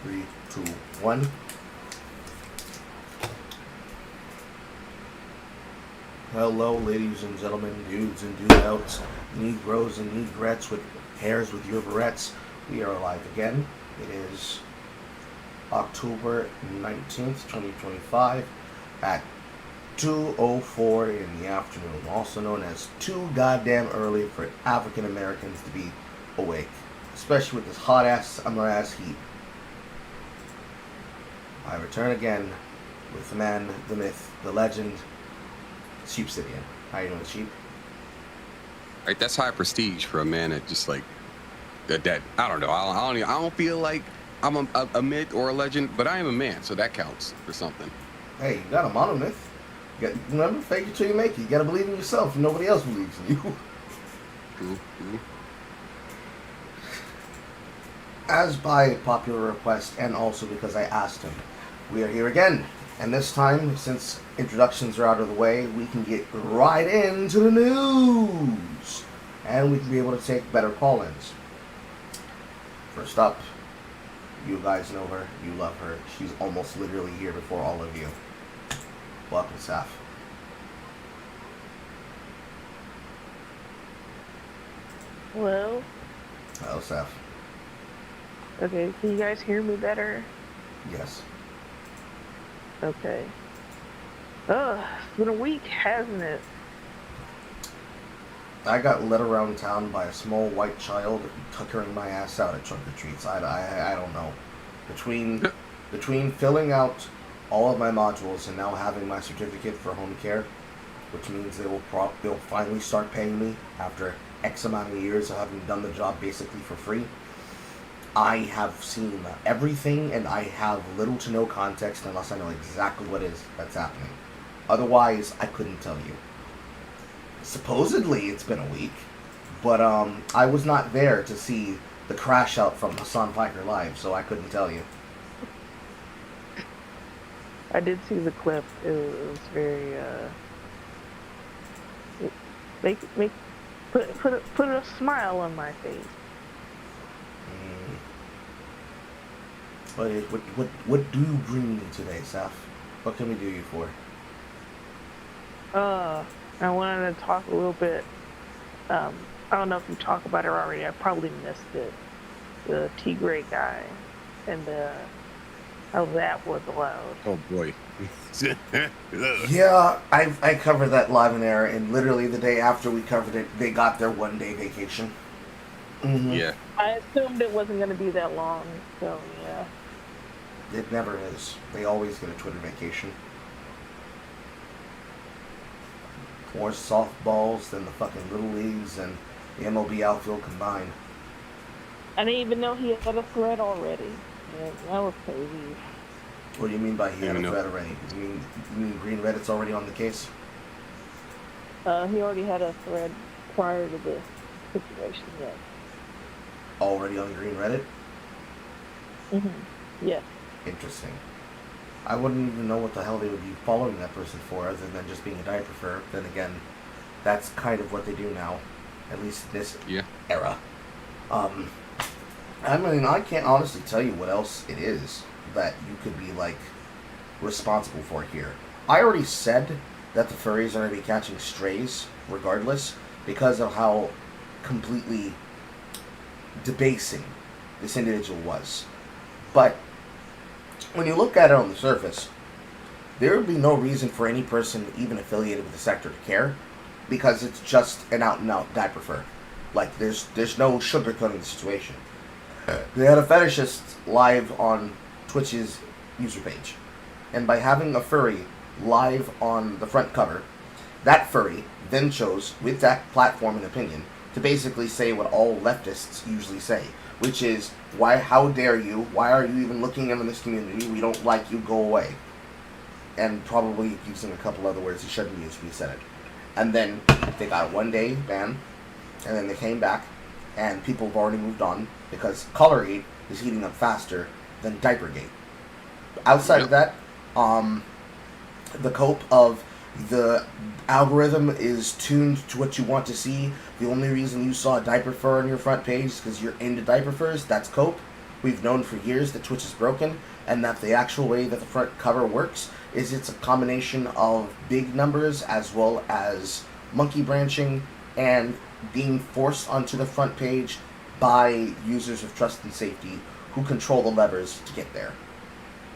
3, 2, 1. Hello, ladies and gentlemen, dudes and dude-outs, Negroes and Negrettes with hairs with your barrettes. We are alive again. It is October 19th, 2025 at 2:04 in the afternoon, also known as too goddamn early for African Americans to be awake, especially with this hot-ass summer-ass heat. I return again with the man, the myth, the legend, Sheepsidian. How you doing, Sheep? Right, that's high prestige for a man that just like that. I don't know. I don't feel like I'm a myth or a legend, but I am a man, so that counts for something. Hey, you got a monomyth. Remember, fake it till you make it. You gotta believe in yourself, and nobody else believes in you. True. As by popular request, and also because I asked him, we are here again. And this time, since introductions are out of the way, we can get right into the news. And we can be able to take better call-ins. First up, you guys know her, you love her. She's almost literally here before all of you. Welcome, Saf. Hello? Hello, Saf. Okay, can you guys hear me better? Yes. Okay. Ugh, it's been a week, hasn't it? I got led around town by a small white child tuckering my ass out at trunk or treats. I don't know. Between filling out all of my modules and now having my certificate for home care, which means they'll finally start paying me after X amount of years of having done the job basically for free. I have seen everything, and I have little to no context unless I know exactly what is that's happening. Otherwise, I couldn't tell you. Supposedly, it's been a week, but I was not there to see the crash out from Hassan Piker Live, so I couldn't tell you. I did see the clip. It was very, put a smile on my face. What do you bring me today, Saf? What can we do you for? I wanted to talk a little bit, I don't know if you talked about it already, I probably missed it. The Tigray guy, and how that was allowed. Oh boy. Yeah, I covered that live in air, and literally the day after we covered it, they got their one-day vacation. Mm-hmm. Yeah. I assumed it wasn't going to be that long, so yeah. It never is. They always get a Twitter vacation. More softballs than the fucking Little Leagues and the MLB outfield combined. I didn't even know he had a thread already. Yeah, that was crazy. What do you mean by he had a thread already? You mean Green Reddit's already on the case? He already had a thread prior to the situation, yes. Already on Green Reddit? Mm-hmm. Yeah. Interesting. I wouldn't even know what the hell they would be following that person for other than just being a diaper fur. Then again, that's kind of what they do now. At least in this era. I mean, I can't honestly tell you what else it is that you could be, like, responsible for here. I already said that the furries are going to be catching strays, regardless, because of how completely debasing this individual was. But when you look at it on the surface, there would be no reason for any person even affiliated with the sector to care, because it's just an out-and-out diaper fur. Like, there's no sugarcoating the situation. They had a fetishist live on Twitch's user page, and by having a furry live on the front cover, that furry then chose, with that platform and opinion, to basically say what all leftists usually say, which is, why, how dare you, why are you even looking into this community, we don't like you, go away. And probably using a couple other words he shouldn't use when he said it. And then they got a one-day ban, and then they came back, and people have already moved on, because Colorgate is heating up faster than Diapergate. Outside of that, the cope of the algorithm is tuned to what you want to see. The only reason you saw a diaper fur on your front page is because you're into diaper furs. That's cope. We've known for years that Twitch is broken, and that the actual way that the front cover works is it's a combination of big numbers as well as monkey branching and being forced onto the front page by users of trust and safety who control the levers to get there.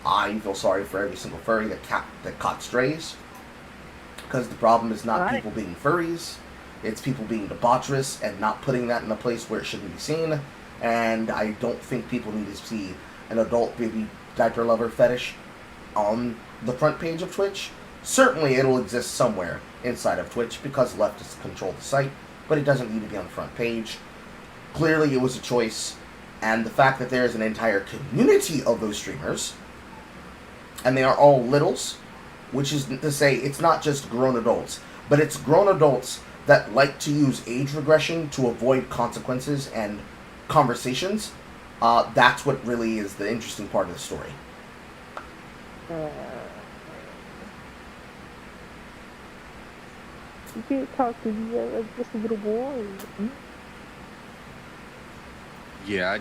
I feel sorry for every single furry that caught strays, because the problem is not people being furries, it's people being debaucherous and not putting that in a place where it shouldn't be seen. And I don't think people need to see an adult baby diaper lover fetish on the front page of Twitch. Certainly it'll exist somewhere inside of Twitch because leftists control the site, but it doesn't need to be on the front page. Clearly it was a choice, and the fact that there's an entire community of those streamers, and they are all littles, which is to say it's not just grown adults, but it's grown adults that like to use age regression to avoid consequences and conversations. That's what really is the interesting part of the story. You can't talk to me like just a little boy. Yeah,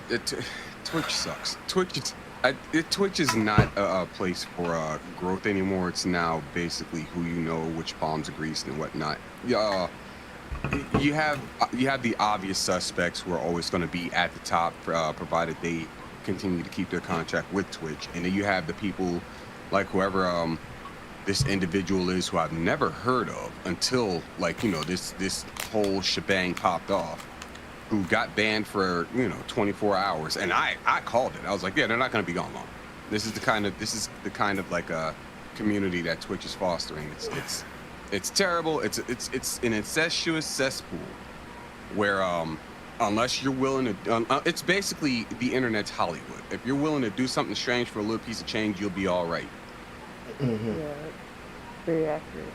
Twitch sucks. Twitch is not a place for growth anymore. It's now basically who you know, which palms are greased and whatnot. You have the obvious suspects who are always going to be at the top, provided they continue to keep their contract with Twitch, and then you have the people like whoever this individual is, who I've never heard of until, like, you know, this whole shebang popped off, who got banned for 24 hours, and I called it. I was like, yeah, they're not going to be gone long. This is the kind of like a community that Twitch is fostering. It's terrible. It's an incestuous cesspool where unless you're willing to, it's basically the internet's Hollywood. If you're willing to do something strange for a little piece of change, you'll be all right. Mm-hmm. Yeah, very accurate.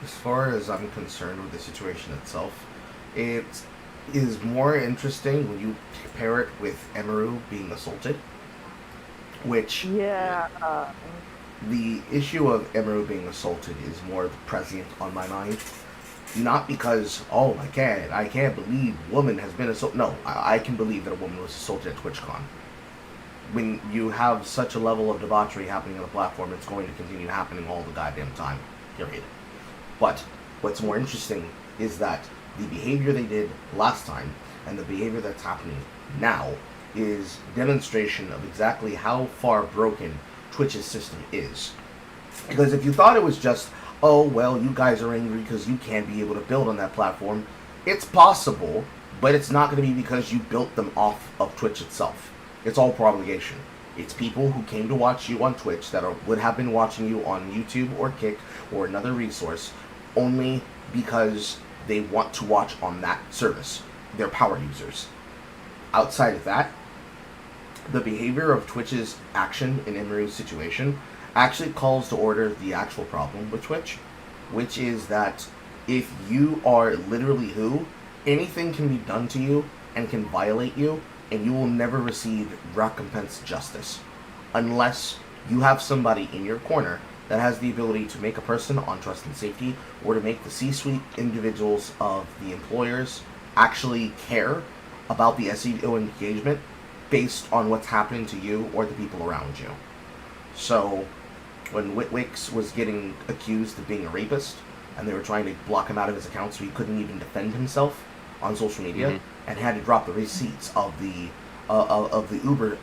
As far as I'm concerned with the situation itself, it is more interesting when you pair it with Emeru being assaulted, which... Yeah. The issue of Emeru being assaulted is more present on my mind. Not because, oh my god, I can't believe a woman has been assaulted. No, I can believe that a woman was assaulted at TwitchCon. When you have such a level of debauchery happening on the platform, it's going to continue happening all the goddamn time. Period. But what's more interesting is that the behavior they did last time and the behavior that's happening now is demonstration of exactly how far broken Twitch's system is. Because if you thought it was just, oh, well, you guys are angry because you can't be able to build on that platform, it's possible, but it's not going to be because you built them off of Twitch itself. It's all propagation. It's people who came to watch you on Twitch that would have been watching you on YouTube or Kick or another resource only because they want to watch on that service. They're power users. Outside of that, the behavior of Twitch's action in Emeru's situation actually calls to order the actual problem with Twitch, which is that if you are literally who, anything can be done to you and can violate you, and you will never receive recompense justice unless you have somebody in your corner that has the ability to make a person on trust and safety, or to make the C-suite individuals of the employers actually care about the SEO engagement based on what's happening to you or the people around you. So when Witwix was getting accused of being a rapist, and they were trying to block him out of his account so he couldn't even defend himself on social media, and had to drop the receipts of the Uber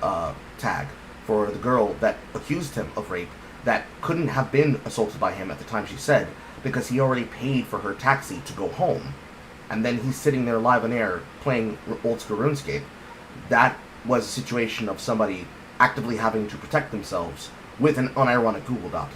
tag for the girl that accused him of rape, that couldn't have been assaulted by him at the time she said, because he already paid for her taxi to go home. And then he's sitting there live on air playing old school RuneScape. That was a situation of somebody actively having to protect themselves with an unironic Google Docu.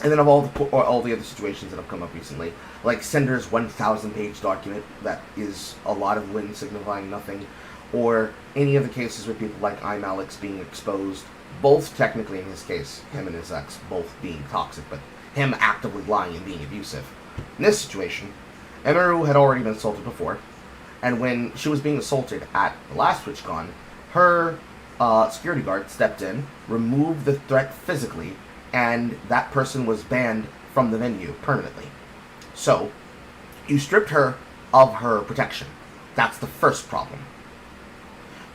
And then of all the other situations that have come up recently, like Sender's 1,000-page document that is a lot of wins signifying nothing, or any of the cases where people like I'm Alex being exposed, both technically in his case, him and his ex both being toxic, but him actively lying and being abusive. In this situation, Emeru had already been assaulted before, and when she was being assaulted at the last TwitchCon, her security guard stepped in, removed the threat physically, and that person was banned from the venue permanently. So, you stripped her of her protection. That's the first problem.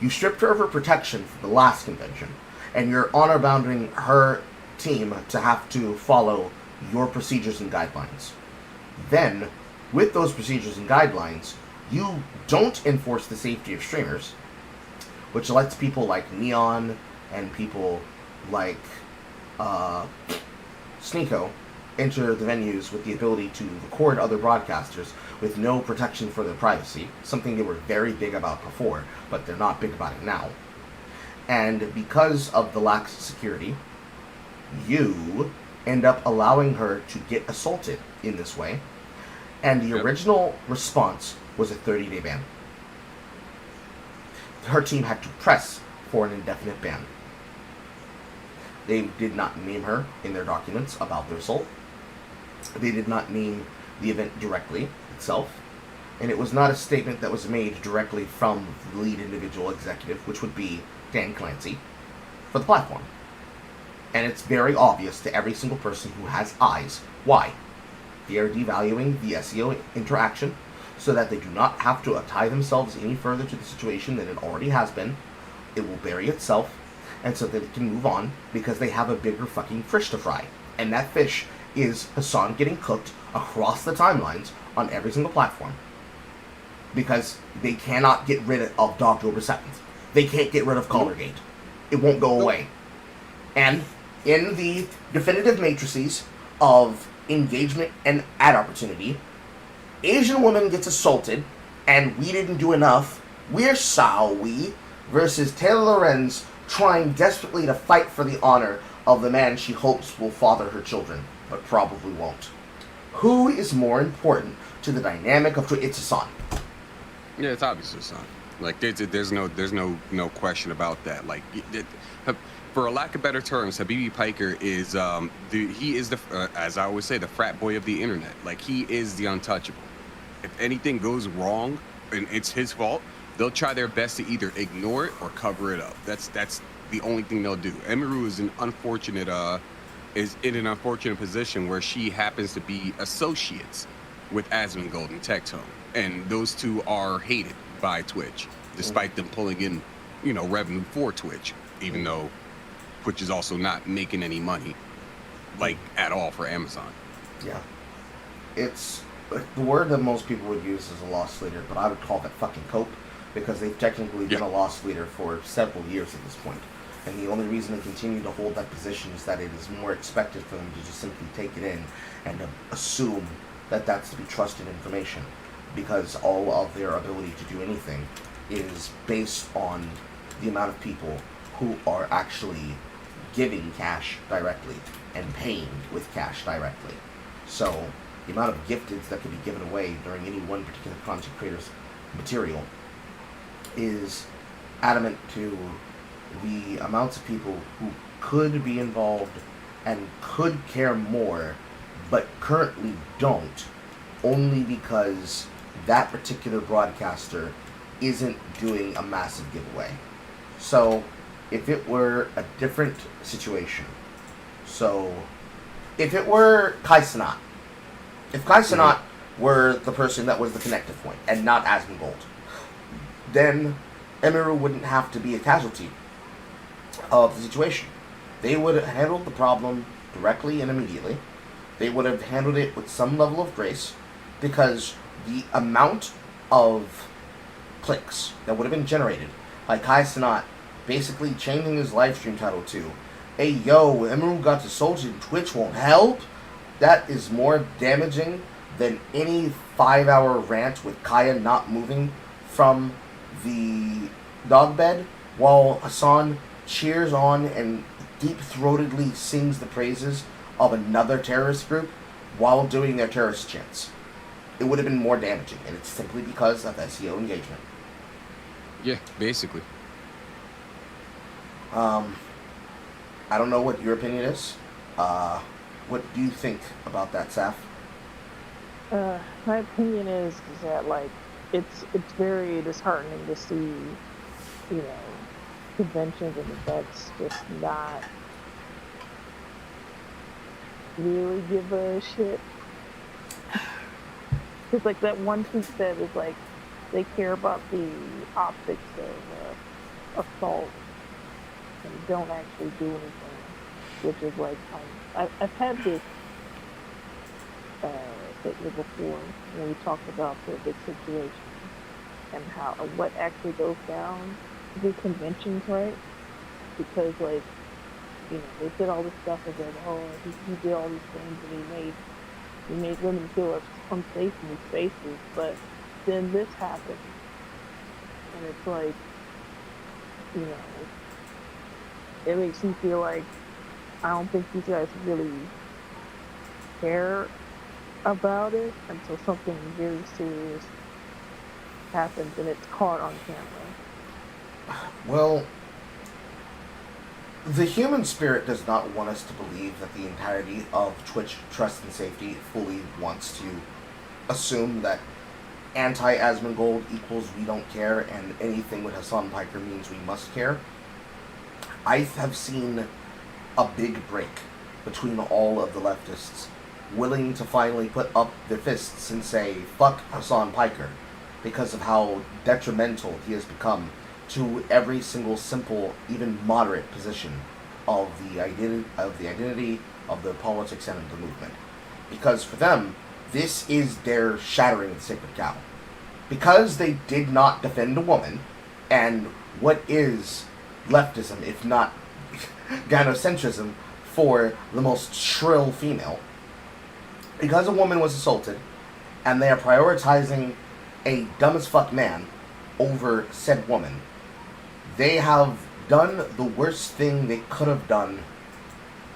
You stripped her of her protection for the last convention, and you're honor bounding her team to have to follow your procedures and guidelines. Then, with those procedures and guidelines, you don't enforce the safety of streamers, which lets people like Neon and people like Sneeko enter the venues with the ability to record other broadcasters with no protection for their privacy, something they were very big about before, but they're not big about it now. And because of the lax security, you end up allowing her to get assaulted in this way, and the original response was a 30-day ban. Her team had to press for an indefinite ban. They did not name her in their documents about their assault. They did not name the event directly itself. And it was not a statement that was made directly from the lead individual executive, which would be Dan Clancy, for the platform. And it's very obvious to every single person who has eyes why. They are devaluing the SEO interaction so that they do not have to tie themselves any further to the situation than it already has been. It will bury itself, and so that it can move on because they have a bigger fucking fish to fry. And that fish is Hassan getting cooked across the timelines on every single platform. Because they cannot get rid of Dogtober 2nd. They can't get rid of Collargate. It won't go away. And in the definitive matrices of engagement and ad opportunity, Asian woman gets assaulted, and we didn't do enough. We're sorry. Versus Taylor Lorenz trying desperately to fight for the honor of the man she hopes will father her children, but probably won't. Who is more important to the dynamic of It's Hassan. Yeah, it's obviously Hassan. Like there's no question about that. Like for a lack of better terms, Habibi Piker is he is as I always say, the frat boy of the internet. Like he is the untouchable. If anything goes wrong and it's his fault, they'll try their best to either ignore it or cover it up. That's the only thing they'll do. Emiru is in an unfortunate position where she happens to be associates with Asmongold and Tectone, and those two are hated by Twitch, despite them pulling in, revenue for Twitch, even though Twitch is also not making any money, like at all for Amazon. Yeah, it's the word that most people would use is a loss leader, but I would call that fucking cope, because they've technically been a loss leader for several years at this point. And the only reason they continue to hold that position is that it is more expected for them to just simply take it in and assume that that's to be trusted information, because all of their ability to do anything is based on the amount of people who are actually giving cash directly and paying with cash directly. So the amount of gifteds that can be given away during any one particular content creator's material is adamant to the amounts of people who could be involved and could care more, but currently don't, only because that particular broadcaster isn't doing a massive giveaway. So if it were a different situation, so if it were Kai Cenat, if Kai Cenat were the person that was the connective point and not Asmongold, then Emiru wouldn't have to be a casualty of the situation. They would have handled the problem directly and immediately. They would have handled it with some level of grace, because the amount of clicks that would have been generated by Kai Cenat basically changing his live stream title to, "Hey yo, Emiru got assaulted, Twitch won't help," that is more damaging than any 5-hour rant with Kaya not moving from the dog bed while Hassan cheers on and deep-throatedly sings the praises of another terrorist group while doing their terrorist chants. It would have been more damaging, and it's simply because of SEO engagement. Yeah, basically. I don't know what your opinion is. What do you think about that, Saf? My opinion is that it's very disheartening to see, conventions and events just not really give a shit. Because that one tweet said is they care about the optics of assault and don't actually do anything, which is like I've had this statement before when we talked about the big situation and how what actually goes down the conventions, right? Because like they did all this stuff and said, oh, he did all these things and he made women feel unsafe in these spaces, but then this happened, and it's like you know it makes me feel like I don't think these guys really care about it until something very serious happens and it's caught on camera. Well, the human spirit does not want us to believe that the entirety of Twitch Trust and Safety fully wants to assume that anti-Asmongold equals we don't care and anything with Hassan Piker means we must care. I have seen a big break between all of the leftists willing to finally put up their fists and say, fuck Hassan Piker, because of how detrimental he has become to every single simple, even moderate position of the identity of the politics and of the movement. Because for them, this is their shattering the sacred cow. Because they did not defend a woman, and what is leftism if not gynocentrism for the most shrill female? Because a woman was assaulted, and they are prioritizing a dumb as fuck man over said woman, they have done the worst thing they could have done,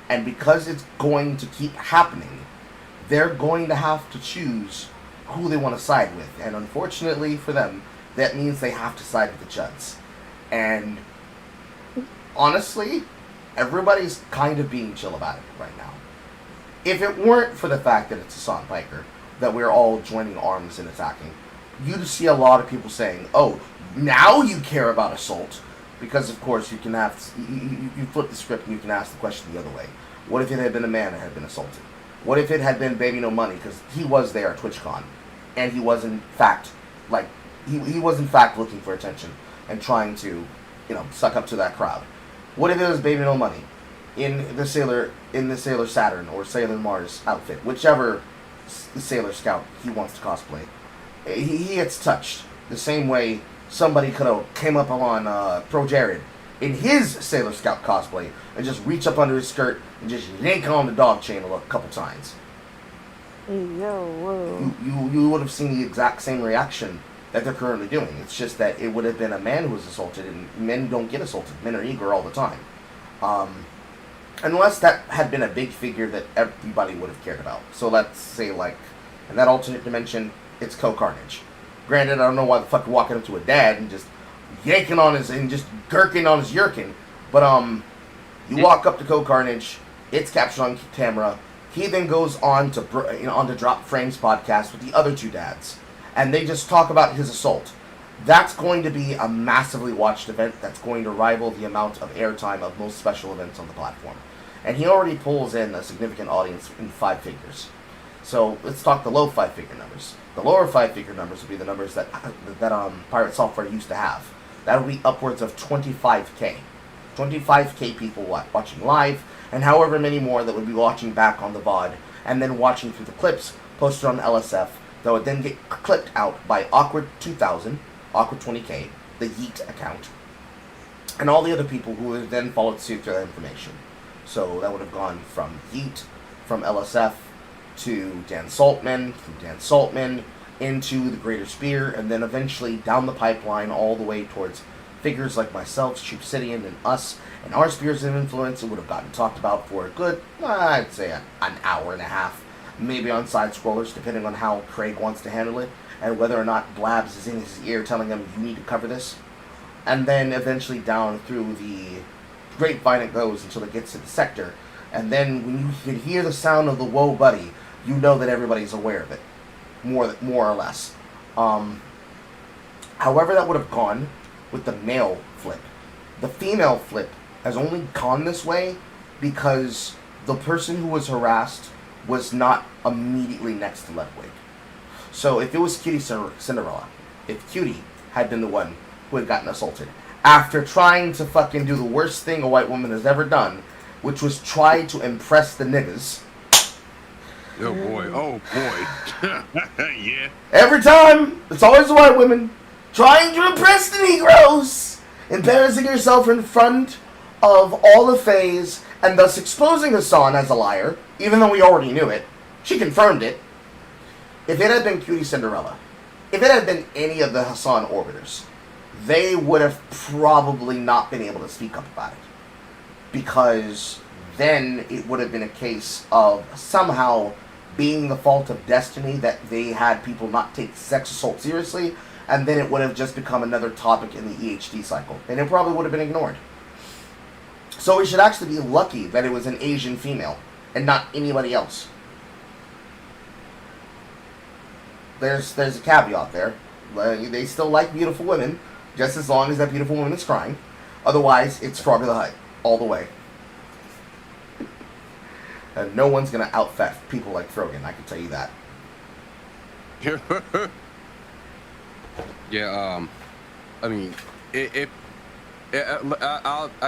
and because it's going to keep happening, they're going to have to choose who they want to side with, and unfortunately for them, that means they have to side with the Chuds. And honestly, everybody's kind of being chill about it right now. If it weren't for the fact that it's Hassan Piker, that we're all joining arms and attacking, you'd see a lot of people saying, oh, now you care about assault. Because, of course, you can have you flip the script and you can ask the question the other way. What if it had been a man that had been assaulted? What if it had been Baby No Money? Because he was there at TwitchCon, and he was in fact he was in fact looking for attention and trying to suck up to that crowd. What if it was Baby No Money in the Sailor Saturn or Sailor Mars outfit, whichever Sailor Scout he wants to cosplay? He gets touched the same way somebody could have came up on Pro Jared in his Sailor Scout cosplay and just reach up under his skirt and just yank on the dog chain a couple times. Hey, yo, whoa. You would have seen the exact same reaction that they're currently doing. It's just that it would have been a man who was assaulted, and men don't get assaulted. Men are eager all the time. Unless that had been a big figure that everybody would have cared about. So let's say, like, in that alternate dimension, it's Co-Carnage. Granted, I don't know why the fuck you're walking up to a dad and just yanking on his, and just gurking on his yerkin. But, you walk up to Co-Carnage, it's captured on camera. He then goes on to Drop Frames podcast with the other two dads. And they just talk about his assault. That's going to be a massively watched event that's going to rival the amount of airtime of most special events on the platform. And he already pulls in a significant audience in 5 figures. So let's talk the low 5-figure numbers. The lower 5-figure numbers would be the numbers that Pirate Software used to have. That would be upwards of 25K. 25K people watching live, and however many more that would be watching back on the VOD, and then watching through the clips posted on LSF that would then get clipped out by Awkward 2000, Awkward 20K, the Yeet account, and all the other people who would then followed suit to that information. So that would have gone from Yeet, from LSF, to Dan Saltman, from Dan Saltman, into the Greater Spear, and then eventually down the pipeline all the way towards figures like myself, Sheepsidian, and us, and our spheres of influence. It would have gotten talked about for a good, I'd say, an hour and a half, maybe on side scrollers, depending on how Craig wants to handle it, and whether or not Blabs is in his ear telling him, you need to cover this. And then eventually down through the grapevine it goes until it gets to the sector, and then when you can hear the sound of the whoa buddy, you know that everybody's aware of it, more or less. However that would have gone with the male flip. The female flip has only gone this way because the person who was harassed was not immediately next to Ludwig. So if it was Cutie Cinderella, if Cutie had been the one who had gotten assaulted, after trying to fucking do the worst thing a white woman has ever done, which was try to impress the niggas. Oh boy. Yeah. Every time, it's always the white women trying to impress the Negroes, embarrassing herself in front of all the Fays, and thus exposing Hassan as a liar, even though we already knew it. She confirmed it. If it had been Cutie Cinderella, if it had been any of the Hassan orbiters, they would have probably not been able to speak up about it. Because then it would have been a case of somehow being the fault of destiny that they had people not take sex assault seriously, and then it would have just become another topic in the EHD cycle, and it probably would have been ignored. So we should actually be lucky that it was an Asian female, and not anybody else. There's a caveat there. They still like beautiful women, just as long as that beautiful woman is crying. Otherwise, it's Frog of the Hut, all the way. And no one's gonna outfet people like Frogan, I can tell you that. Yeah, I mean, I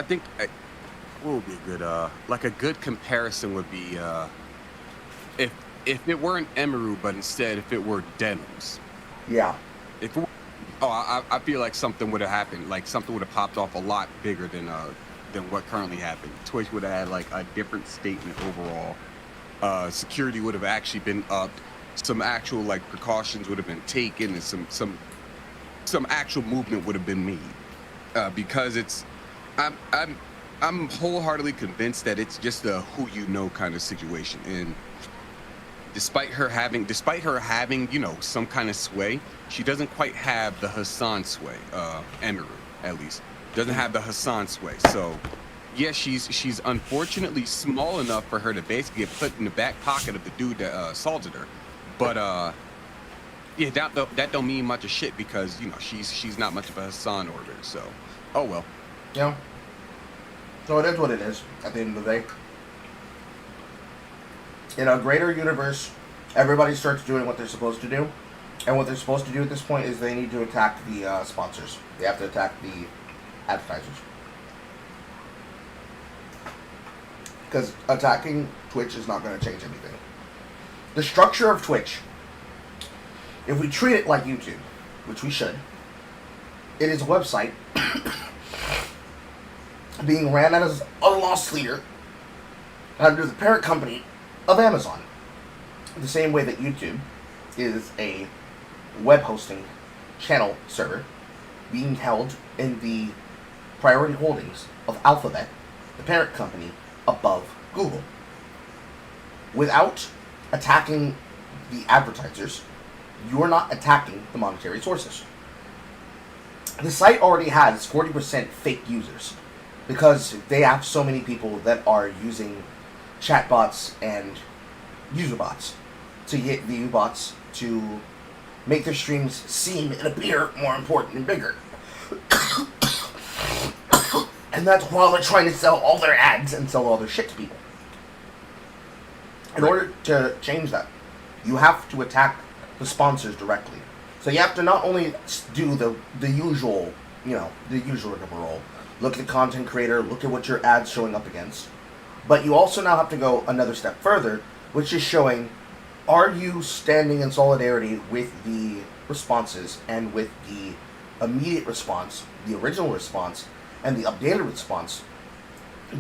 think what would be a good, like a good comparison would be, if it weren't Emeru, but instead if it were Denims. Yeah. If it, I feel like something would have happened, like something would have popped off a lot bigger than what currently happened. Twitch would have had like a different statement overall. Security would have actually been upped. Some actual like precautions would have been taken, and some actual movement would have been made. Because I'm wholeheartedly convinced that it's just a who you know kind of situation. And despite her having some kind of sway, she doesn't quite have the Hassan sway. Emeru, at least, doesn't have the Hassan sway. So yeah, she's unfortunately small enough for her to basically get put in the back pocket of the dude that assaulted her. But yeah, that don't mean much of shit, because she's not much of a Hassan order. So oh well. Yeah. So it is what it is at the end of the day. In a greater universe, everybody starts doing what they're supposed to do. And what they're supposed to do at this point is they need to attack the sponsors. They have to attack the advertisers. Because attacking Twitch is not going to change anything. The structure of Twitch, if we treat it like YouTube, which we should, it is a website being ran as a loss leader under the parent company of Amazon. The same way that YouTube is a web hosting channel server being held in the priority holdings of Alphabet, the parent company, above Google. Without attacking the advertisers, you are not attacking the monetary sources. The site already has 40% fake users because they have so many people that are using chatbots and user bots to get the U-bots to make their streams seem and appear more important and bigger. And that's while they're trying to sell all their ads and sell all their shit to people. In order to change that, you have to attack the sponsors directly. So you have to not only do the usual, the usual rigmarole, look at the content creator, look at what your ad's showing up against, but you also now have to go another step further, which is showing, are you standing in solidarity with the responses and with the immediate response, the original response, and the updated response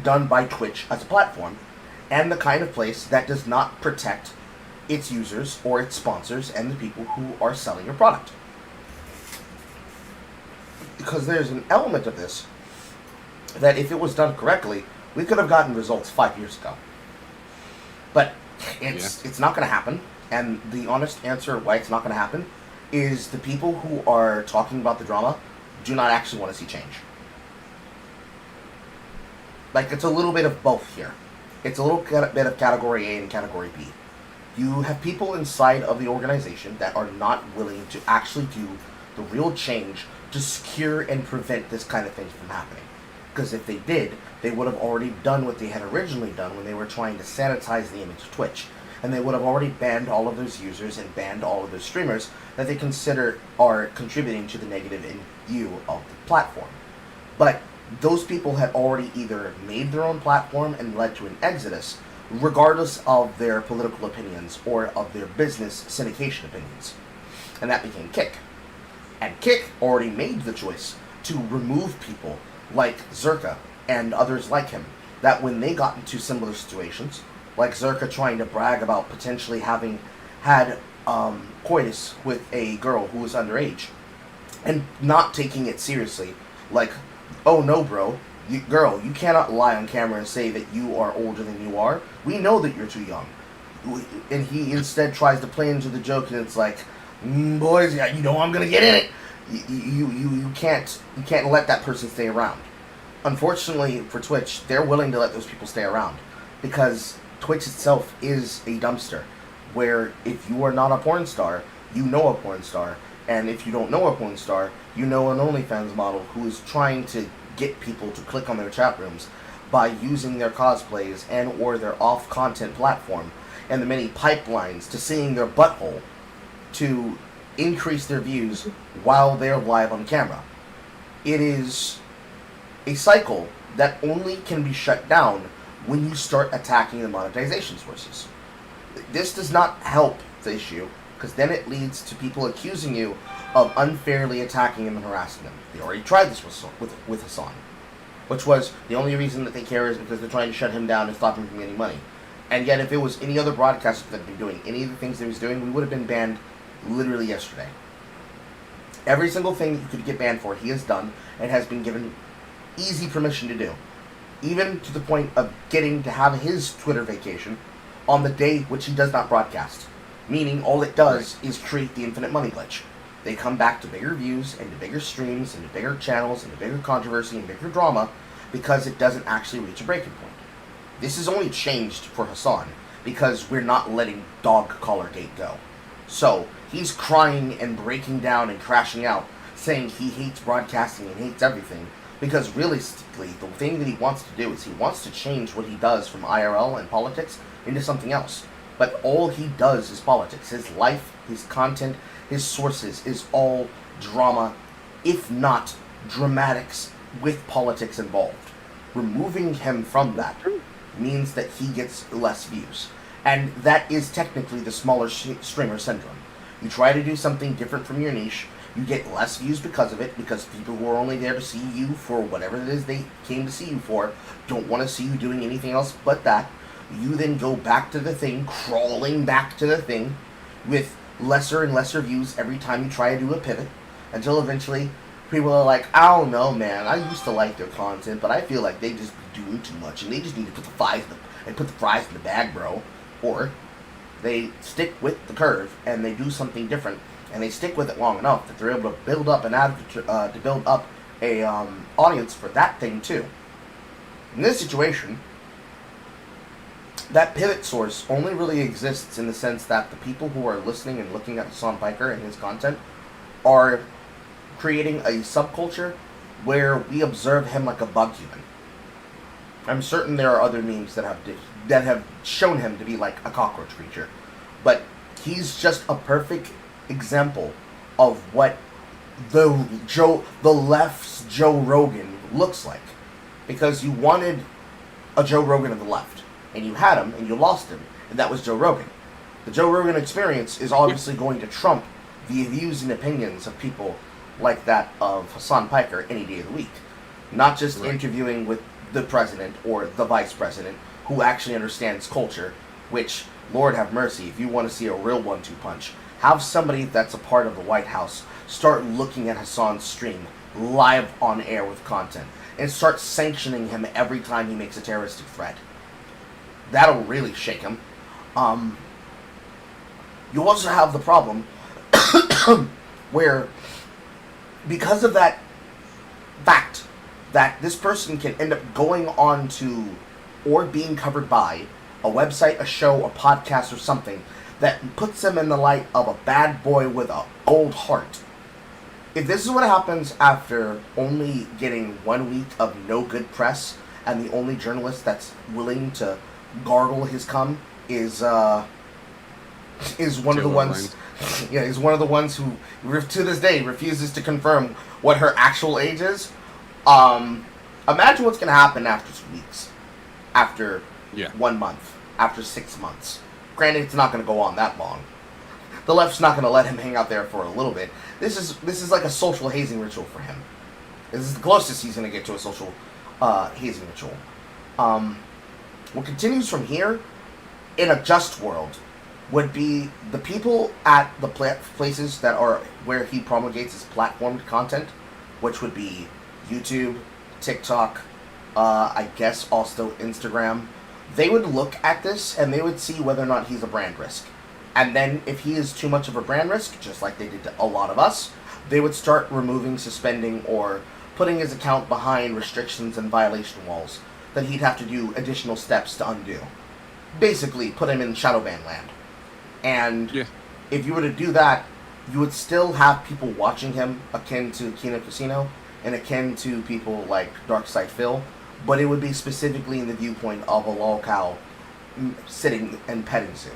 done by Twitch as a platform, and the kind of place that does not protect its users or its sponsors and the people who are selling your product. Because there's an element of this that if it was done correctly, we could have gotten results 5 years ago. But it's not going to happen, and the honest answer why it's not going to happen is the people who are talking about the drama do not actually want to see change. Like, it's a little bit of both here. It's a little bit of Category A and Category B. You have people inside of the organization that are not willing to actually do the real change to secure and prevent this kind of thing from happening. Because if they did, they would have already done what they had originally done when they were trying to sanitize the image of Twitch. And they would have already banned all of those users and banned all of those streamers that they consider are contributing to the negative view of the platform. But those people had already either made their own platform and led to an exodus, regardless of their political opinions or of their business syndication opinions. And that became Kick. And Kick already made the choice to remove people like Zerka and others like him, that when they got into similar situations, like Zerka trying to brag about potentially having had coitus with a girl who was underage, and not taking it seriously, like, oh no bro, girl, you cannot lie on camera and say that you are older than you are. We know that you're too young. And he instead tries to play into the joke, and it's like, boys, yeah, you know I'm gonna get in it. You can't let that person stay around. Unfortunately for Twitch, they're willing to let those people stay around, because Twitch itself is a dumpster, where if you are not a porn star, you know a porn star, and if you don't know a porn star, you know an OnlyFans model who is trying to get people to click on their chat rooms by using their cosplays and or their off-content platform and the many pipelines to seeing their butthole to increase their views while they're live on camera. It is a cycle that only can be shut down when you start attacking the monetization sources. This does not help the issue, because then it leads to people accusing you of unfairly attacking him and harassing him. They already tried this with Hassan, which was the only reason that they care is because they're trying to shut him down and stop him from getting money. And yet if it was any other broadcaster that had been doing any of the things that he was doing, we would have been banned literally yesterday. Every single thing that you could get banned for, he has done and has been given easy permission to do. Even to the point of getting to have his Twitter vacation on the day which he does not broadcast. Meaning all it does is create the infinite money glitch. They come back to bigger views and to bigger streams and to bigger channels and to bigger controversy and bigger drama because it doesn't actually reach a breaking point. This is only changed for Hassan because we're not letting Dog Collar Gate go. So he's crying and breaking down and crashing out, saying he hates broadcasting and hates everything, because realistically the thing that he wants to do is he wants to change what he does from IRL and politics into something else. But all he does is politics. His life, his content, his sources is all drama, if not dramatics with politics involved. Removing him from that means that he gets less views. And that is technically the smaller streamer syndrome. You try to do something different from your niche, you get less views because of it, because people who are only there to see you for whatever it is they came to see you for don't want to see you doing anything else but that. You then go back to the thing, crawling back to the thing, with lesser and lesser views every time you try to do a pivot, until eventually people are like, I don't know, man, I used to like their content, but I feel like they just be doing too much, and they just need to put the fries in the bag, bro. Or they stick with the curve and they do something different, and they stick with it long enough that they're able to build up an to build up a audience for that thing too. In this situation, that pivot source only really exists in the sense that the people who are listening and looking at Hassan Piker and his content are creating a subculture where we observe him like a bug human. I'm certain there are other memes that have shown him to be like a cockroach creature, but he's just a perfect example of what the left's Joe Rogan looks like, because you wanted a Joe Rogan of the left, and you had him, and you lost him, and that was Joe Rogan. The Joe Rogan experience is obviously going to trump the views and opinions of people like that of Hassan Piker any day of the week. Not just interviewing with the president or the vice president who actually understands culture, which, Lord have mercy, if you want to see a real 1-2 punch, have somebody that's a part of the White House start looking at Hassan's stream live on air with content and start sanctioning him every time he makes a terroristic threat. That'll really shake him. You also have the problem where, because of that fact that this person can end up going on to or being covered by a website, a show, a podcast, or something that puts him in the light of a bad boy with a gold heart. If this is what happens after only getting 1 week of no good press, and the only journalist that's willing to gargle his cum is one of the ones, is one of the ones who to this day refuses to confirm what her actual age is, Imagine what's going to happen after 2 weeks, after Yeah. 1 month, after 6 months. Granted, it's not going to go on that long. The left's not going to let him hang out there for a little bit. This is like a social hazing ritual for him. This is the closest he's going to get to a social hazing ritual. What continues from here, in a just world, would be the people at the places that are where he promulgates his platformed content, which would be YouTube, TikTok, I guess also Instagram. They would look at this and they would see whether or not he's a brand risk. And then if he is too much of a brand risk, just like they did to a lot of us, they would start removing, suspending, or putting his account behind restrictions and violation walls that he'd have to do additional steps to undo. Basically, put him in shadow ban land. And if you were to do that, you would still have people watching him akin to Kino Casino and akin to people like Darkside Phil, but it would be specifically in the viewpoint of a lol cow sitting and petting zoo,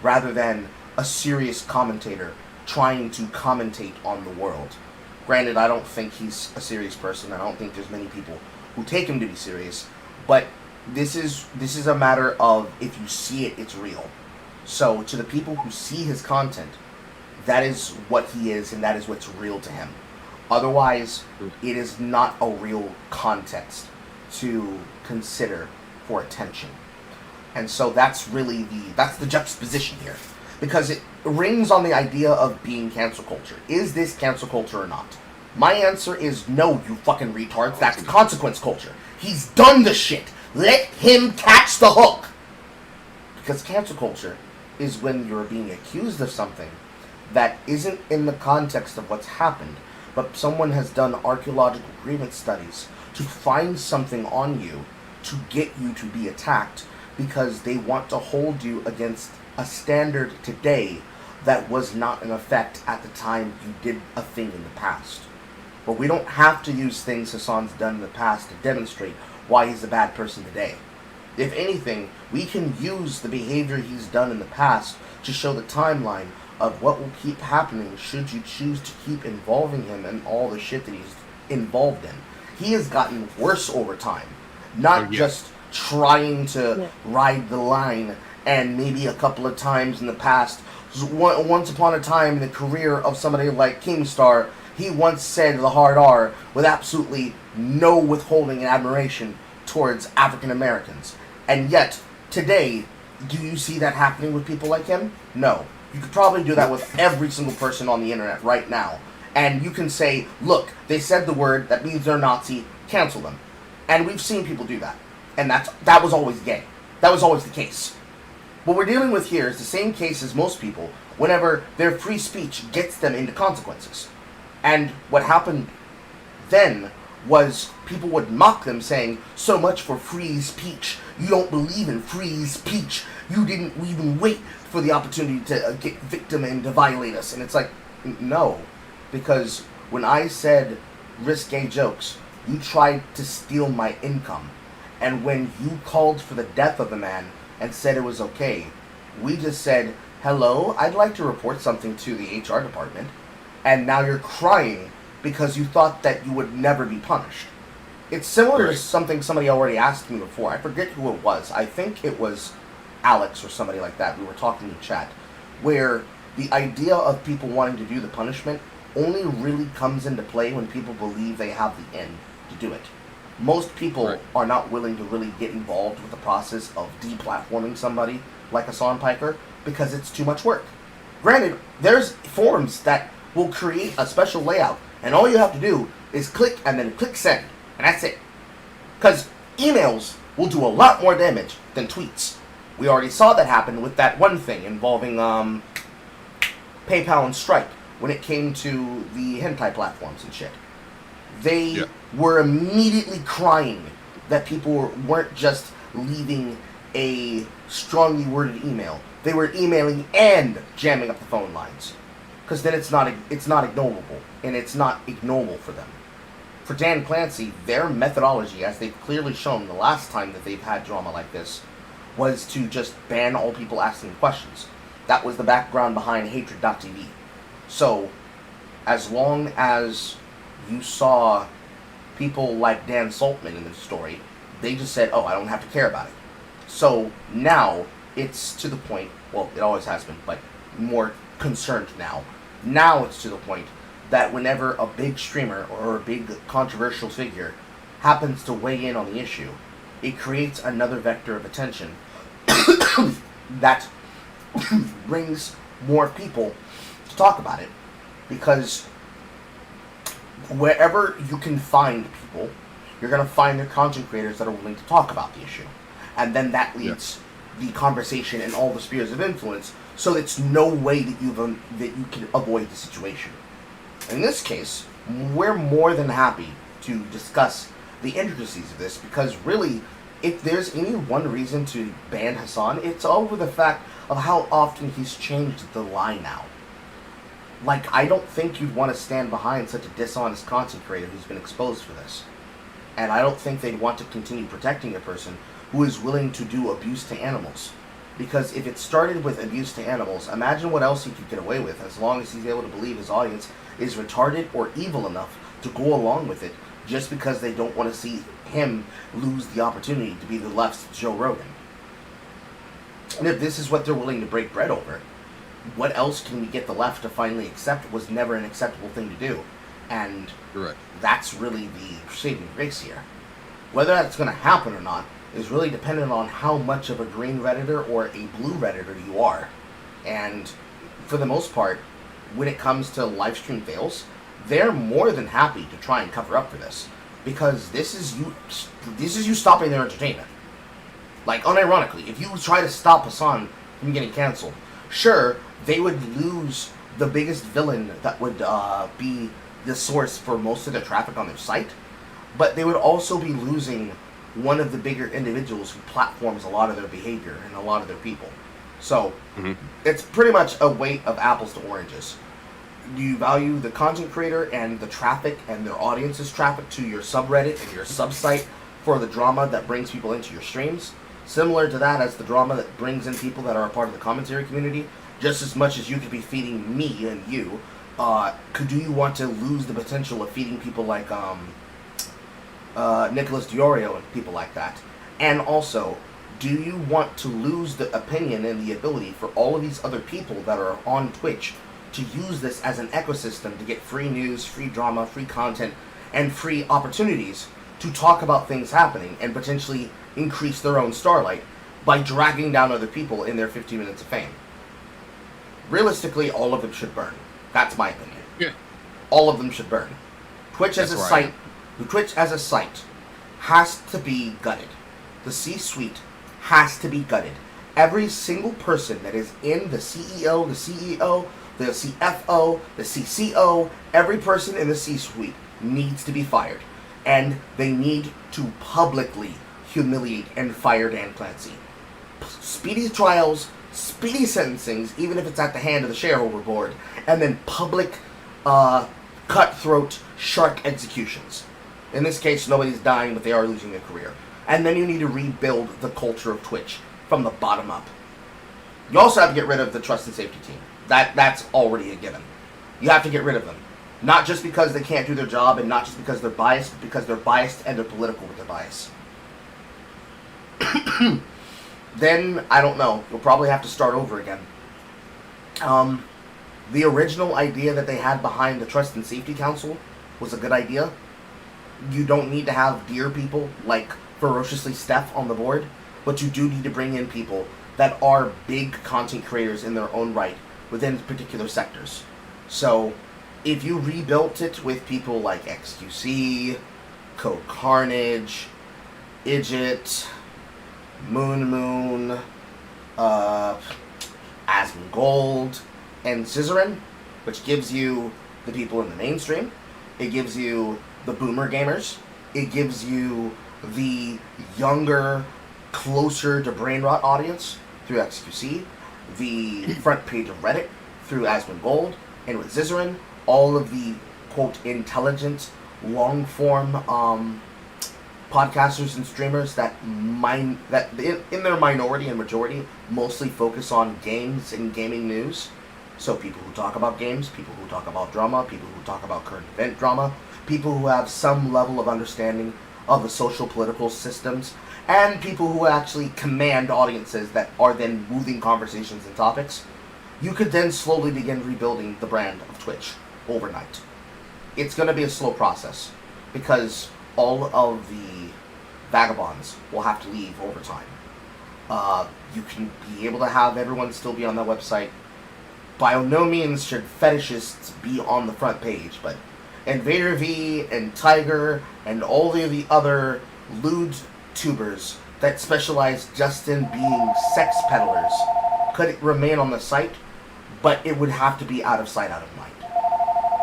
rather than a serious commentator trying to commentate on the world. Granted, I don't think he's a serious person. I don't think there's many people who take him to be serious, but this is a matter of if you see it, it's real. So to the people who see his content, that is what he is and that is what's real to him. Otherwise, it is not a real context to consider for attention. And so that's really the juxtaposition here. Because it rings on the idea of being cancel culture. Is this cancel culture or not? My answer is no, you fucking retards. That's consequence culture. He's done the shit. Let him catch the hook. Because cancel culture is when you're being accused of something that isn't in the context of what's happened, but someone has done archaeological grievance studies to find something on you to get you to be attacked because they want to hold you against a standard today that was not in effect at the time you did a thing in the past. But we don't have to use things Hassan's done in the past to demonstrate why he's a bad person today. If anything, we can use the behavior he's done in the past to show the timeline of what will keep happening should you choose to keep involving him in all the shit that he's involved in. He has gotten worse over time. Not just trying to ride the line, and maybe a couple of times in the past. Once upon a time in the career of somebody like Keemstar, he once said the hard R with absolutely no withholding and admiration towards African Americans. And yet, today, do you see that happening with people like him? No. You could probably do that with every single person on the internet right now. And you can say, look, they said the word, that means they're Nazi, cancel them. And we've seen people do that. And that was always gay. That was always the case. What we're dealing with here is the same case as most people whenever their free speech gets them into consequences. And what happened then was people would mock them saying, so much for free speech. You don't believe in free speech. You didn't even wait for the opportunity to get victim and to violate us. And it's like, no. Because when I said risque jokes, you tried to steal my income. And when you called for the death of the man and said it was okay, we just said, hello, I'd like to report something to the HR department. And now you're crying because you thought that you would never be punished. It's similar to something somebody already asked me before. I forget who it was. I think it was Alex or somebody like that. We were talking in chat. Where the idea of people wanting to do the punishment only really comes into play when people believe they have the end to do it. Most people are not willing to really get involved with the process of deplatforming somebody like Hassan Piker because it's too much work. Granted, there's forums that will create a special layout, and all you have to do is click and then click send, and that's it. Because emails will do a lot more damage than tweets. We already saw that happen with that one thing involving PayPal and Stripe when it came to the hentai platforms and shit. They were immediately crying that people weren't just leaving a strongly worded email. They were emailing and jamming up the phone lines. Because then it's not ignorable, and it's not ignoble for them. For Dan Clancy, their methodology, as they've clearly shown the last time that they've had drama like this, was to just ban all people asking questions. That was the background behind Hatred.tv. So, as long as you saw people like Dan Saltman in the story, they just said, oh, I don't have to care about it. So now it's to the point, well, it always has been, but more concerned now. Now it's to the point that whenever a big streamer or a big controversial figure happens to weigh in on the issue, it creates another vector of attention that brings more people to talk about it. Because wherever you can find people, you're going to find the content creators that are willing to talk about the issue. And then that leads the conversation in all the spheres of influence, so it's no way that you can avoid the situation. In this case, we're more than happy to discuss the intricacies of this, because really, if there's any one reason to ban Hassan, it's over the fact of how often he's changed the lie now. Like, I don't think you'd want to stand behind such a dishonest content creator who's been exposed for this. And I don't think they'd want to continue protecting a person who is willing to do abuse to animals. Because if it started with abuse to animals, imagine what else he could get away with, as long as he's able to believe his audience is retarded or evil enough to go along with it, just because they don't want to see him lose the opportunity to be the left's Joe Rogan. And if this is what they're willing to break bread over, what else can we get the left to finally accept was never an acceptable thing to do? And that's really the saving grace here. Whether that's going to happen or not is really dependent on how much of a green Redditor or a blue Redditor you are. And for the most part, when it comes to live stream fails, they're more than happy to try and cover up for this. Because this is you stopping their entertainment. Like, unironically, if you try to stop Hassan from getting canceled, sure, they would lose the biggest villain that would be the source for most of their traffic on their site, but they would also be losing one of the bigger individuals who platforms a lot of their behavior and a lot of their people. So, it's pretty much a weight of apples to oranges. You value the content creator and the traffic and their audience's traffic to your subreddit and your subsite for the drama that brings people into your streams, similar to that as the drama that brings in people that are a part of the commentary community, just as much as you could be feeding me and you. Do you want to lose the potential of feeding people like Nicholas Diorio and people like that? And also, do you want to lose the opinion and the ability for all of these other people that are on Twitch to use this as an ecosystem to get free news, free drama, free content, and free opportunities to talk about things happening and potentially increase their own starlight by dragging down other people in their 15 minutes of fame? Realistically, all of them should burn. That's my opinion. Yeah. All of them should burn. Twitch as a site has to be gutted. The C-suite has to be gutted. Every single person that is in the CEO, the CFO, the CCO, every person in the C-suite needs to be fired. And they need to publicly humiliate and fire Dan Clancy. Speedy trials, speedy sentencings, even if it's at the hand of the shareholder board, and then public cutthroat shark executions. In this case, nobody's dying, but they are losing their career. And then you need to rebuild the culture of Twitch from the bottom up. You also have to get rid of the trust and safety team. That's already a given. You have to get rid of them. Not just because they can't do their job, and not just because they're biased, but because they're biased and they're political with their bias. Then, I don't know, you'll probably have to start over again. The original idea that they had behind the Trust and Safety Council was a good idea. You don't need to have dear people like Ferociously Steph on the board, but you do need to bring in people that are big content creators in their own right within particular sectors. So, if you rebuilt it with people like XQC, Code Carnage, Idjit, Moon, Asmongold, and Scissorin, which gives you the people in the mainstream, it gives you the boomer gamers, it gives you the younger, closer to brain rot audience through XQC, the front page of Reddit through Asmongold, and with Scissorin, all of the, quote, intelligent, long-form podcasters and streamers that in their minority and majority mostly focus on games and gaming news. So people who talk about games, people who talk about drama, people who talk about current event drama, people who have some level of understanding of the social political systems, and people who actually command audiences that are then moving conversations and topics, you could then slowly begin rebuilding the brand of Twitch overnight. It's going to be a slow process because all of the vagabonds will have to leave over time. You can be able to have everyone still be on that website. By no means should fetishists be on the front page, but Invader V and Tiger and all of the other lewd tubers that specialize just in being sex peddlers could remain on the site, but it would have to be out of sight, out of mind.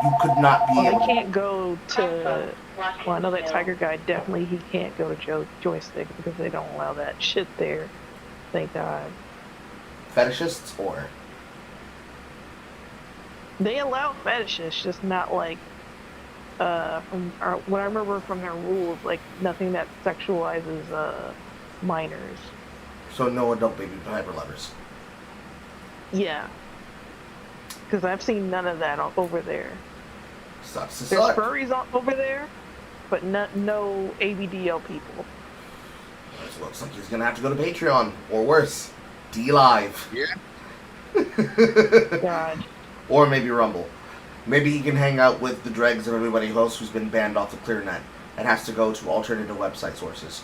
You could not be Well, able they can't go to. Well, I know that Tiger guy definitely he can't go to Joystick because they don't allow that shit there. Thank God. fetishists or They allow fetishes, just not like what I remember from their rules, like nothing that sexualizes minors. so no adult baby driver lovers. Yeah, because I've seen none of that over there. Sucks to There's suck. furries over there, but no ABDL people. It looks like he's gonna have to go to Patreon or worse, D Live. Yeah. God. Or maybe Rumble. Maybe he can hang out with the dregs of everybody else who's been banned off the ClearNet and has to go to alternative website sources.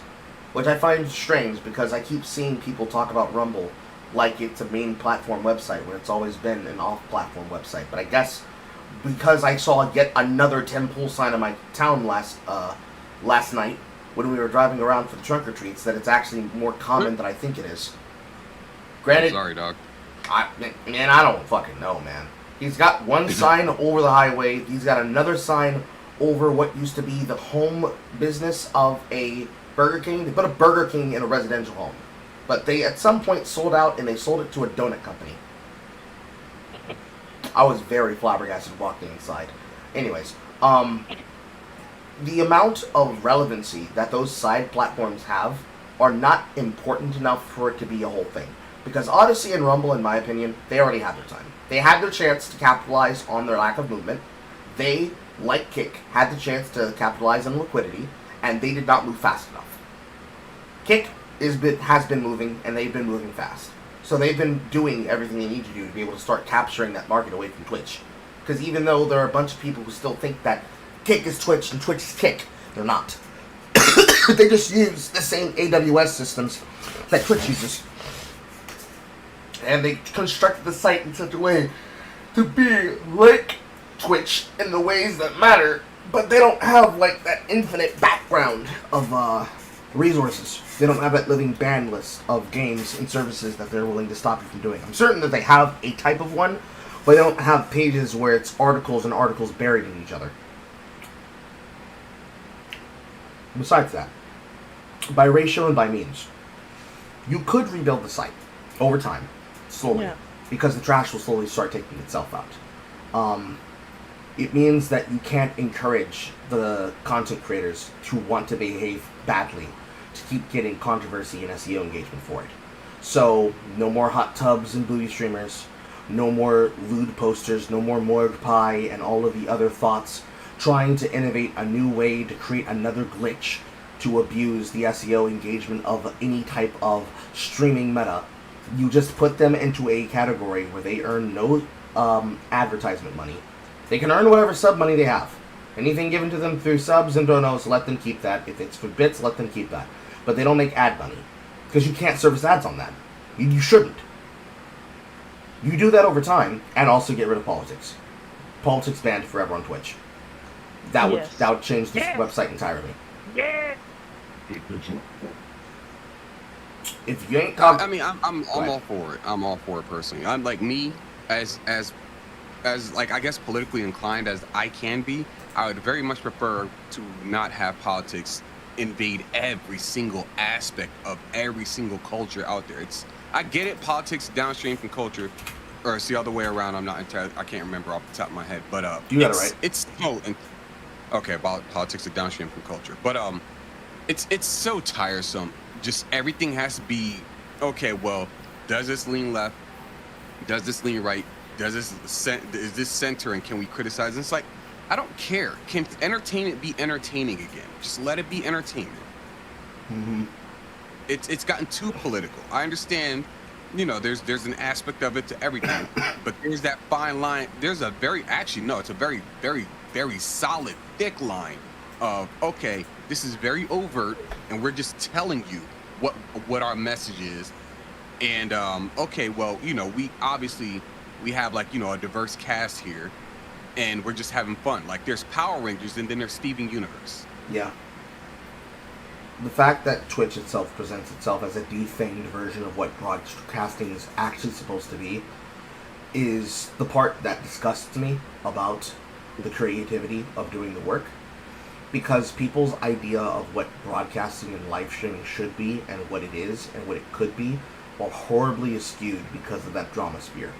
Which I find strange because I keep seeing people talk about Rumble like it's a main platform website when it's always been an off-platform website. But I guess because I saw yet another 10 pull sign in my town last night when we were driving around for the trunk or treats that it's actually more common than I think it is. Granted, Sorry, dog. I don't fucking know, man. He's got one sign over the highway. He's got another sign over what used to be the home business of a Burger King. They put a Burger King in a residential home. But they at some point sold out and they sold it to a donut company. I was very flabbergasted walking inside. Anyways, the amount of relevancy that those side platforms have are not important enough for it to be a whole thing. Because Odyssey and Rumble, in my opinion, they already had their time. They had their chance to capitalize on their lack of movement. They, like Kick, had the chance to capitalize on liquidity, and they did not move fast enough. Kick has been moving, and they've been moving fast. So they've been doing everything they need to do to be able to start capturing that market away from Twitch. Because even though there are a bunch of people who still think that Kick is Twitch and Twitch is Kick, they're not. They just use the same AWS systems that Twitch uses. And they constructed the site in such a way to be like Twitch in the ways that matter, but they don't have like that infinite background of resources. They don't have that living band list of games and services that they're willing to stop you from doing. I'm certain that they have a type of one, but they don't have pages where it's articles and articles buried in each other. Besides that, by ratio and by means, you could rebuild the site over time. Slowly, because the trash will slowly start taking itself out. It means that you can't encourage the content creators to want to behave badly to keep getting controversy and SEO engagement for it. So, no more hot tubs and booty streamers, no more lewd posters, no more morgue pie and all of the other thoughts trying to innovate a new way to create another glitch to abuse the SEO engagement of any type of streaming meta. You just put them into a category where they earn no advertisement money. They can earn whatever sub money they have. Anything given to them through subs and donos, let them keep that. If it's for bits, let them keep that. But they don't make ad money. Because you can't service ads on that. You shouldn't. You do that over time, and also get rid of politics. Politics banned forever on Twitch. That would change this website entirely. Yeah. If you ain't talking, I mean, I'm all for it. I'm all for it personally. I'm like me, as like I guess politically inclined as I can be. I would very much prefer to not have politics invade every single aspect of every single culture out there. I get it. Politics downstream from culture, or it's the other way around. I'm not entirely. I can't remember off the top of my head. But you got it right. It's okay. About politics are downstream from culture, but it's so tiresome. Just everything has to be okay. Well, does this lean left? Does this lean right? Is this center? And can we criticize? And it's like, I don't care. Can entertainment be entertaining again? Just let it be entertainment. Mm-hmm. It's gotten too political. I understand, there's an aspect of it to everything, but there's that fine line. There's a it's a very, very, very solid, thick line of, okay, this is very overt, and we're just telling you what our message is. And okay, well, we have like, a diverse cast here, and we're just having fun. Like there's Power Rangers, and then there's Steven Universe. Yeah. The fact that Twitch itself presents itself as a defanged version of what broadcasting is actually supposed to be is the part that disgusts me about the creativity of doing the work. Because people's idea of what broadcasting and live streaming should be and what it is and what it could be are horribly skewed because of that drama sphere.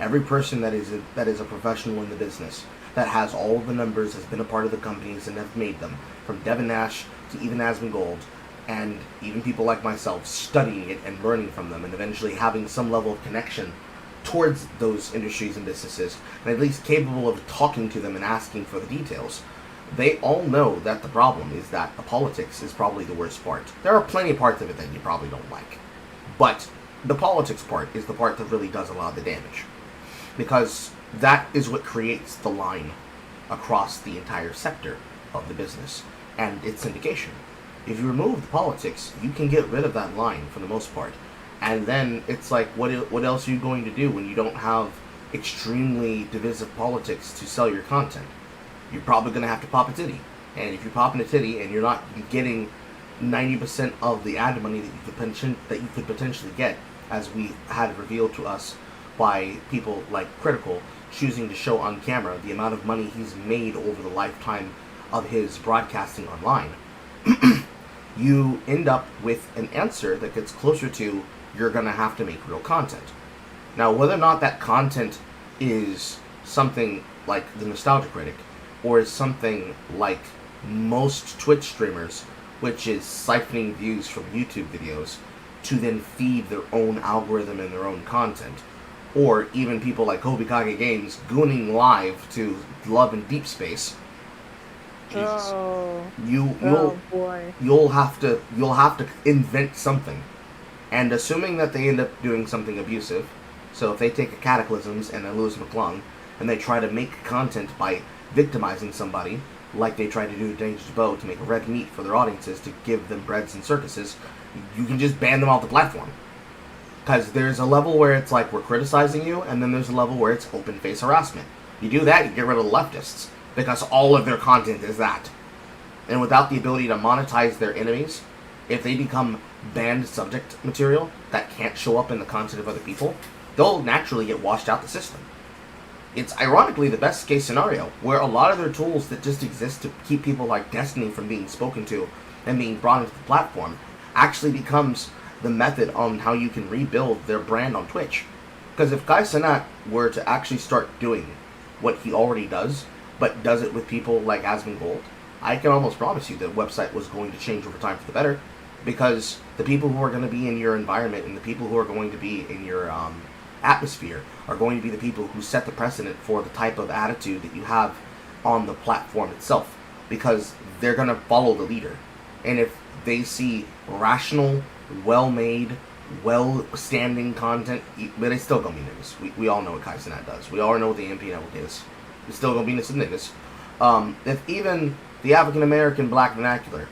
Every person that is a professional in the business, that has all of the numbers, has been a part of the companies and have made them, from Devin Nash to even Asmongold, and even people like myself studying it and learning from them and eventually having some level of connection towards those industries and businesses, and at least capable of talking to them and asking for the details. They all know that the problem is that the politics is probably the worst part. There are plenty of parts of it that you probably don't like, but the politics part is the part that really does a lot of the damage, because that is what creates the line across the entire sector of the business and its syndication. If you remove the politics, you can get rid of that line for the most part. And then it's like, what else are you going to do when you don't have extremely divisive politics to sell your content? You're probably going to have to pop a titty. And if you're popping a titty and you're not getting 90% of the ad money that you could potentially get, as we had revealed to us by people like Critical choosing to show on camera the amount of money he's made over the lifetime of his broadcasting online, you end up with an answer that gets closer to, you're going to have to make real content. Now, whether or not that content is something like the Nostalgia Critic, or is something like most Twitch streamers, which is siphoning views from YouTube videos to then feed their own algorithm and their own content, or even people like Hobikage Games gooning live to Love in Deep Space, you'll have to invent something. And assuming that they end up doing something abusive, so if they take a Cataclysms and a Lewis McClung and they try to make content by victimizing somebody, like they tried to do to Dangerous Bow to make red meat for their audiences to give them breads and circuses, you can just ban them off the platform. Because there's a level where it's like, we're criticizing you, and then there's a level where it's open face harassment. You do that, you get rid of the leftists, because all of their content is that. And without the ability to monetize their enemies, if they become banned subject material that can't show up in the content of other people, they'll naturally get washed out the system. It's ironically the best case scenario, where a lot of their tools that just exist to keep people like Destiny from being spoken to and being brought into the platform actually becomes the method on how you can rebuild their brand on Twitch. Because if Kai Cenat were to actually start doing what he already does, but does it with people like Asmongold, I can almost promise you the website was going to change over time for the better, because the people who are going to be in your environment and the people who are going to be in your atmosphere are going to be the people who set the precedent for the type of attitude that you have on the platform itself, because they're going to follow the leader. And if they see rational, well-made, well-standing content, but it's still going to be niggas. We all know what Kai Cenat does. We all know what the MP network is. It's still going to be some niggas. If even the African-American black vernacular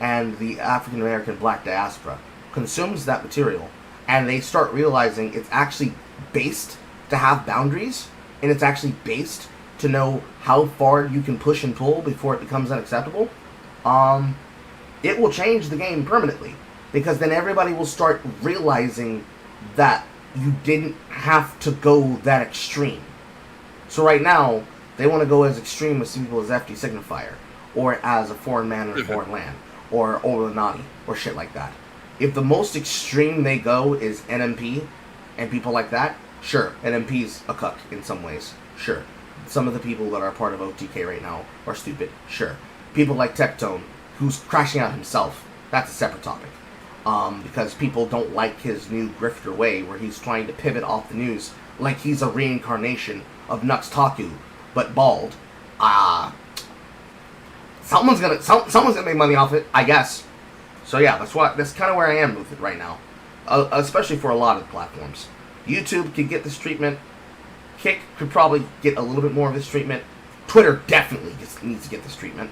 and the African-American black diaspora consumes that material, and they start realizing it's actually based to have boundaries, and it's actually based to know how far you can push and pull before it becomes unacceptable, it will change the game permanently. Because then everybody will start realizing that you didn't have to go that extreme. So right now, they want to go as extreme as people as FD Signifier, or as a foreign man in a foreign land, or Illuminati, or shit like that. If the most extreme they go is NMP, and people like that, sure, NMP's a cuck in some ways, sure. Some of the people that are part of OTK right now are stupid, sure. People like Tectone, who's crashing out himself, that's a separate topic. Because people don't like his new grifter way, where he's trying to pivot off the news like he's a reincarnation of Nux Taku, but bald, someone's gonna make money off it, I guess. So yeah, that's kind of where I am with it right now, especially for a lot of platforms. YouTube could get this treatment. Kick could probably get a little bit more of this treatment. Twitter definitely needs to get this treatment,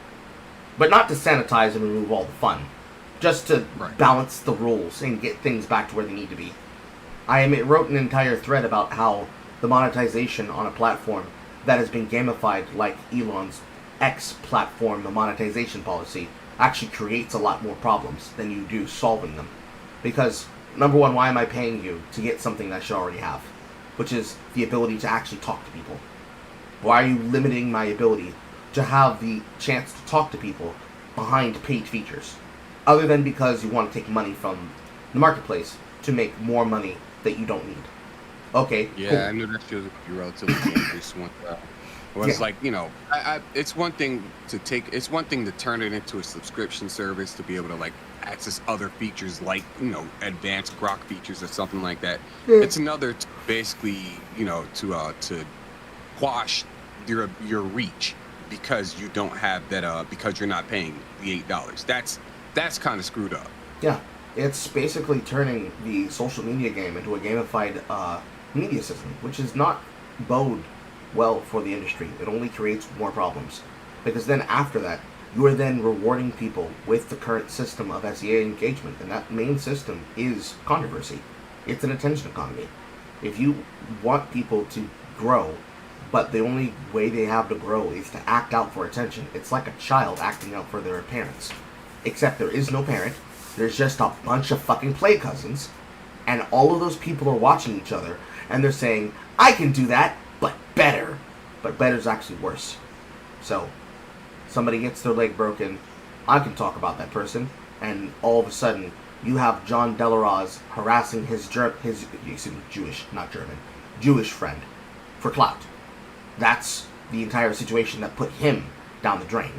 but not to sanitize and remove all the fun, just to balance the rules and get things back to where they need to be. I wrote an entire thread about how the monetization on a platform that has been gamified, like Elon's X platform, the monetization policy, actually creates a lot more problems than you do solving them. Because, number one, why am I paying you to get something that I should already have? Which is the ability to actually talk to people. Why are you limiting my ability to have the chance to talk to people behind paid features? Other than because you want to take money from the marketplace to make more money that you don't need. Okay, yeah, cool. I knew that should be relatively dangerous. Well, it's like, it's one thing to turn it into a subscription service to be able to like access other features like, advanced grok features or something like that. It's another to basically, to quash your reach because you don't have that, because you're not paying the $8. That's kind of screwed up. Yeah, it's basically turning the social media game into a gamified media system, which is not bode well for the industry. It only creates more problems. Because then after that, you are then rewarding people with the current system of SEA engagement, and that main system is controversy. It's an attention economy. If you want people to grow, but the only way they have to grow is to act out for attention, it's like a child acting out for their parents. Except there is no parent, there's just a bunch of fucking play cousins, and all of those people are watching each other, and they're saying, I can do that, but better. But better's actually worse. So, somebody gets their leg broken, I can talk about that person, and all of a sudden, you have John Delaroz harassing his Jewish friend for clout. That's the entire situation that put him down the drain.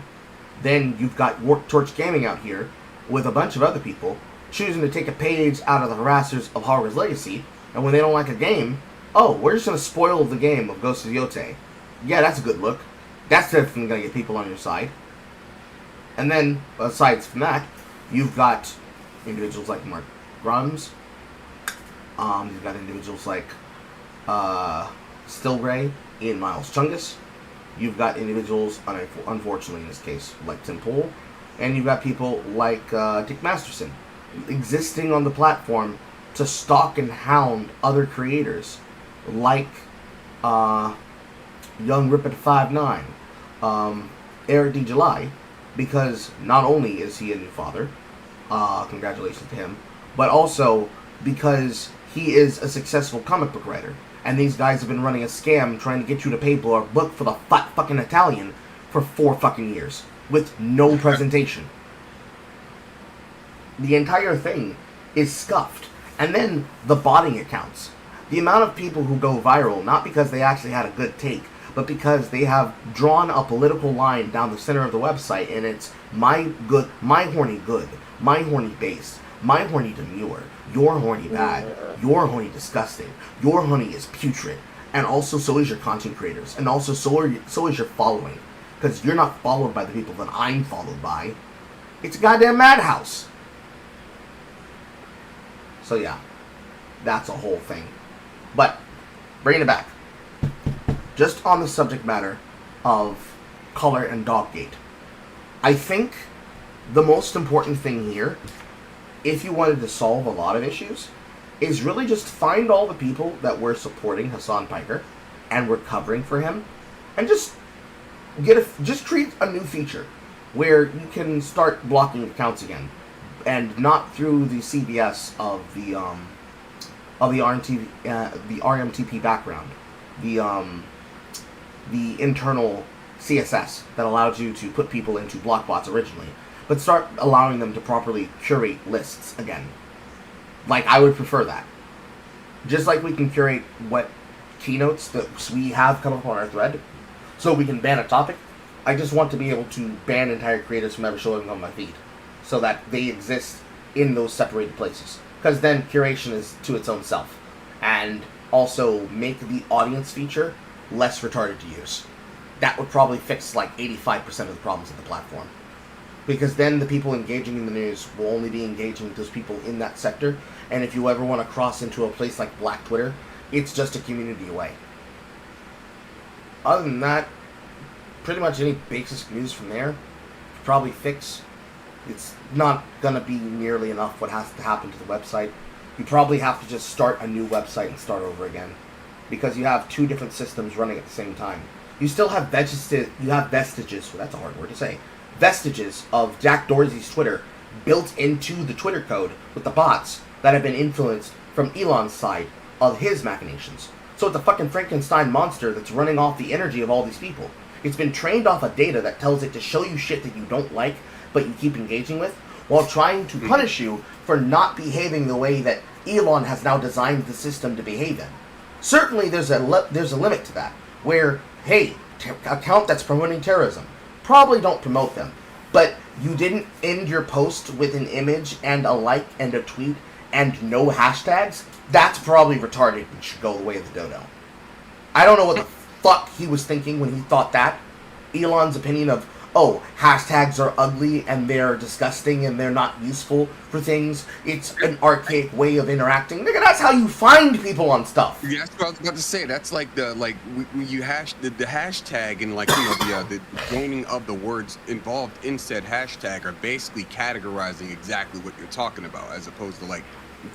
Then you've got Warp Torch Gaming out here with a bunch of other people choosing to take a page out of the harassers of Hogwarts Legacy, and when they don't like a game, we're just going to spoil the game of Ghost of Yote. Yeah, that's a good look. That's definitely going to get people on your side. And then, aside from that, you've got individuals like Mark Grums. You've got individuals like Stilgray, Ian Miles Chungus. You've got individuals, unfortunately in this case, like Tim Pool. And you've got people like Dick Masterson existing on the platform to stalk and hound other creators like Young Rippet 59, Eric D. July, because not only is he a new father, congratulations to him, but also because he is a successful comic book writer. And these guys have been running a scam trying to get you to pay for a book for the fucking Italian for 4 fucking years with no presentation. The entire thing is scuffed. And then the botting accounts. The amount of people who go viral, not because they actually had a good take, but because they have drawn a political line down the center of the website, and it's my horny good, my horny base, my horny demure, your horny bad, your horny disgusting, your horny is putrid, and also so is your content creators, and also so is your following, because you're not followed by the people that I'm followed by. It's a goddamn madhouse. So yeah, that's a whole thing. But, bringing it back, just on the subject matter of color and Doggate, I think the most important thing here, if you wanted to solve a lot of issues, is really just find all the people that were supporting Hassan Piker and were covering for him, and just create a new feature where you can start blocking accounts again, and not through the CVS of the RMTP background, the internal CSS that allowed you to put people into block bots originally, but start allowing them to properly curate lists again. Like, I would prefer that. Just like we can curate what keynotes that we have come up on our thread, so we can ban a topic, I just want to be able to ban entire creators from ever showing on my feed, so that they exist in those separated places. Because then curation is to its own self. And also make the audience feature less retarded to use. that would probably fix like 85% of the problems of the platform. Because then the people engaging in the news will only be engaging with those people in that sector, and if you ever want to cross into a place like Black Twitter, it's just a community away. Other than that, pretty much any basic news from there, probably fix. It's not going to be nearly enough what has to happen to the website. You probably have to just start a new website and start over again. Because you have two different systems running at the same time. You still have vestiges, well, that's a hard word to say, vestiges of Jack Dorsey's Twitter built into the Twitter code with the bots that have been influenced from Elon's side of his machinations. So it's a fucking Frankenstein monster that's running off the energy of all these people. It's been trained off of data that tells it to show you shit that you don't like, but you keep engaging with, while trying to punish you for not behaving the way that Elon has now designed the system to behave in. Certainly there's a limit to that, where, hey, account that's promoting terrorism, probably don't promote them, but you didn't end your post with an image and a like and a tweet and no hashtags, that's probably retarded and should go the way of the dodo. I don't know what the fuck he was thinking when he thought that. Elon's opinion of, oh, hashtags are ugly and they're disgusting and they're not useful for things. It's an archaic way of interacting. Nigga, that's how you find people on stuff. Yeah, that's what I was about to say. That's like when you hash the hashtag and like, you know, the joining of the words involved in said hashtag are basically categorizing exactly what you're talking about, as opposed to like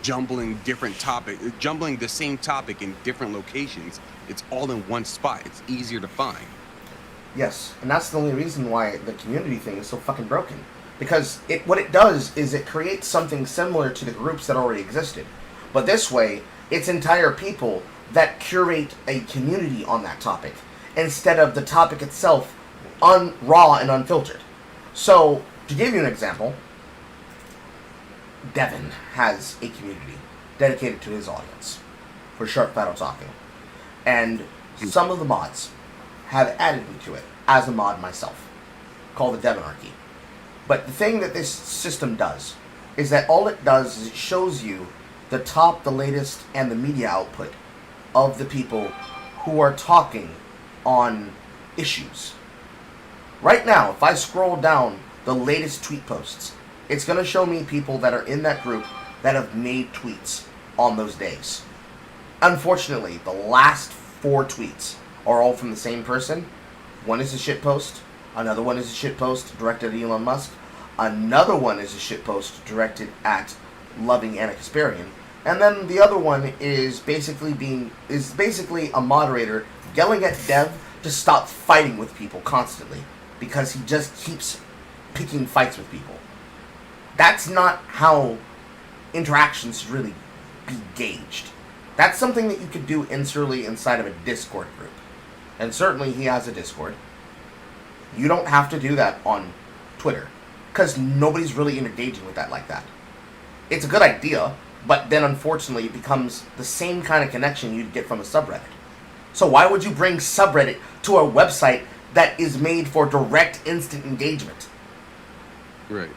jumbling the same topic in different locations. It's all in one spot. It's easier to find. Yes, and that's the only reason why the community thing is so fucking broken. Because what it does is it creates something similar to the groups that already existed. But this way, it's entire people that curate a community on that topic, instead of the topic itself raw and unfiltered. So, to give you an example, Devin has a community dedicated to his audience for Sharp Battle Talking. And some of the mods have added me to it as a mod myself, called the Demonarchy. But the thing that this system does is that all it does is it shows you the top, the latest, and the media output of the people who are talking on issues. Right now, if I scroll down the latest tweet posts, it's going to show me people that are in that group that have made tweets on those days. Unfortunately, the last 4 tweets are all from the same person. One is a shitpost, another one is a shitpost directed at Elon Musk, another one is a shitpost directed at loving Anna Kasparian, and then the other one is basically a moderator yelling at Dev to stop fighting with people constantly, because he just keeps picking fights with people. That's not how interactions should really be gauged. That's something that you could do insularly inside of a Discord group. And certainly he has a Discord. You don't have to do that on Twitter, because nobody's really engaging with that like that. It's a good idea, but then unfortunately it becomes the same kind of connection you'd get from a subreddit. So why would you bring subreddit to a website that is made for direct instant engagement? Right.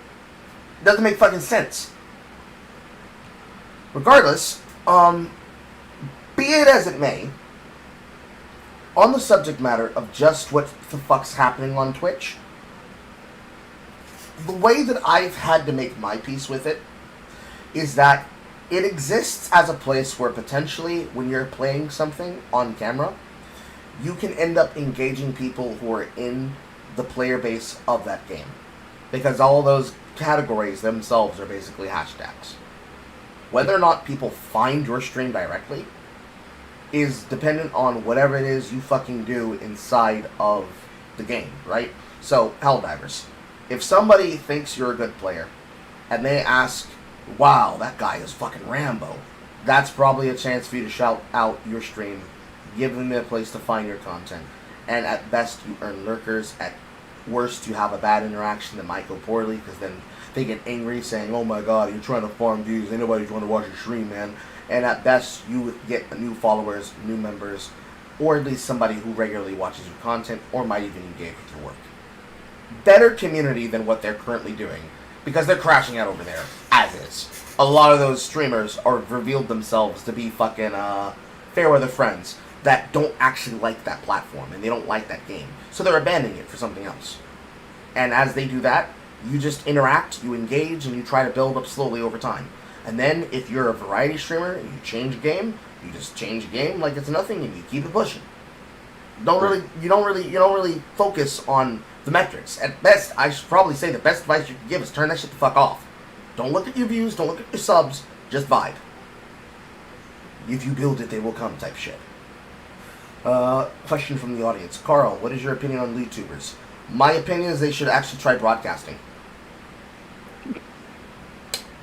Doesn't make fucking sense. Regardless, be it as it may, on the subject matter of just what the fuck's happening on Twitch, the way that I've had to make my peace with it is that it exists as a place where potentially when you're playing something on camera, you can end up engaging people who are in the player base of that game. Because all those categories themselves are basically hashtags. Whether or not people find your stream directly is dependent on whatever it is you fucking do inside of the game, right? So, Helldivers. If somebody thinks you're a good player, and they ask, wow, that guy is fucking Rambo, that's probably a chance for you to shout out your stream, give them a place to find your content, and at best you earn lurkers, at worst you have a bad interaction that might go poorly, because then they get angry saying, oh my god, you're trying to farm views, ain't nobody trying to watch your stream, man. And at best, you get new followers, new members, or at least somebody who regularly watches your content, or might even engage with your work. Better community than what they're currently doing, because they're crashing out over there, as is. A lot of those streamers are revealed themselves to be fucking fair weather friends that don't actually like that platform, and they don't like that game. So they're abandoning it for something else. And as they do that, you just interact, you engage, and you try to build up slowly over time. And then if you're a variety streamer and you change a game, you just change a game like it's nothing and you keep it pushing. You don't really focus on the metrics. At best, I should probably say the best advice you can give is turn that shit the fuck off. Don't look at your views, don't look at your subs, just vibe. If you build it, they will come type shit. Question from the audience. Carl, what is your opinion on YouTubers? My opinion is they should actually try broadcasting.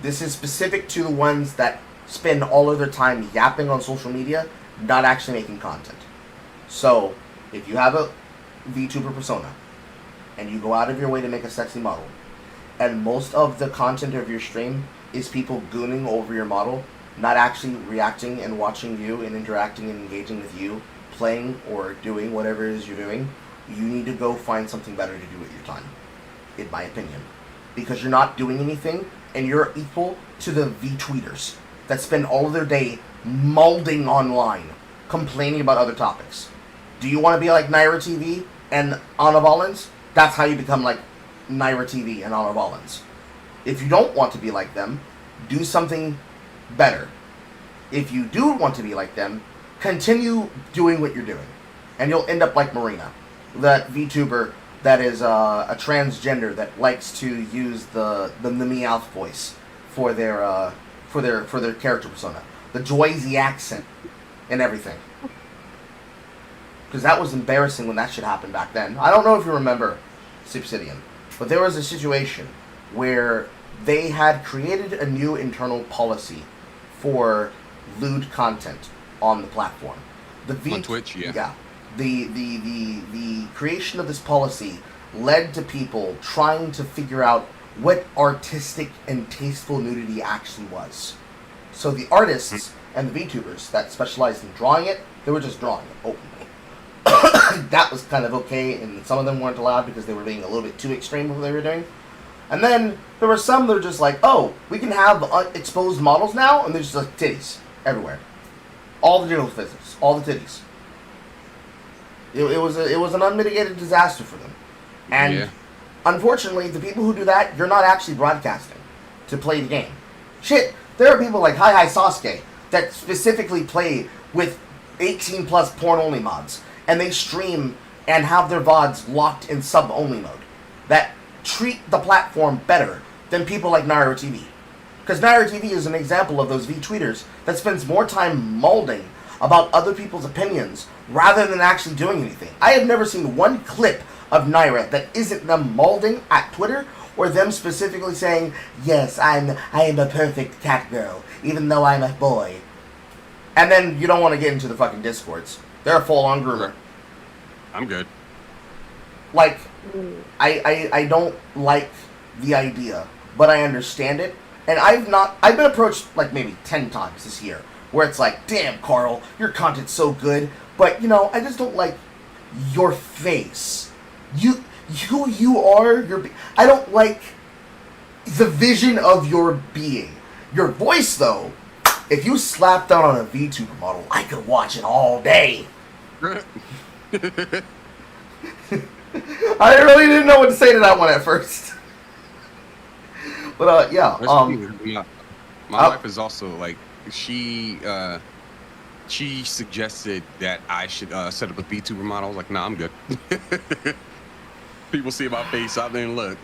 This is specific to the ones that spend all of their time yapping on social media, not actually making content. So, if you have a VTuber persona, and you go out of your way to make a sexy model, and most of the content of your stream is people gooning over your model, not actually reacting and watching you and interacting and engaging with you, playing or doing whatever it is you're doing, you need to go find something better to do with your time, in my opinion. Because you're not doing anything, and you're equal to the V-tweeters that spend all of their day molding online, complaining about other topics. Do you want to be like Naira TV and Anna Valens? That's how you become like Naira TV and Anna Valens. If you don't want to be like them, do something better. If you do want to be like them, continue doing what you're doing. And you'll end up like Marina, that VTuber that is a transgender that likes to use the Meowth voice for their character persona, the Joyzy accent and everything. Because that was embarrassing when that shit happened back then. I don't know if you remember Sheepsidian, but there was a situation where they had created a new internal policy for lewd content on the platform. On Twitch, yeah. Yeah. The creation of this policy led to people trying to figure out what artistic and tasteful nudity actually was. So the artists and the VTubers that specialized in drawing it, they were just drawing it openly. That was kind of okay, and some of them weren't allowed because they were being a little bit too extreme with what they were doing. And then there were some that were just like, oh, we can have exposed models now, and there's just like titties everywhere. All the digital physics, all the titties. It was an unmitigated disaster for them. And yeah. Unfortunately, the people who do that, you're not actually broadcasting to play the game. Shit, there are people like Hi Sasuke that specifically play with 18 plus porn only mods, and they stream and have their VODs locked in sub only mode that treat the platform better than people like Naira TV. Because Naira TV is an example of those V-tweeters that spends more time molding about other people's opinions rather than actually doing anything. I have never seen one clip of Naira that isn't them molding at Twitter or them specifically saying, yes, I am a perfect cat girl, even though I'm a boy. And then you don't want to get into the fucking Discords. They're a full-on groomer. I'm good. Like, I don't like the idea, but I understand it. And I've been approached like maybe 10 times this year, where it's like, damn, Carl, your content's so good, but, you know, I just don't like your face. Who you are, I don't like the vision of your being. Your voice, though, if you slapped down on a VTuber model, I could watch it all day. I really didn't know what to say to that one at first. But, yeah. My wife is also, like, she suggested that I should set up a VTuber model. I was like, nah, I'm good. People see my face out there and look.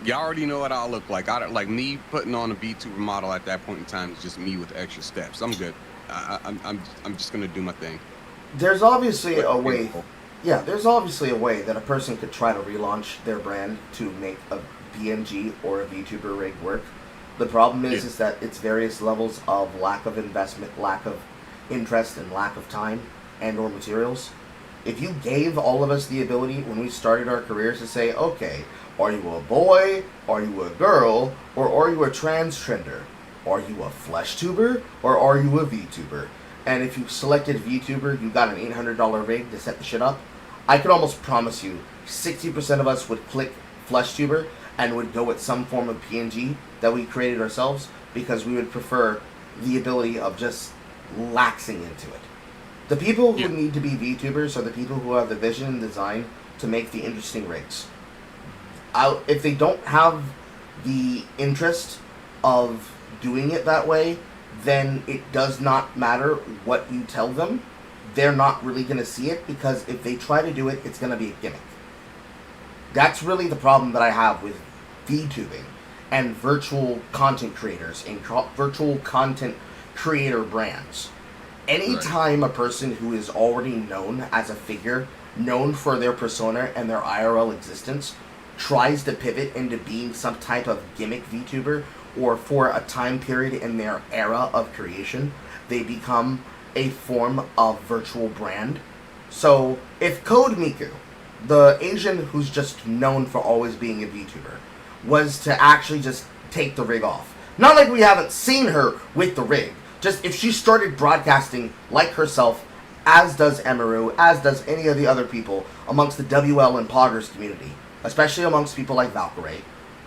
Y'all already know what I'll look like. Like me putting on a VTuber model at that point in time is just me with extra steps. I'm good. I'm just gonna do my thing. There's obviously a way. Yeah, there's obviously a way that a person could try to relaunch their brand to make a PNG or a VTuber rig work. The problem is that it's various levels of lack of investment, lack of interest, and lack of time and or materials. If you gave all of us the ability when we started our careers to say, okay, are you a boy, are you a girl, or are you a transgender? Are you a flesh tuber, or are you a VTuber? And if you selected VTuber, you got an $800 rig to set the shit up, I could almost promise you 60% of us would click flesh tuber and would go with some form of PNG that we created ourselves because we would prefer the ability of just laxing into it. The people who need to be VTubers are the people who have the vision and design to make the interesting rigs. If they don't have the interest of doing it that way, then it does not matter what you tell them. They're not really going to see it, because if they try to do it, it's going to be a gimmick. That's really the problem that I have with VTubing and virtual content creators and virtual content creator brands. Anytime a person who is already known as a figure, known for their persona and their IRL existence, tries to pivot into being some type of gimmick VTuber, or for a time period in their era of creation, they become a form of virtual brand. So if Code Miku, the Asian who's just known for always being a VTuber, was to actually just take the rig off, not like we haven't seen her with the rig, just if she started broadcasting like herself, as does Emaru, as does any of the other people amongst the WL and Poggers community, especially amongst people like Valkyrie,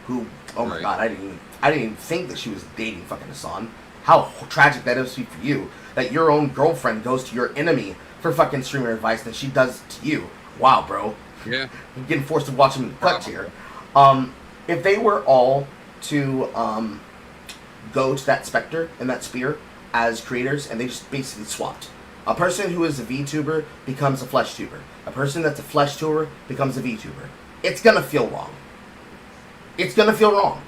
who, oh my god, I didn't even think that she was dating fucking Hassan. How tragic that is for you, that your own girlfriend goes to your enemy for fucking streamer advice that she does to you. Wow, bro. Yeah. I'm getting forced to watch them cut here. If they were all to go to that specter and that spear as creators, and they just basically swapped. A person who is a VTuber becomes a flesh tuber. A person that's a flesh tuber becomes a VTuber. It's gonna feel wrong. It's gonna feel wrong.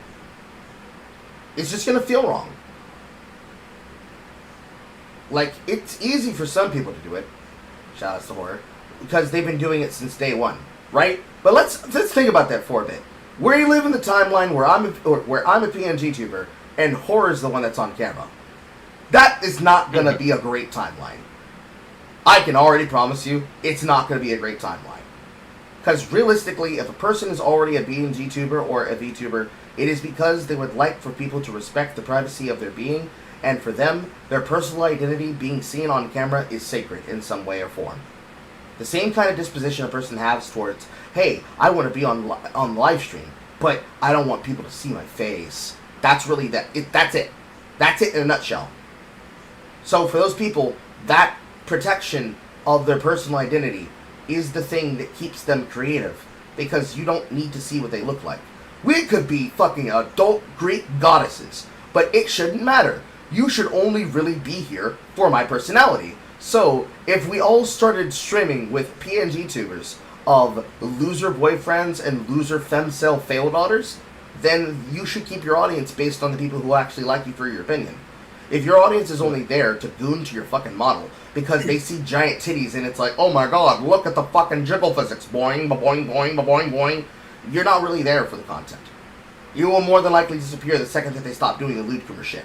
It's just gonna feel wrong. Like, it's easy for some people to do it. Shout out to Horror. Because they've been doing it since day one, right? But let's think about that for a bit. We live in the timeline where I'm a PNG tuber, and Horror is the one that's on camera. That is not going to be a great timeline. I can already promise you, it's not going to be a great timeline. Because realistically, if a person is already a PNG tuber or a VTuber, it is because they would like for people to respect the privacy of their being, and for them, their personal identity being seen on camera is sacred in some way or form. The same kind of disposition a person has towards, hey, I want to be on live stream, but I don't want people to see my face. That's really that's it. That's it in a nutshell. So for those people, that protection of their personal identity is the thing that keeps them creative, because you don't need to see what they look like. We could be fucking adult Greek goddesses, but it shouldn't matter. You should only really be here for my personality. So, if we all started streaming with PNG tubers of loser boyfriends and loser femcel fail daughters, then you should keep your audience based on the people who actually like you for your opinion. If your audience is only there to goon to your fucking model because they see giant titties and it's like, oh my god, look at the fucking jiggle physics, boing, ba-boing, boing, ba-boing, boing, you're not really there for the content. You will more than likely disappear the second that they stop doing the lewd coomer shit.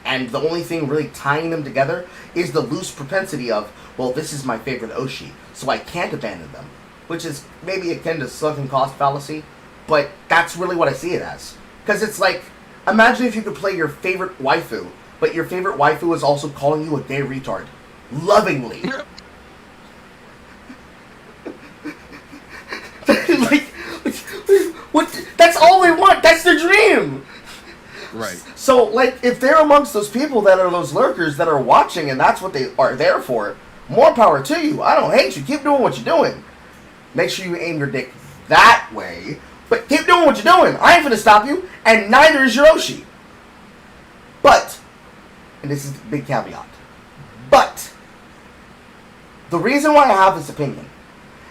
And the only thing really tying them together is the loose propensity of, well, this is my favorite Oshi, so I can't abandon them. Which is maybe akin to sunken cost fallacy, but that's really what I see it as. Because it's like, imagine if you could play your favorite waifu, but your favorite waifu is also calling you a gay retard. Lovingly. Like, what? That's all they want. That's their dream. Right. So, like, if they're amongst those people that are those lurkers that are watching and that's what they are there for, more power to you. I don't hate you. Keep doing what you're doing. Make sure you aim your dick that way, but keep doing what you're doing. I ain't gonna stop you, and neither is your Oshi. But, and this is the big caveat, but the reason why I have this opinion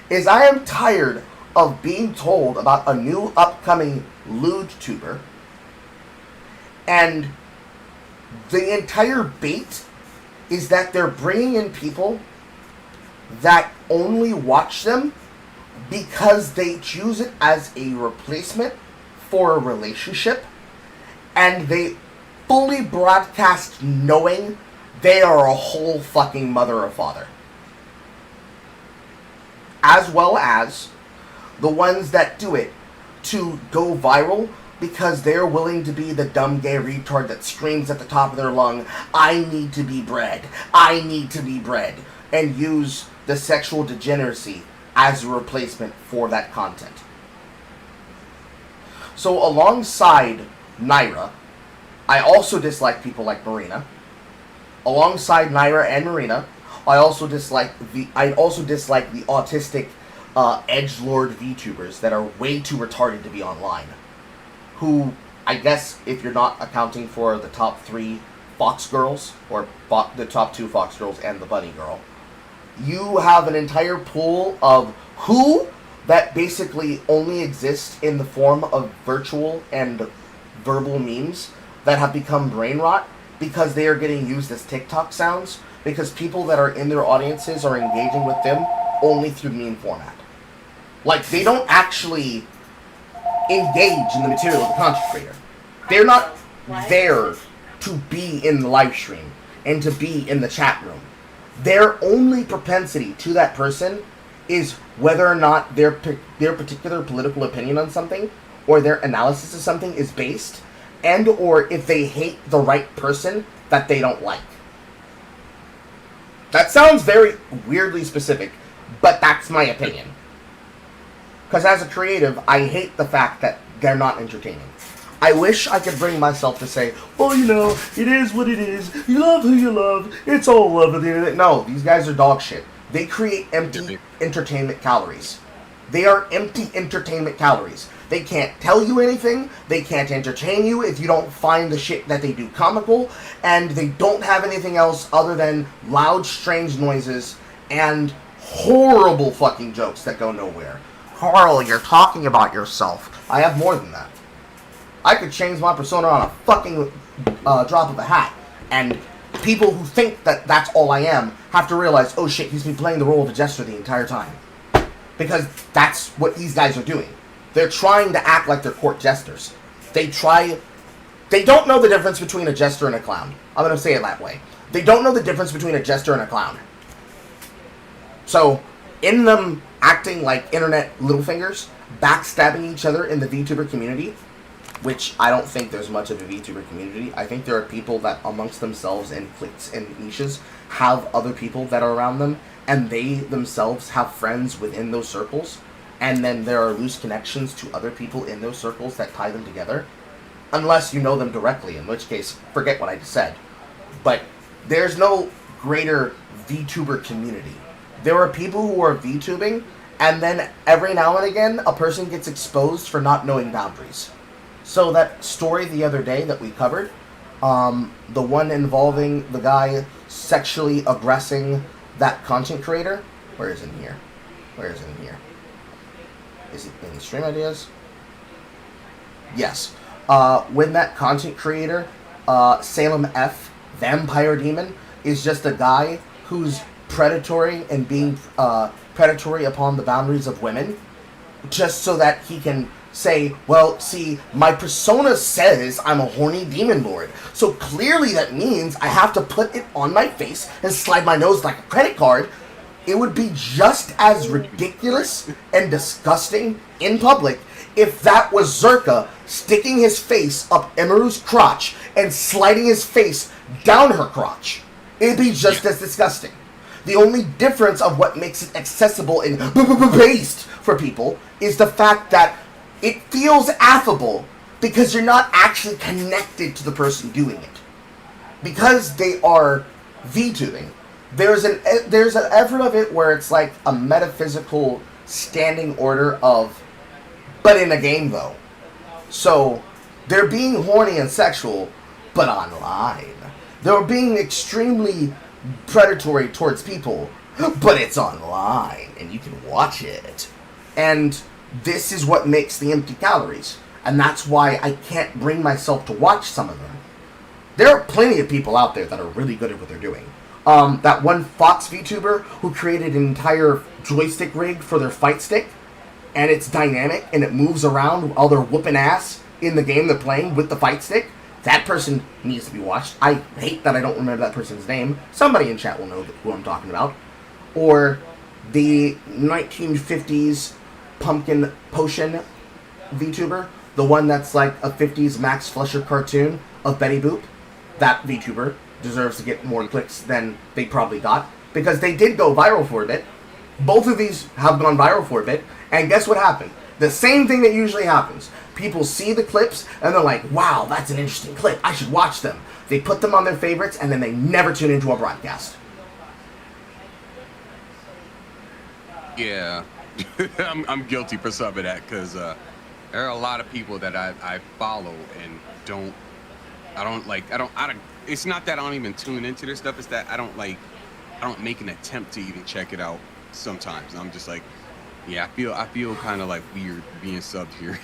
is I am tired of being told about a new upcoming lewd tuber, and the entire bait is that they're bringing in people that only watch them because they choose it as a replacement for a relationship, and they fully broadcast knowing they are a whole fucking mother or father. As well as the ones that do it to go viral because they're willing to be the dumb gay retard that screams at the top of their lung, I need to be bred, I need to be bred, and use the sexual degeneracy as a replacement for that content. So alongside Naira, I also dislike people like Marina. Alongside Naira and Marina, I also dislike the autistic edgelord VTubers that are way too retarded to be online. Who, I guess, if you're not accounting for the top 3 Fox girls, or the top 2 Fox girls and the bunny girl, you have an entire pool of who that basically only exist in the form of virtual and verbal memes that have become brain rot because they are getting used as TikTok sounds, because people that are in their audiences are engaging with them only through meme format. Like, they don't actually engage in the material of the content creator. They're not there to be in the live stream and to be in the chat room. Their only propensity to that person is whether or not their particular political opinion on something or their analysis of something is based, and or if they hate the right person that they don't like. That sounds very weirdly specific, but that's my opinion. Because as a creative, I hate the fact that they're not entertaining. I wish I could bring myself to say, well, you know, it is what it is. You love who you love. It's all love of the internet. No, these guys are dog shit. They create empty entertainment calories. They are empty entertainment calories. They can't tell you anything. They can't entertain you if you don't find the shit that they do comical. And they don't have anything else other than loud, strange noises and horrible fucking jokes that go nowhere. Carl, you're talking about yourself. I have more than that. I could change my persona on a fucking drop of a hat. And people who think that that's all I am have to realize, oh shit, he's been playing the role of a jester the entire time. Because that's what these guys are doing. They're trying to act like they're court jesters. They don't know the difference between a jester and a clown. I'm going to say it that way. They don't know the difference between a jester and a clown. So, in them acting like internet littlefingers, backstabbing each other in the VTuber community, which I don't think there's much of a VTuber community. I think there are people that amongst themselves in cliques and niches have other people that are around them, and they themselves have friends within those circles, and then there are loose connections to other people in those circles that tie them together, unless you know them directly, in which case, forget what I just said. But there's no greater VTuber community. There are people who are VTubing, and then every now and again, a person gets exposed for not knowing boundaries. So that story the other day that we covered, the one involving the guy sexually aggressing that content creator, where is it in here? Where is it in here? Is it in stream ideas? Yes. When that content creator, Salem F, Vampire Demon, is just a guy who's predatory and being predatory upon the boundaries of women, just so that he can say, well, see, my persona says I'm a horny demon lord, so clearly that means I have to put it on my face and slide my nose like a credit card. It would be just as ridiculous and disgusting in public if that was Zerka sticking his face up Emiru's crotch and sliding his face down her crotch. It'd be just as disgusting. The only difference of what makes it accessible and based for people is the fact that it feels affable because you're not actually connected to the person doing it. Because they are VTubing, there's an effort of it where it's like a metaphysical standing order of, but in a game though. So they're being horny and sexual, but online. They're being extremely predatory towards people, but it's online and you can watch it. And this is what makes the empty calories, and that's why I can't bring myself to watch some of them. There are plenty of people out there that are really good at what they're doing. That one Fox VTuber who created an entire joystick rig for their fight stick, and it's dynamic and it moves around while they're whooping ass in the game they're playing with the fight stick. That person needs to be watched. I hate that I don't remember that person's name. Somebody in chat will know who I'm talking about. Or the 1950s pumpkin potion VTuber, the one that's like a 50s Max Fleischer cartoon of Betty Boop. That VTuber deserves to get more clicks than they probably got, because they did go viral for a bit. Both of these have gone viral for a bit, and guess what happened? The same thing that usually happens. People see the clips, and they're like, wow, that's an interesting clip, I should watch them. They put them on their favorites, and then they never tune into a broadcast. Yeah, I'm guilty for some of that because there are a lot of people that I follow and I don't. It's not that I don't even tune into their stuff. It's that I don't make an attempt to even check it out. Sometimes I'm just like, yeah, I feel kind of like weird being subbed here.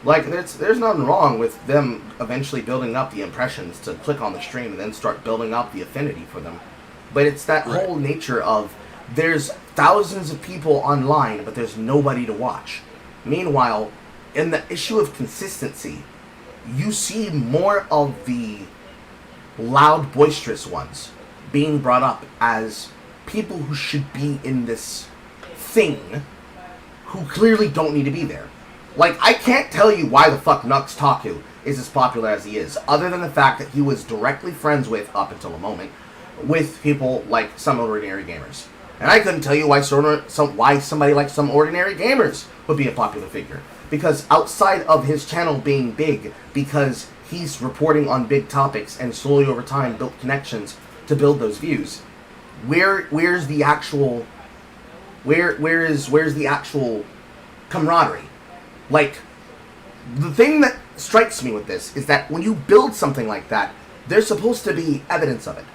Like, there's nothing wrong with them eventually building up the impressions to click on the stream and then start building up the affinity for them. But it's that Right. whole nature of there's thousands of people online, but there's nobody to watch. Meanwhile, in the issue of consistency, you see more of the loud, boisterous ones being brought up as people who should be in this thing who clearly don't need to be there. Like, I can't tell you why the fuck Nux Taku is as popular as he is, other than the fact that he was directly friends with, up until a moment, with people like Some Ordinary Gamers. And I couldn't tell you why somebody like Some Ordinary Gamers would be a popular figure. Because outside of his channel being big, because he's reporting on big topics and slowly over time built connections to build those views, where's the actual camaraderie? Like, the thing that strikes me with this is that when you build something like that, there's supposed to be evidence of it.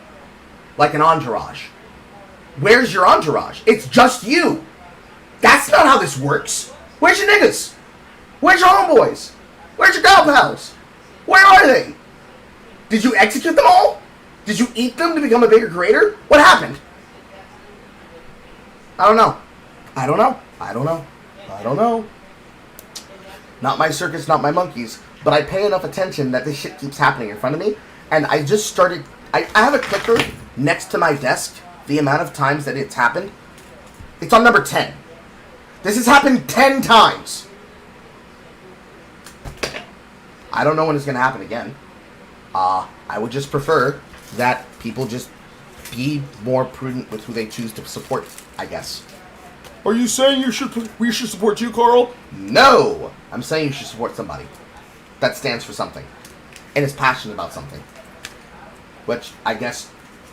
Like an entourage. Where's your entourage? It's just you. That's not how this works. Where's your niggas? Where's your homeboys? Where's your gal pals? Where are they? Did you execute them all? Did you eat them to become a bigger creator? What happened? I don't know. Not my circus, not my monkeys, but I pay enough attention that this shit keeps happening in front of me, and I just started... I have a clicker next to my desk, the amount of times that it's happened. It's on number 10. This has happened 10 times. I don't know when it's going to happen again. I would just prefer that people just be more prudent with who they choose to support, I guess. Are you saying we should support you, Carl? No! I'm saying you should support somebody that stands for something and is passionate about something. Which, I guess,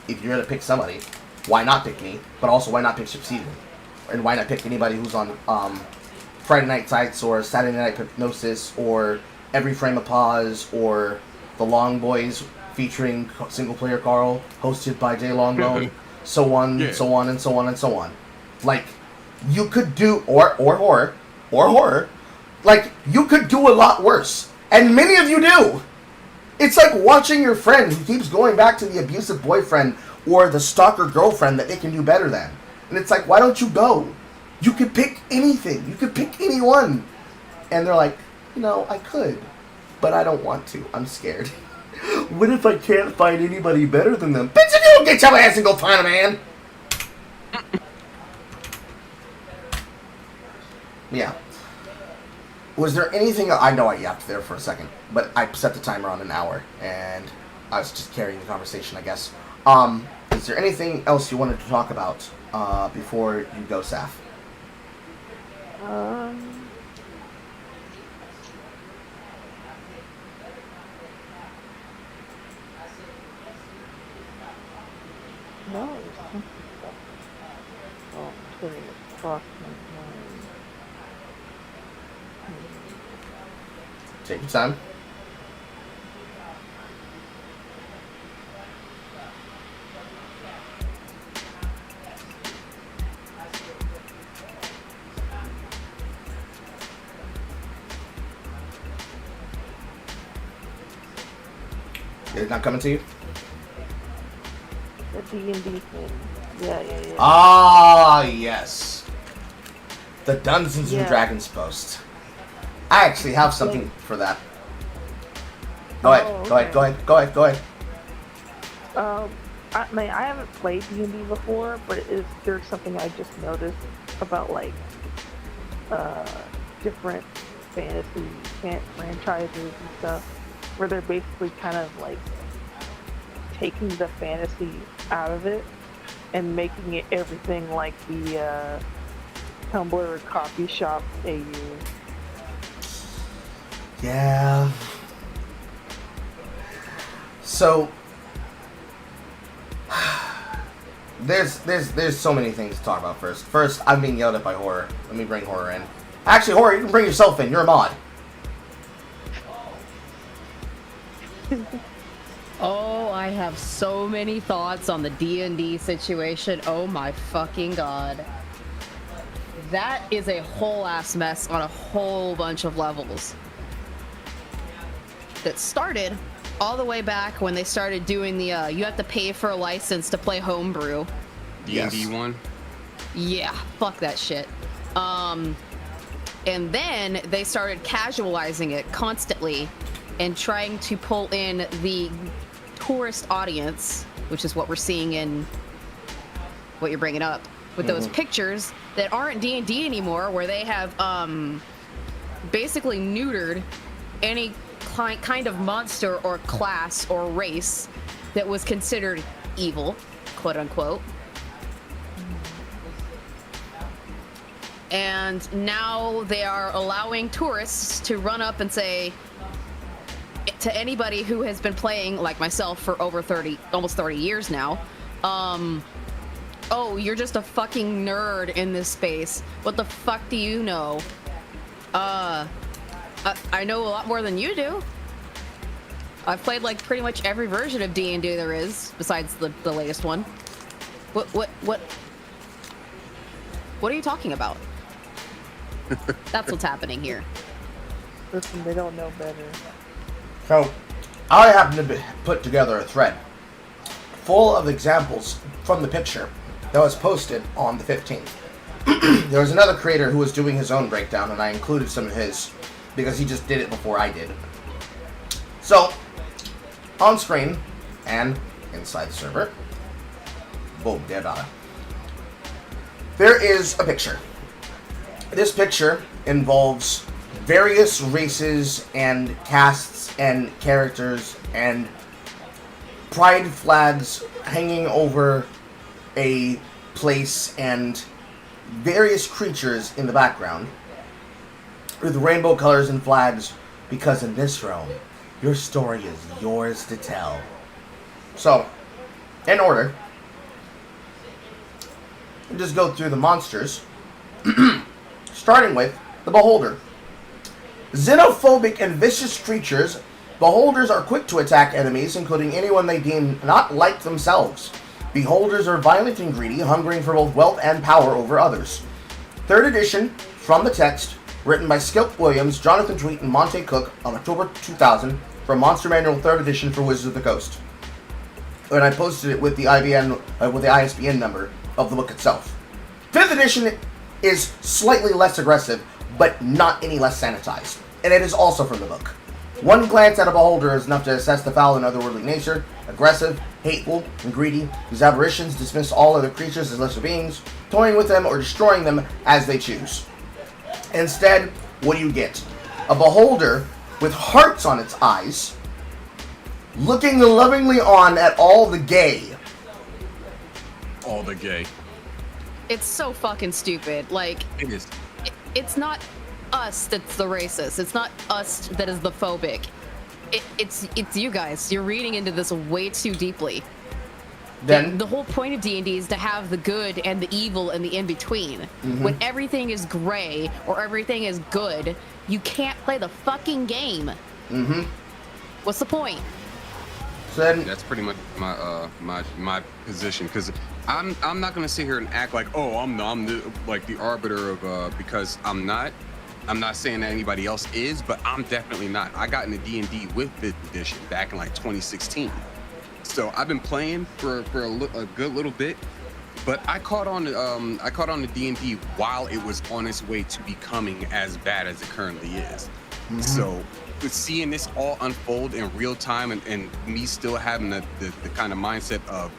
if you're going to pick somebody, why not pick me? But also, why not pick Sheepsidian? And why not pick anybody who's on Friday Night Sights or Saturday Night Hypnosis or Every Frame of Pause or The Long Boys featuring single-player Carl, hosted by Jay Longbone, so on, Yeah. so on, and so on, and so on. Like, you could do, or horror, like, you could do a lot worse. And many of you do. It's like watching your friend who keeps going back to the abusive boyfriend or the stalker girlfriend that they can do better than. And it's like, why don't you go? You could pick anything. You could pick anyone. And they're like, I could, but I don't want to. I'm scared. What if I can't find anybody better than them? Bitch, if you don't get your ass and go find a man. Yeah. Was there anything... I know I yapped there for a second, but I set the timer on an hour, and I was just carrying the conversation, I guess. Is there anything else you wanted to talk about before you go, Saf? No, there's something stuff. Oh, Twitter crossed my mind. Take your time. Is it not coming to you? The D&D thing. Yeah. Ah, yes. The Dungeons and Yeah. Dragons post. I actually have something for that. Go ahead. I haven't played D&D before, but there's something I just noticed about different fantasy franchises and stuff, where they're basically kind of like taking the fantasy out of it and making it everything like the Tumblr coffee shop AU. Yeah. So, there's so many things to talk about first. First, I'm being yelled at by Horror. Let me bring Horror in. Actually, Horror, you can bring yourself in. You're a mod. Oh, I have so many thoughts on the D&D situation. Oh my fucking god. That is a whole ass mess on a whole bunch of levels. That started all the way back when they started doing the you have to pay for a license to play homebrew. D&D one? Yeah, fuck that shit. And then they started casualizing it constantly and trying to pull in the tourist audience, which is what we're seeing in what you're bringing up with those pictures that aren't D&D anymore, where they have basically neutered any kind of monster or class or race that was considered evil, quote unquote. And now they are allowing tourists to run up and say to anybody who has been playing, like myself, for over almost 30 years now, oh, you're just a fucking nerd in this space. What the fuck do you know? I know a lot more than you do. I've played like pretty much every version of D&D there is, besides the latest one. What are you talking about? That's what's happening here. Listen, they don't know better. So, I happen to put together a thread full of examples from the picture that was posted on the 15th. There was another creator who was doing his own breakdown, and I included some of his because he just did it before I did. So, on screen and inside the server, boom, there data. There is a picture. This picture involves various races and castes and characters and pride flags hanging over a place and various creatures in the background with rainbow colors and flags, because in this realm, your story is yours to tell. So, in order, we'll just go through the monsters, starting with the Beholder. Xenophobic and vicious creatures, Beholders are quick to attack enemies, including anyone they deem not like themselves. Beholders are violent and greedy, hungering for both wealth and power over others. 3rd edition, from the text, written by Skip Williams, Jonathan Tweet, and Monte Cook on October 2000, from Monster Manual 3rd edition for Wizards of the Coast. And I posted it with the ISBN number of the book itself. 5th edition is slightly less aggressive, but not any less sanitized, and it is also from the book. One glance at a Beholder is enough to assess the foul and otherworldly nature, aggressive, hateful, and greedy. These aberrations dismiss all other creatures as lesser beings, toying with them or destroying them as they choose. Instead, what do you get? A Beholder with hearts on its eyes, looking lovingly on at all the gay. All the gay. It's so fucking stupid. Like, It is. it's not us that's the racist. It's not us that is the phobic. It's you guys. You're reading into this way too deeply. Then The whole point of D&D is to have the good and the evil and the in-between. When everything is gray or everything is good, you can't play the fucking game. What's the point? so then That's pretty much my position, because I'm not gonna sit here and act like, oh, I'm the arbiter of because I'm not. I'm not saying that anybody else is, but I'm definitely not. I got into D&D with 5th edition back in like 2016. So I've been playing for a good little bit, but I caught on to D&D while it was on its way to becoming as bad as it currently is. So seeing this all unfold in real time and me still having the kind of mindset of,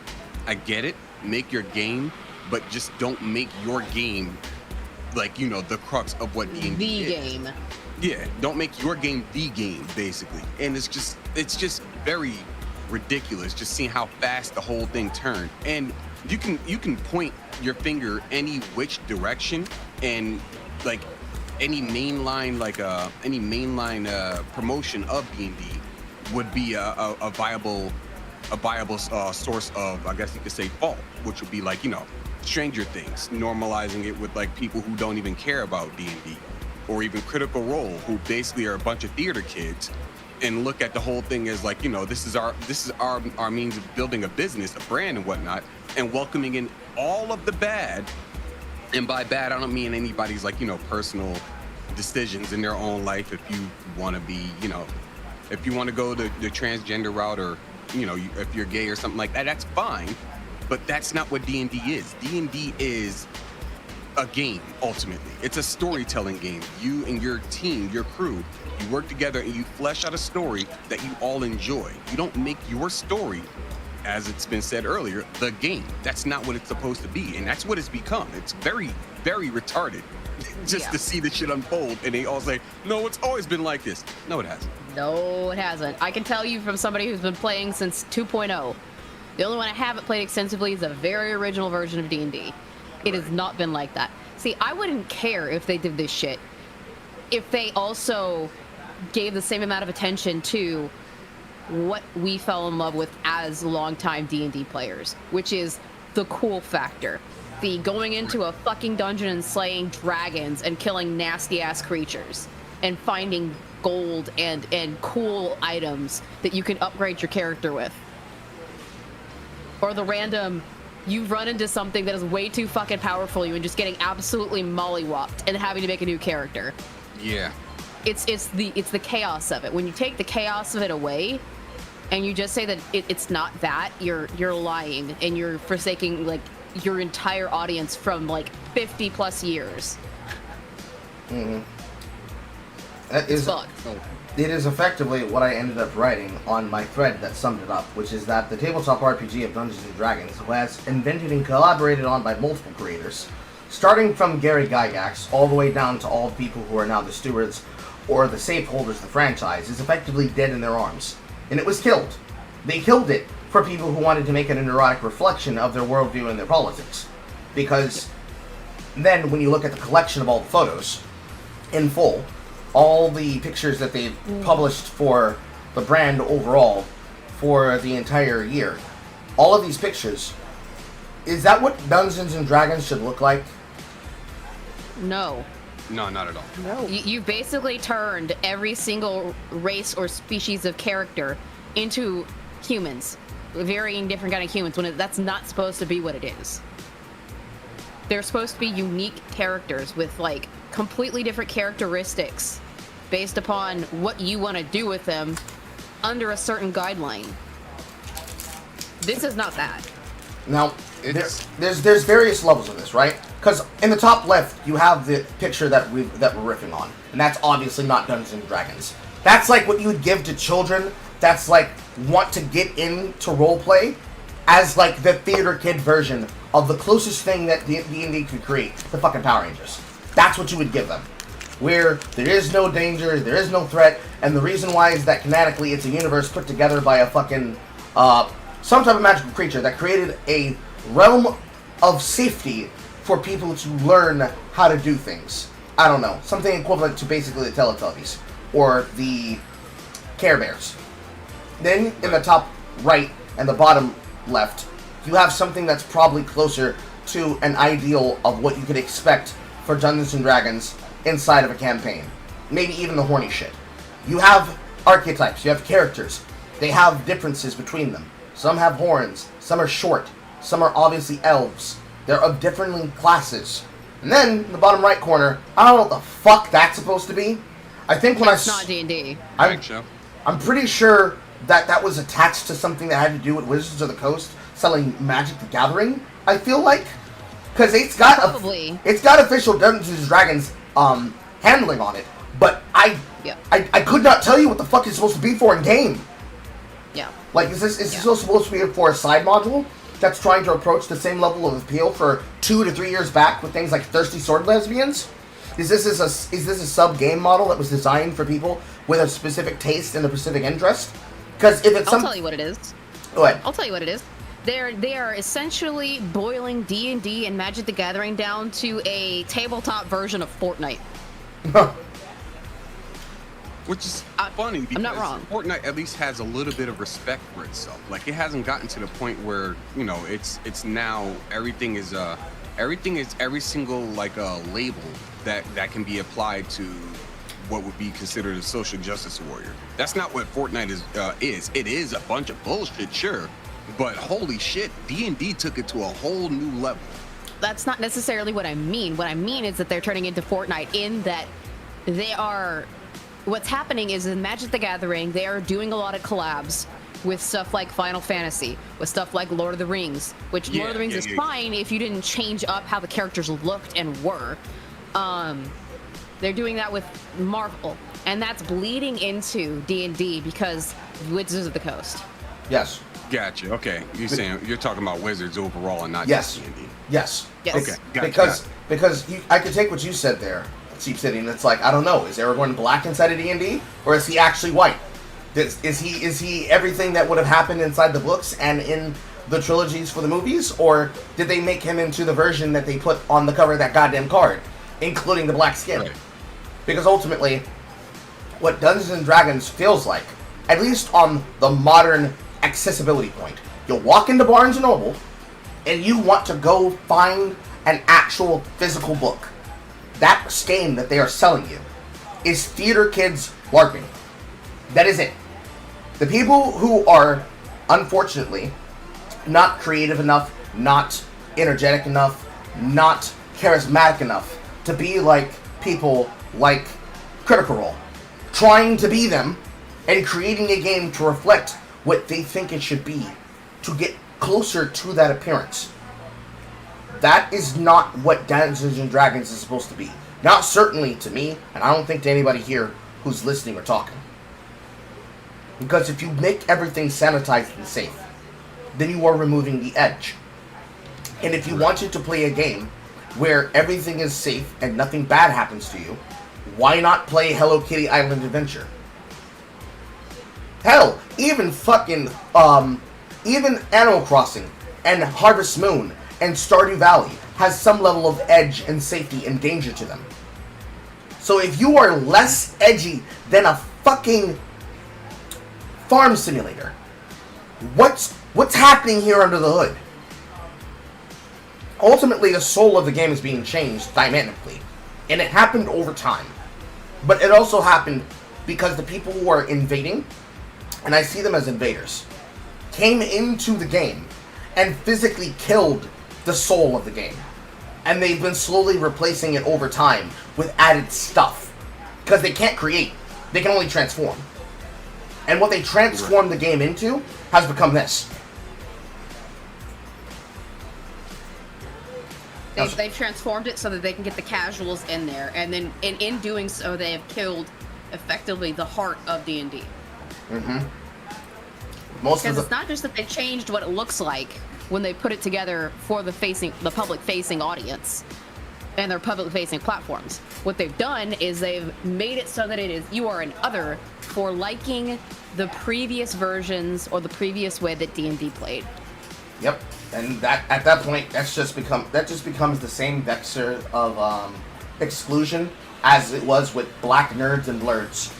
I get it, make your game, but just don't make your game like, you know, the crux of what D&D The is. game. Yeah, don't make your game the game, basically. And it's just very ridiculous just seeing how fast the whole thing turned. And you can point your finger any which direction, and like any mainline promotion of D&D would be a viable a viable source of, I guess you could say, fault, which would be like, you know, Stranger Things, normalizing it with like people who don't even care about D&D, or even Critical Role, who basically are a bunch of theater kids and look at the whole thing as like, you know, this is our means of building a business, a brand and whatnot, and welcoming in all of the bad. And by bad, I don't mean anybody's like, you know, personal decisions in their own life. If you want to be, you know, if you want to go the transgender route, or, you know, if you're gay or something like that, that's fine. But that's not what D&D is. D&D is a game, ultimately. It's a storytelling game. You and your team, your crew, you work together and you flesh out a story that you all enjoy. You don't make your story, as it's been said earlier, the game. That's not what it's supposed to be, and that's what it's become. It's very, very retarded just to see the shit unfold, and they all say, no, it's always been like this. No, it hasn't. No, it hasn't. I can tell you from somebody who's been playing since 2.0. The only one I haven't played extensively is a very original version of D&D. It has not been like that. See, I wouldn't care if they did this shit if they also gave the same amount of attention to what we fell in love with as longtime D&D players, which is the cool factor. The going into a fucking dungeon and slaying dragons and killing nasty-ass creatures and finding gold and cool items that you can upgrade your character with. Or the random, you run into something that is way too fucking powerful you and just getting absolutely mollywopped and having to make a new character. Yeah. It's the chaos of it. When you take the chaos of it away and you just say that it's not that, you're lying, and you're forsaking like your entire audience from like 50 plus years. Mm-hmm. That is fucked. It is effectively what I ended up writing on my thread that summed it up, which is that the tabletop RPG of Dungeons & Dragons was invented and collaborated on by multiple creators, starting from Gary Gygax all the way down to all the people who are now the stewards or the safe holders of the franchise, is effectively dead in their arms. And it was killed. They killed it for people who wanted to make an erotic reflection of their worldview and their politics. Because then when you look at the collection of all the photos in full, all the pictures that they've published for the brand overall for the entire year, all of these pictures, is that what Dungeons and Dragons should look like? No. No, not at all. No. You basically turned every single race or species of character into humans, varying different kind of humans, when that's not supposed to be what it is. They're supposed to be unique characters with like completely different characteristics based upon what you want to do with them under a certain guideline. This is not that. Now, there's various levels of this, right? Because in the top left, you have the picture that we're riffing on, and that's obviously not Dungeons and Dragons. That's like what you would give to children that's like want to get into roleplay as like the theater kid version of the closest thing that D&D could create, the fucking Power Rangers. That's what you would give them, where there is no danger, there is no threat, and the reason why is that canonically it's a universe put together by a fucking some type of magical creature that created a realm of safety for people to learn how to do things. I don't know, something equivalent to basically the Teletubbies or the Care Bears. Then in the top right and the bottom left, you have something that's probably closer to an ideal of what you could expect for Dungeons and Dragons inside of a campaign. Maybe even the horny shit. You have archetypes, you have characters. They have differences between them. Some have horns, some are short, some are obviously elves. They're of different classes. And then, in the bottom right corner, I don't know what the fuck that's supposed to be. I think when It's not D&D. I'm pretty sure that was attached to something that had to do with Wizards of the Coast selling Magic the Gathering, I feel like. Because it's got official Dungeons and Dragons handling on it, but I could not tell you what the fuck it's supposed to be for in game. Yeah. Like, is this supposed to be for a side module that's trying to approach the same level of appeal for 2 to 3 years back with things like Thirsty Sword Lesbians? Is this a sub game model that was designed for people with a specific taste and a specific interest? Because if it's I'll tell you what it is. Go ahead. I'll tell you what it is. They are essentially boiling D&D and Magic the Gathering down to a tabletop version of Fortnite. Which is funny because I'm not wrong. Fortnite at least has a little bit of respect for itself. Like it hasn't gotten to the point where, you know, it's now everything is every single like label that can be applied to what would be considered a social justice warrior. That's not what Fortnite is. It is a bunch of bullshit, sure, but holy shit, D&D took it to a whole new level. That's not necessarily what I mean. What I mean is that they're turning into Fortnite in that they are. What's happening is in Magic the Gathering, they are doing a lot of collabs with stuff like Final Fantasy, with stuff like Lord of the Rings, which Lord of the Rings is fine if you didn't change up how the characters looked and were. They're doing that with Marvel, and that's bleeding into D&D because Wizards of the Coast. Yes. Gotcha. Okay, you're talking about Wizards overall and not yes. just D&D. Yes. Yes. Okay. Gotcha. Because I could take what you said there, Sheepsidian, and it's like, I don't know, is Aragorn black inside of D&D, or is he actually white? Is he everything that would have happened inside the books and in the trilogies for the movies, or did they make him into the version that they put on the cover of that goddamn card, including the black skin? Right. Because ultimately, what Dungeons and Dragons feels like, at least on the modern accessibility point, you'll walk into Barnes and Noble, and you want to go find an actual physical book. That game that they are selling you is theater kids LARPing. That is it. The people who are, unfortunately, not creative enough, not energetic enough, not charismatic enough to be like people like Critical Role, trying to be them and creating a game to reflect what they think it should be, to get closer to that appearance. That is not what Dungeons and Dragons is supposed to be. Not certainly to me, and I don't think to anybody here who's listening or talking. Because if you make everything sanitized and safe, then you are removing the edge. And if you wanted to play a game where everything is safe and nothing bad happens to you, why not play Hello Kitty Island Adventure? Hell, even fucking, even Animal Crossing and Harvest Moon and Stardew Valley has some level of edge and safety and danger to them. So if you are less edgy than a fucking farm simulator, what's happening here under the hood? Ultimately, the soul of the game is being changed dynamically, and it happened over time. But it also happened because the people who are invading, and I see them as invaders, came into the game and physically killed the soul of the game. And they've been slowly replacing it over time with added stuff. Because they can't create, they can only transform. And what they transformed the game into has become this. They've transformed it so that they can get the casuals in there, and then in doing so, they have killed effectively the heart of D&D. Mm-hmm. Because it's not just that they changed what it looks like when they put it together for the public-facing audience and their public-facing platforms. What they've done is they've made it so that you are an other for liking the previous versions or the previous way that D&D played. Yep, and that at that point, that just becomes the same vector of exclusion as it was with black nerds and blurs.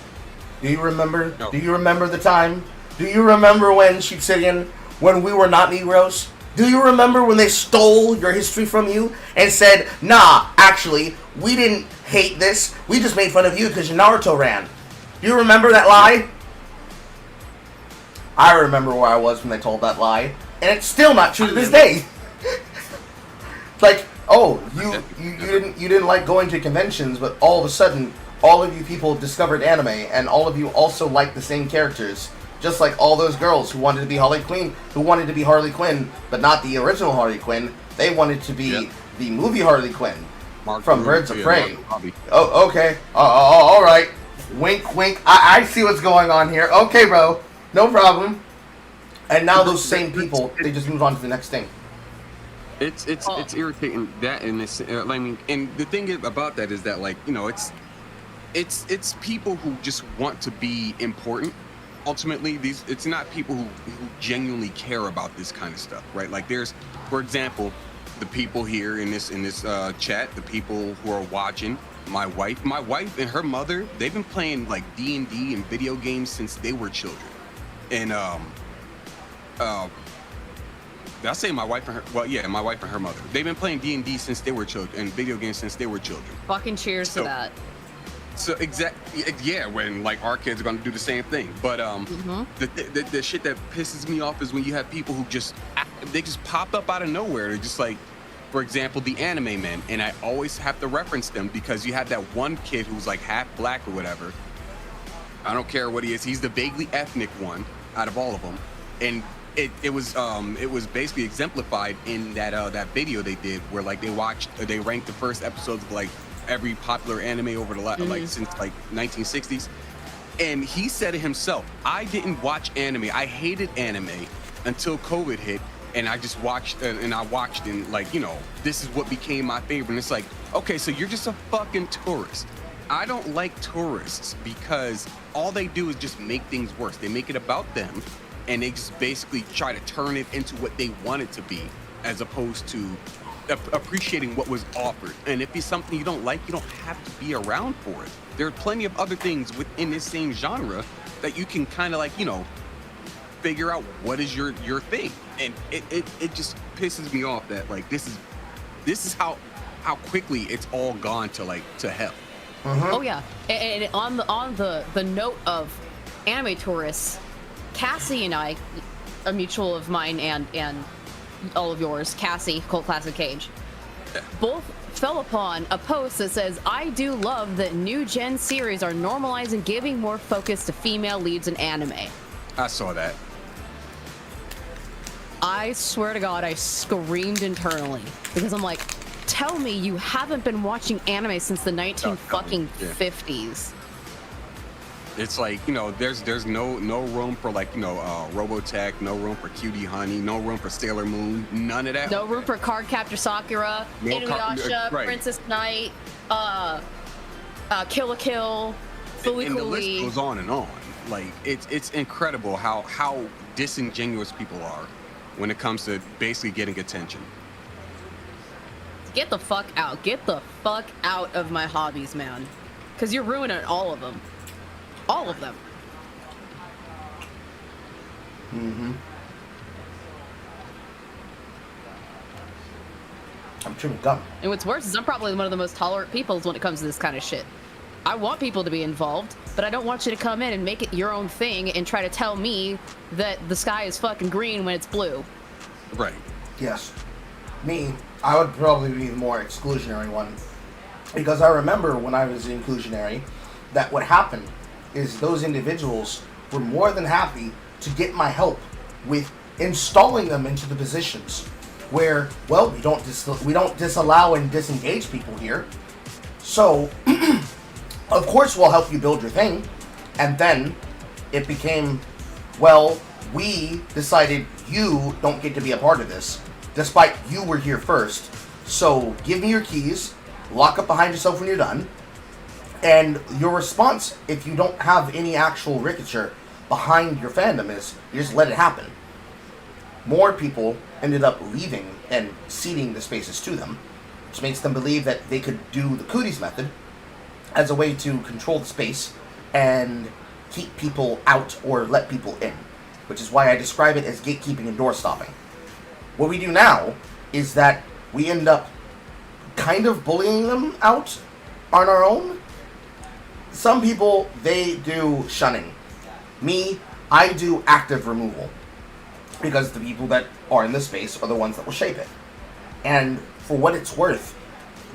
Do you remember? No. Do you remember the time? Do you remember when, Sheepsidian, when we were not Negroes? Do you remember when they stole your history from you and said, nah, actually, we didn't hate this. We just made fun of you because your Naruto ran. Do you remember that lie? I remember where I was when they told that lie. And it's still not true to this day. Like, oh, you didn't like going to conventions, but all of a sudden, all of you people discovered anime, and all of you also like the same characters. Just like all those girls who wanted to be Harley Quinn, but not the original Harley Quinn. They wanted to be the movie Harley Quinn from Birds of Prey. Oh, okay. All right. Wink, wink. I see what's going on here. Okay, bro. No problem. And now those same people, they just move on to the next thing. It's irritating that, and it's I mean, and the thing about that is that, like, you know, it's people who just want to be important. Ultimately, it's not people who genuinely care about this kind of stuff, right? Like, there's, for example, the people here in this chat, the people who are watching, my wife and her mother, they've been playing like D&D and video games since they were children. And did I say my wife and her? Well, yeah, my wife and her mother. They've been playing D&D since they were children, and video games since they were children. Fucking cheers to that. So yeah, when like our kids are gonna do the same thing. But the shit that pisses me off is when you have people who just pop up out of nowhere. They're just like, for example, the anime men, and I always have to reference them because you have that one kid who's like half black or whatever. I don't care what he is. He's the vaguely ethnic one out of all of them, and it was basically exemplified in that video they did where like they ranked the first episodes of like every popular anime over the like since like 1960s, and he said it himself. I didn't watch anime. I hated anime until COVID hit, and I just watched and like, you know, this is what became my favorite. And it's like, okay, so you're just a fucking tourist. I don't like tourists because all they do is just make things worse. They make it about them, and they just basically try to turn it into what they want it to be, as opposed to appreciating what was offered. And if it's something you don't like, you don't have to be around for it. There are plenty of other things within this same genre that you can kind of like, you know, figure out what is your thing. And it just pisses me off that like this is how quickly it's all gone to hell. Oh yeah, and on the note of anime tourists, Cassie and I, a mutual of mine and all of yours, Cassie, Cult Classic Cage, both fell upon a post that says, I do love that new gen series are normalizing giving more focus to female leads in anime. I saw that. I swear to God, I screamed internally because I'm like, tell me you haven't been watching anime since the 1950s. It's like, you know, there's no room for like, you know, Robotech, no room for Cutie Honey, no room for Sailor Moon, none of that. No room for Cardcaptor Sakura, Inuyasha, right. Princess Knight, Kill la Kill, Fooly And the Cooly. list goes on and on. Like it's incredible how disingenuous people are when it comes to basically getting attention. Get the fuck out. Get the fuck out of my hobbies, man. Because you're ruining all of them. All of them. I'm chewing gum. And what's worse is I'm probably one of the most tolerant people when it comes to this kind of shit. I want people to be involved, but I don't want you to come in and make it your own thing and try to tell me that the sky is fucking green when it's blue. Right. Yes. Me, I would probably be the more exclusionary one. Because I remember when I was inclusionary, that what happened is those individuals were more than happy to get my help with installing them into the positions where, well, we don't disallow and disengage people here. So, of course we'll help you build your thing. And then it became, well, we decided you don't get to be a part of this, despite you were here first. So give me your keys, lock up behind yourself when you're done, and your response, if you don't have any actual ricocheter behind your fandom, is you just let it happen. More people ended up leaving and ceding the spaces to them, which makes them believe that they could do the cooties method as a way to control the space and keep people out or let people in, which is why I describe it as gatekeeping and door stopping. What we do now is that we end up kind of bullying them out on our own. Some people, they do shunning. Me, I do active removal, because the people that are in the space are the ones that will shape it. And for what it's worth,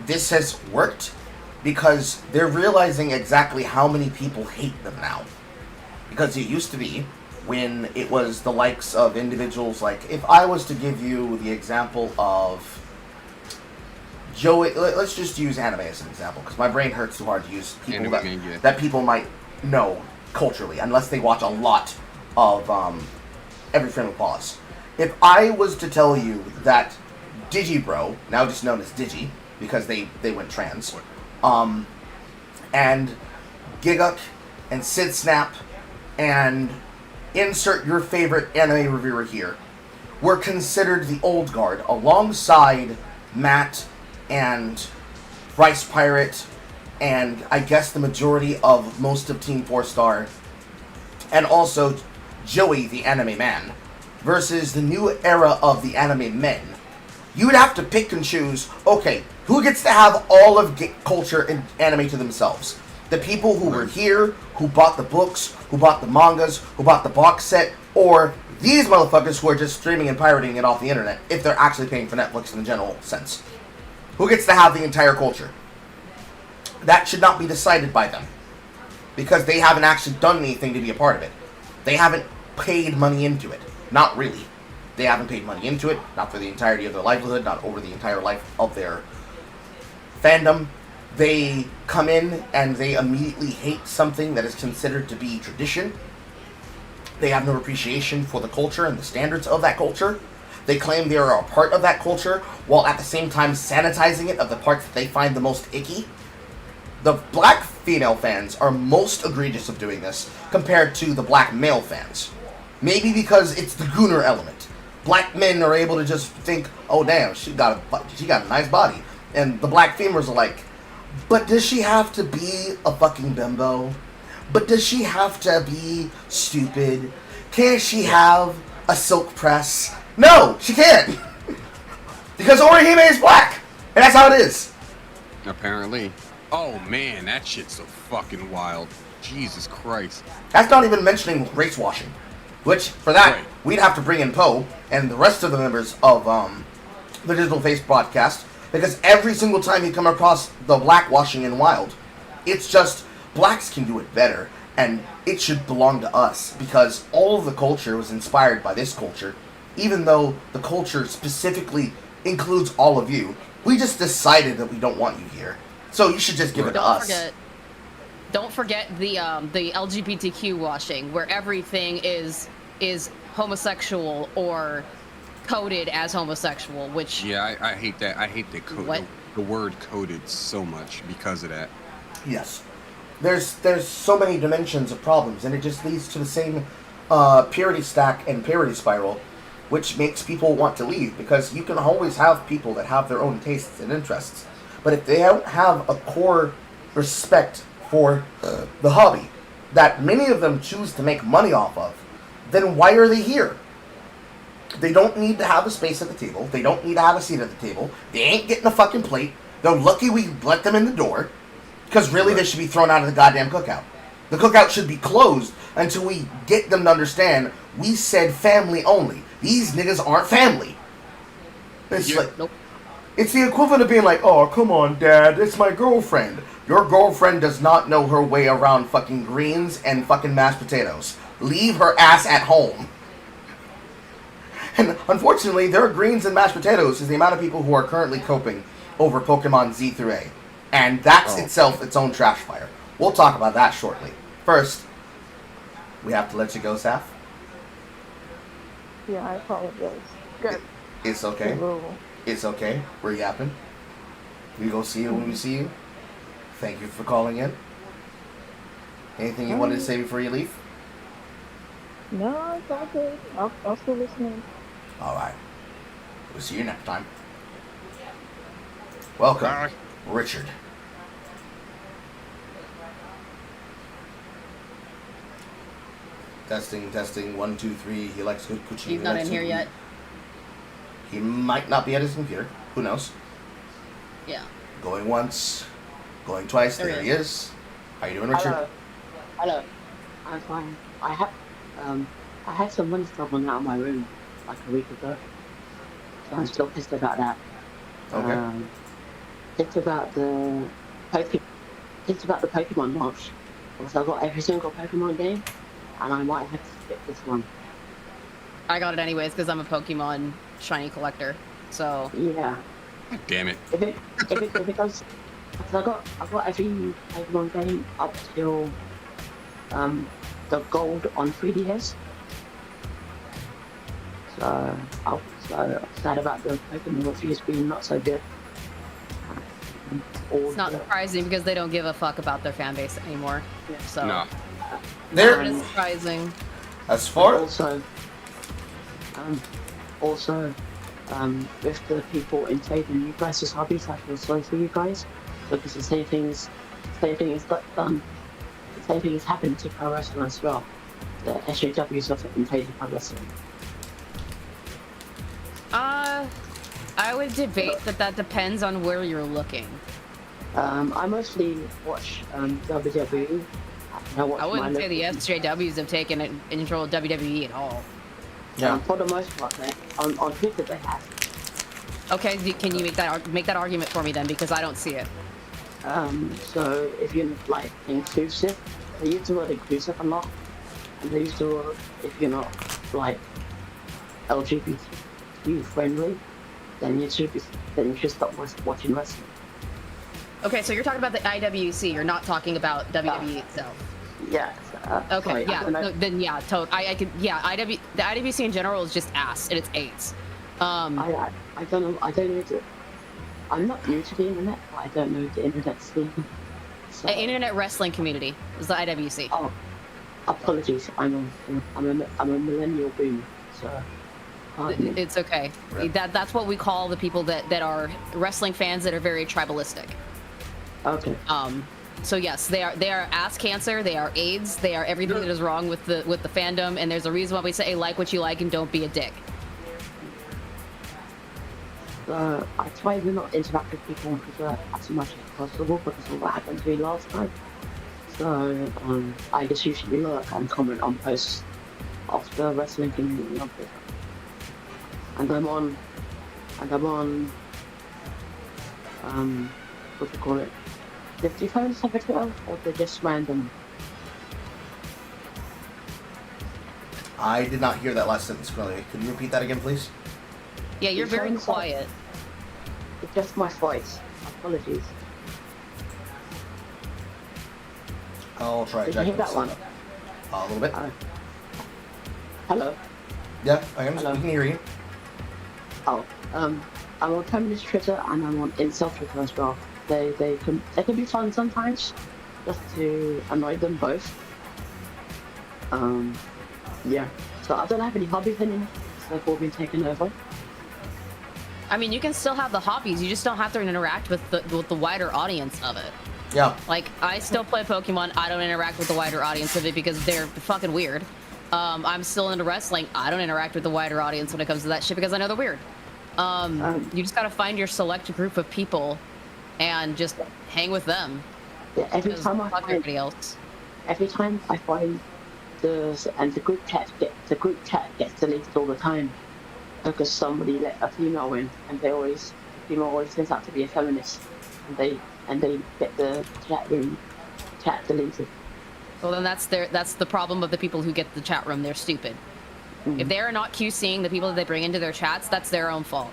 this has worked because they're realizing exactly how many people hate them now. Because it used to be when it was the likes of individuals like, if I was to give you the example of Joey, let's just use anime as an example, because my brain hurts too hard to use people that people might know culturally, unless they watch a lot of Every Frame of Pause. If I was to tell you that Digibro, now just known as Digi, because they went trans, and Giguk and Sid Snap and insert your favorite anime reviewer here, were considered the old guard alongside Matt and Rice Pirate and I guess the majority of most of Team 4-Star, and also Joey, the anime man, versus the new era of the anime men, you would have to pick and choose, okay, who gets to have all of culture and anime to themselves? The people who were here, who bought the books, who bought the mangas, who bought the box set, or these motherfuckers who are just streaming and pirating it off the internet, if they're actually paying for Netflix in the general sense. Who gets to have the entire culture? That should not be decided by them, because they haven't actually done anything to be a part of it. They haven't paid money into it. Not really. They haven't paid money into it, not for the entirety of their livelihood, not over the entire life of their fandom. They come in and they immediately hate something that is considered to be tradition. They have no appreciation for the culture and the standards of that culture. They claim they are a part of that culture, while at the same time sanitizing it of the parts that they find the most icky. The black female fans are most egregious of doing this compared to the black male fans. Maybe because it's the gooner element. Black men are able to just think, oh damn, she got a nice body. And the black females are like, but does she have to be a fucking bimbo? But does she have to be stupid? Can't she have a silk press? No, she can't. Because Orihime is black. And that's how it is. Apparently. Oh man, that shit's so fucking wild. Jesus Christ. That's not even mentioning race washing. Which, for that, Right. we'd have to bring in Poe and the rest of the members of the Digital Face broadcast. Because every single time you come across the black washing in Wild, it's just, blacks can do it better. And it should belong to us. Because all of the culture was inspired by this culture. Even though the culture specifically includes all of you. We just decided that we don't want you here. So you should just give it to us. Don't forget the LGBTQ washing, where everything is homosexual or coded as homosexual. Which I hate that. I hate the word coded so much because of that. Yes. There's so many dimensions of problems, and it just leads to the same purity stack and parity spiral, which makes people want to leave, because you can always have people that have their own tastes and interests. But if they don't have a core respect for the hobby that many of them choose to make money off of, then why are they here? They don't need to have a space at the table. They don't need to have a seat at the table. They ain't getting a fucking plate. They're lucky we let them in the door, because really they should be thrown out of the goddamn cookout. The cookout should be closed until we get them to understand we said family only. These niggas aren't family. It's like, nope. It's the equivalent of being like, oh, come on, Dad, it's my girlfriend. Your girlfriend does not know her way around fucking greens and fucking mashed potatoes. Leave her ass at home. And unfortunately, their greens and mashed potatoes is the amount of people who are currently coping over Pokemon Z through A. And that's itself its own trash fire. We'll talk about that shortly. First, we have to let you go, Saf. Yeah, I apologize. Good. It's okay. It's okay. We're yapping. We go see you when we see you. Thank you for calling in. Anything you wanted to say before you leave? No, it's all good. I'll still listening. Alright. We'll see you next time. Welcome, Bye. Richard. Testing, 1, 2, 3. He likes good coochie. He's not in here yet. He might not be at his computer. Who knows? Yeah. Going once, going twice. There he is. How you doing, Richard? Hello. I'm fine. I had some money stolen out of my room like a week ago. So I'm still pissed about that. Okay. It's about the Pokemon launch. Also, I got every single Pokemon game, and I might have to skip this one. I got it anyways because I'm a Pokemon shiny collector. So Yeah. Damn it. If it goes, because I got every Pokemon game up till the gold on 3DS. So I'm sad about the Pokemon reviews being not so good. it's not surprising because they don't give a fuck about their fan base anymore. So No. There. it is surprising. As far Also, with the people in favor of you guys' hobbies, I feel sorry for you guys because the same things Same thing is done. The same thing is happening to pro wrestling as well. The SJWs of invading pro wrestling. I would debate that depends on where you're looking. I mostly watch WWE. I wouldn't say the SJWs have taken control of WWE at all. Yeah. For the most part, on Twitter they have. Okay, can you make that argument for me then? Because I don't see it. So if you're like inclusive, they use the word inclusive a lot, and they use the word if you're not like LGBT friendly, then you should stop watching wrestling. Okay, so you're talking about the IWC. You're not talking about WWE itself. Yeah. Okay. Sorry, Yeah. No, then yeah. I could. Yeah. The IWC in general is just ass, and it's AIDS. I don't know. I'm not new to the internet, but I don't know the internet scene. So, Internet wrestling community is the IWC. Oh, apologies. I'm a millennial boomer, so. It's okay. That's what we call the people that are wrestling fans that are very tribalistic. Okay. So yes, they are ass cancer. They are AIDS. They are everything that is wrong with the fandom. And there's a reason why we say, hey, like what you like and don't be a dick. I try to not interact with people on Twitter as much as possible because of what happened to me last time. So I just usually lurk and comment on posts of the wrestling community on Twitter. And I'm on what do you call it? 50 phones of Twitter, or they're just random? I did not hear that last sentence clearly. Could you repeat that again, please? Yeah, you're very quiet. It's just my voice. Apologies. I'll try Did you hear that one? A little bit. Hello? Yeah, we Hello. can hear you. Oh, I'm on feminist Twitter and I'm on incel Twitter as well. They can be fun sometimes, just to annoy them both. Yeah. So I don't have any hobbies anymore. They've all been taken over. I mean, you can still have the hobbies. You just don't have to interact with the wider audience of it. Yeah. Like, I still play Pokemon. I don't interact with the wider audience of it because they're fucking weird. I'm still into wrestling. I don't interact with the wider audience when it comes to that shit because I know they're weird. You just gotta find your select group of people and just hang with them. Yeah, every time I fuck find everybody else. Every time I find the group chat gets deleted all the time because somebody let a female in, and the female always turns out to be a feminist, and they get the chat deleted. Well, then that's the problem of the people who get the chat room. They're stupid. If they are not QCing the people that they bring into their chats, that's their own fault.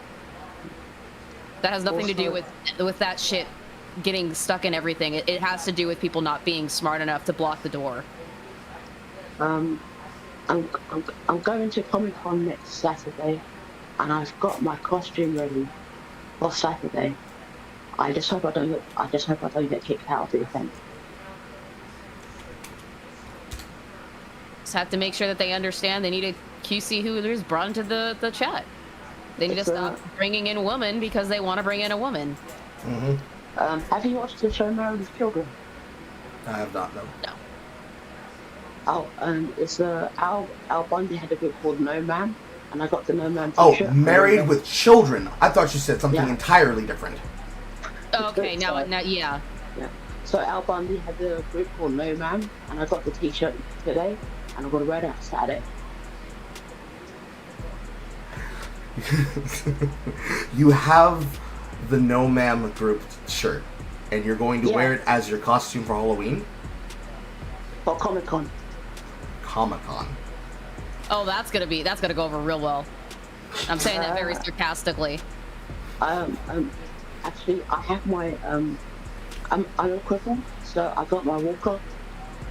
That has nothing to do with that shit getting stuck in everything. It has to do with people not being smart enough to block the door. I'm going to Comic-Con next Saturday, and I've got my costume ready for Saturday. I just hope I don't get kicked out of the event. Just have to make sure that they understand they need to QC who is brought into the chat. They need to stop bringing in women because they want to bring in a woman. Mm-hmm. Have you watched the show Married with Children? I have not, no. No. Oh, it's Al Bundy had a group called No Man, and I got the No Man t-shirt. t-shirt. Oh, Married with Children. I thought you said something Yeah. entirely different. Okay, now yeah. Yeah. So Al Bundy had a group called No Man, and I got the t-shirt today, and I'm gonna wear it Saturday. You have the No Man group shirt, and you're going to wear it as your costume for Halloween? For Comic-Con. Comic-Con. Oh, that's gonna go over real well. I'm saying that very sarcastically. Actually, I have my I'm a cripple, so I got my walker,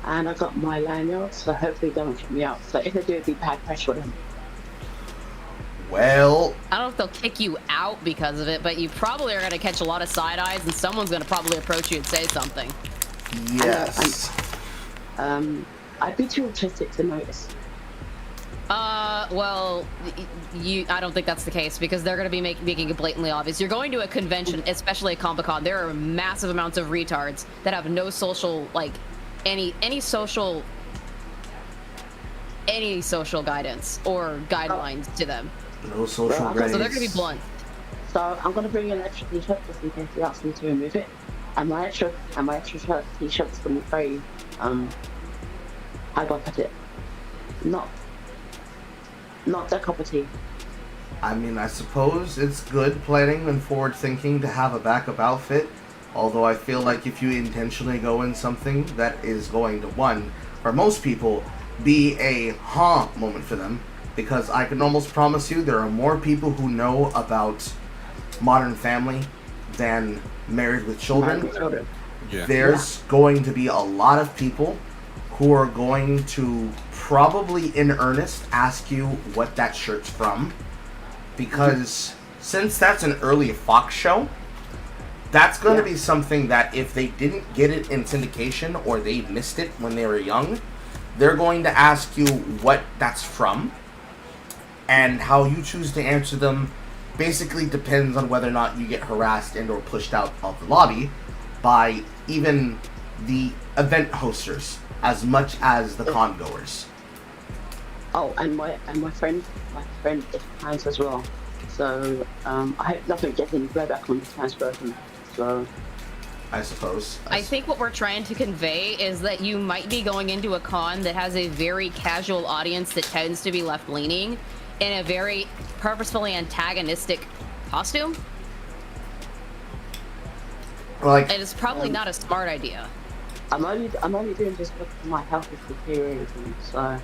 and I got my lanyard, so hopefully they won't kick me out. So if they do, it'd be bad pressure with them. Well, I don't know if they'll kick you out because of it, but you probably are gonna catch a lot of side eyes, and someone's gonna probably approach you and say something. yes. I'd be too autistic to notice. Well, I don't think that's the case because they're going to be making it blatantly obvious. You're going to a convention, especially a Comic-Con. There are massive amounts of retards that have no social, like, any social guidance or guidelines to them. No social Well, grades. So they're going to be blunt. So I'm gonna bring an extra t-shirt just in case he asks me to remove it. And my extra t-shirt is gonna be very how do I put it? Not their cup of tea. I mean, I suppose it's good planning and forward thinking to have a backup outfit. Although I feel like if you intentionally go in something that is going to, one, for most people, be a moment for them. Because I can almost promise you there are more people who know about Modern Family than Married with Children. Yeah. There's going to be a lot of people who are going to probably in earnest ask you what that shirt's from. Because since that's an early Fox show, that's going to be something that if they didn't get it in syndication or they missed it when they were young, they're going to ask you what that's from. And how you choose to answer them basically depends on whether or not you get harassed and or pushed out of the lobby by even the event hosters as much as the con goers. Oh, and my friend is trans as well. So I hope nothing gets any blowback on the trans person. So I suppose. I think what we're trying to convey is that you might be going into a con that has a very casual audience that tends to be left-leaning in a very purposefully antagonistic costume. Like, It is probably not a smart idea. I'm only doing this because my health is deteriorating. So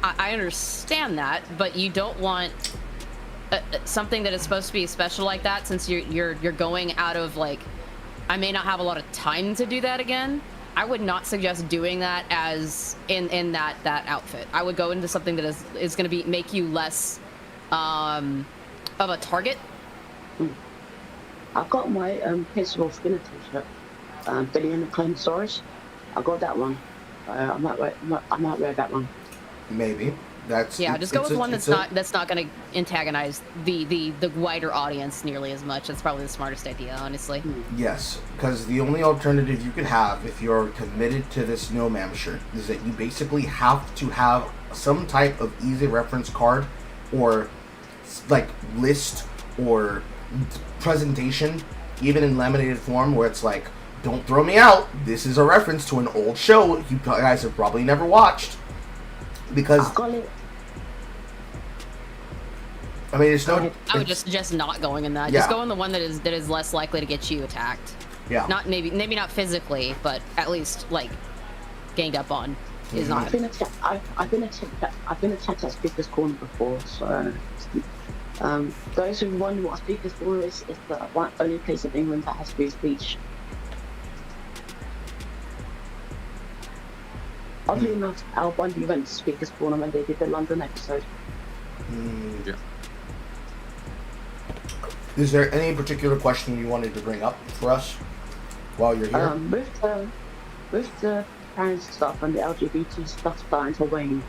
I understand that, but you don't want something that is supposed to be special like that, since you're going out of, like, I may not have a lot of time to do that again. I would not suggest doing that as in that outfit. I would go into something that is going to make you less of a target. I've got my Principal Skinner t-shirt, Billy and the Clonosaurus. I got that one. I might wear that one. maybe. Just go with one that's not going to antagonize the wider audience nearly as much. That's probably the smartest idea, honestly. Yes, because the only alternative you could have if you're committed to this No Ma'am shirt is that you basically have to have some type of easy reference card or like list or presentation, even in laminated form, where it's like, don't throw me out. This is a reference to an old show you guys have probably never watched. Because I mean, it's no. I would just suggest not going in that. Yeah. Just go in the one that is less likely to get you attacked. Yeah. Not maybe not physically, but at least like ganged up on. Is not. I've been attacked at Speaker's Corner before, so those who wonder what Speaker's Corner is the only place in England that has free speech. Oddly enough, Al Bundy went to Speaker's Corner when they did the London episode. Yeah. Is there any particular question you wanted to bring up for us while you're here? With the trans stuff and the LGBT stuff starting to wane,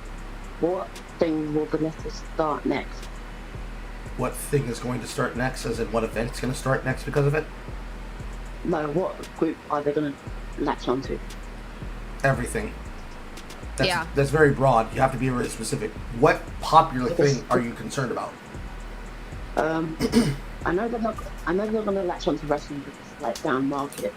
what thing will the letters start next? What thing is going to start next? As in, what event's going to start next because of it? No, what group are they going to latch onto? Everything. Yeah. That's very broad. You have to be very specific. What popular thing are you concerned about? I know they're not going to latch onto wrestling because it's like down market.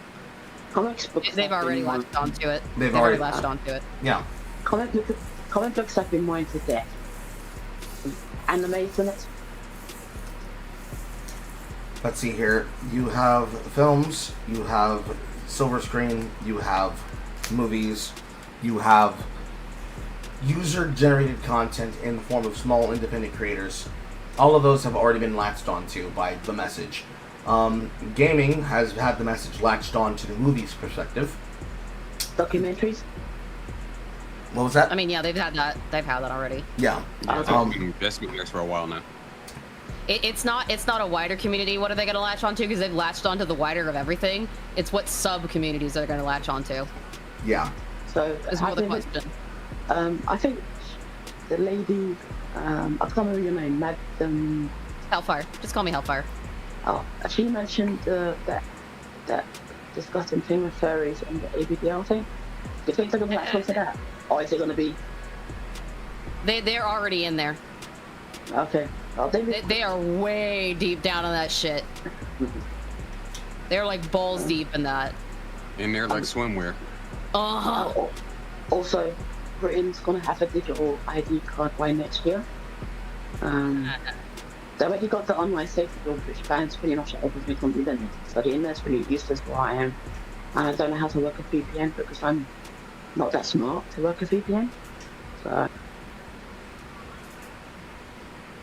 Comics books. They've already latched onto it. They've already already latched onto it. Yeah. Comic books have been mined to death. Animes in it. Let's see here. You have films, you have silver screen, you have movies, you have user-generated content in the form of small independent creators. All of those have already been latched onto by the message. Gaming has had the message latched on to the movie's perspective. Documentaries. What was that? I mean, yeah, they've had that already. Yeah. That's been next for a while now. It's not a wider community. What are they going to latch onto? Because they've latched onto the wider of everything. It's what sub-communities they're going to latch onto. Yeah. So Is more the question. I think the lady, I can't remember your name, Madam. Hellfire. Just call me Hellfire. Oh, she mentioned that disgusting thing with furries and the ABDL thing. Do you think they're gonna latch onto that, or is it gonna be? They're already in there. Okay. Oh, They are way deep down on that shit. They're like balls deep in that. And they're like swimwear. Uh-huh. Also, Britain's gonna have a digital ID card by next year. They already got the online safety bill, which bans pretty much everything on the internet. So the internet's really useless where I am. And I don't know how to work a VPN because I'm not that smart to work a VPN. So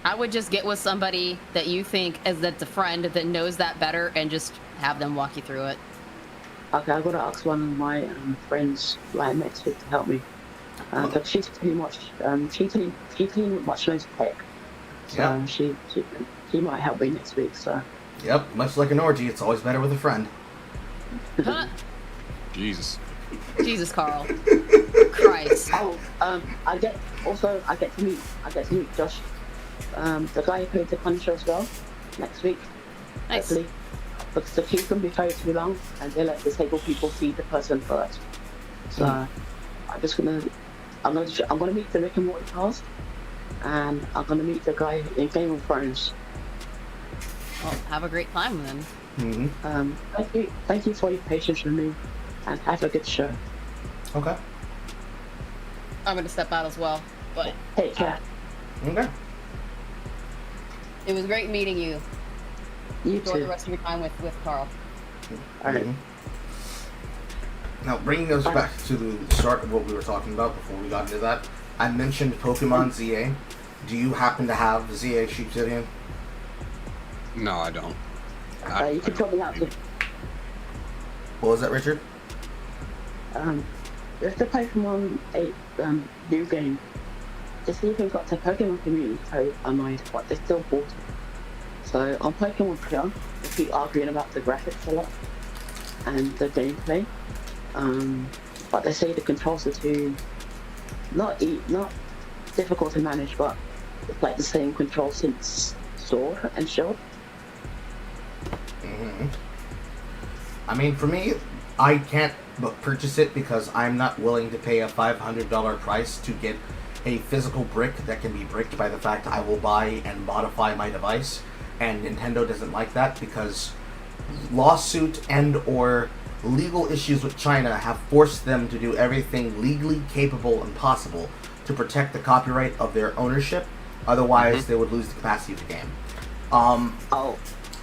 I would just get with somebody that you think is that's a friend that knows that better and just have them walk you through it. okay, I gotta ask one of my friends like next week to help me. But she's pretty much she clean much knows tech. So Yeah. she might help me next week. So Yep, much like an orgy, it's always better with a friend. Huh? Jesus. Jesus, Carl. Christ. oh I get to meet Josh, the guy who played the Punisher as well next week. Nice. Hopefully. Because the queue can be very too long and they let disabled people see the person first. So I'm gonna meet the Rick and Morty cast, and I'm gonna meet the guy in Game of Thrones. Well, have a great time then. Mm-hmm. Thank you for your patience with me, and have a good show. Okay. I'm gonna step out as well, but Take care. Okay. it was great meeting you. You Enjoy too. the rest of your time with Carl. All right. Mhm. Now, bringing us back to the start of what we were talking about before we got into that, I mentioned Pokemon ZA. Do you happen to have ZA Sheepsidian? No, I don't. You can drop me out too. What was that, Richard? There's the Pokemon 8 new game. It's even got the Pokemon community code online, but they still bought it. So on Pokemon Twitter, they keep arguing about the graphics a lot and the gameplay. But they say the controls are too not difficult to manage, but it's like the same control since Sword and Shield. Mm-hmm. I mean, for me, I can't but purchase it because I'm not willing to pay a $500 price to get a physical brick that can be bricked by the fact I will buy and modify my device, and Nintendo doesn't like that because lawsuit and or legal issues with China have forced them to do everything legally capable and possible to protect the copyright of their ownership. Otherwise, they would lose the capacity of the game.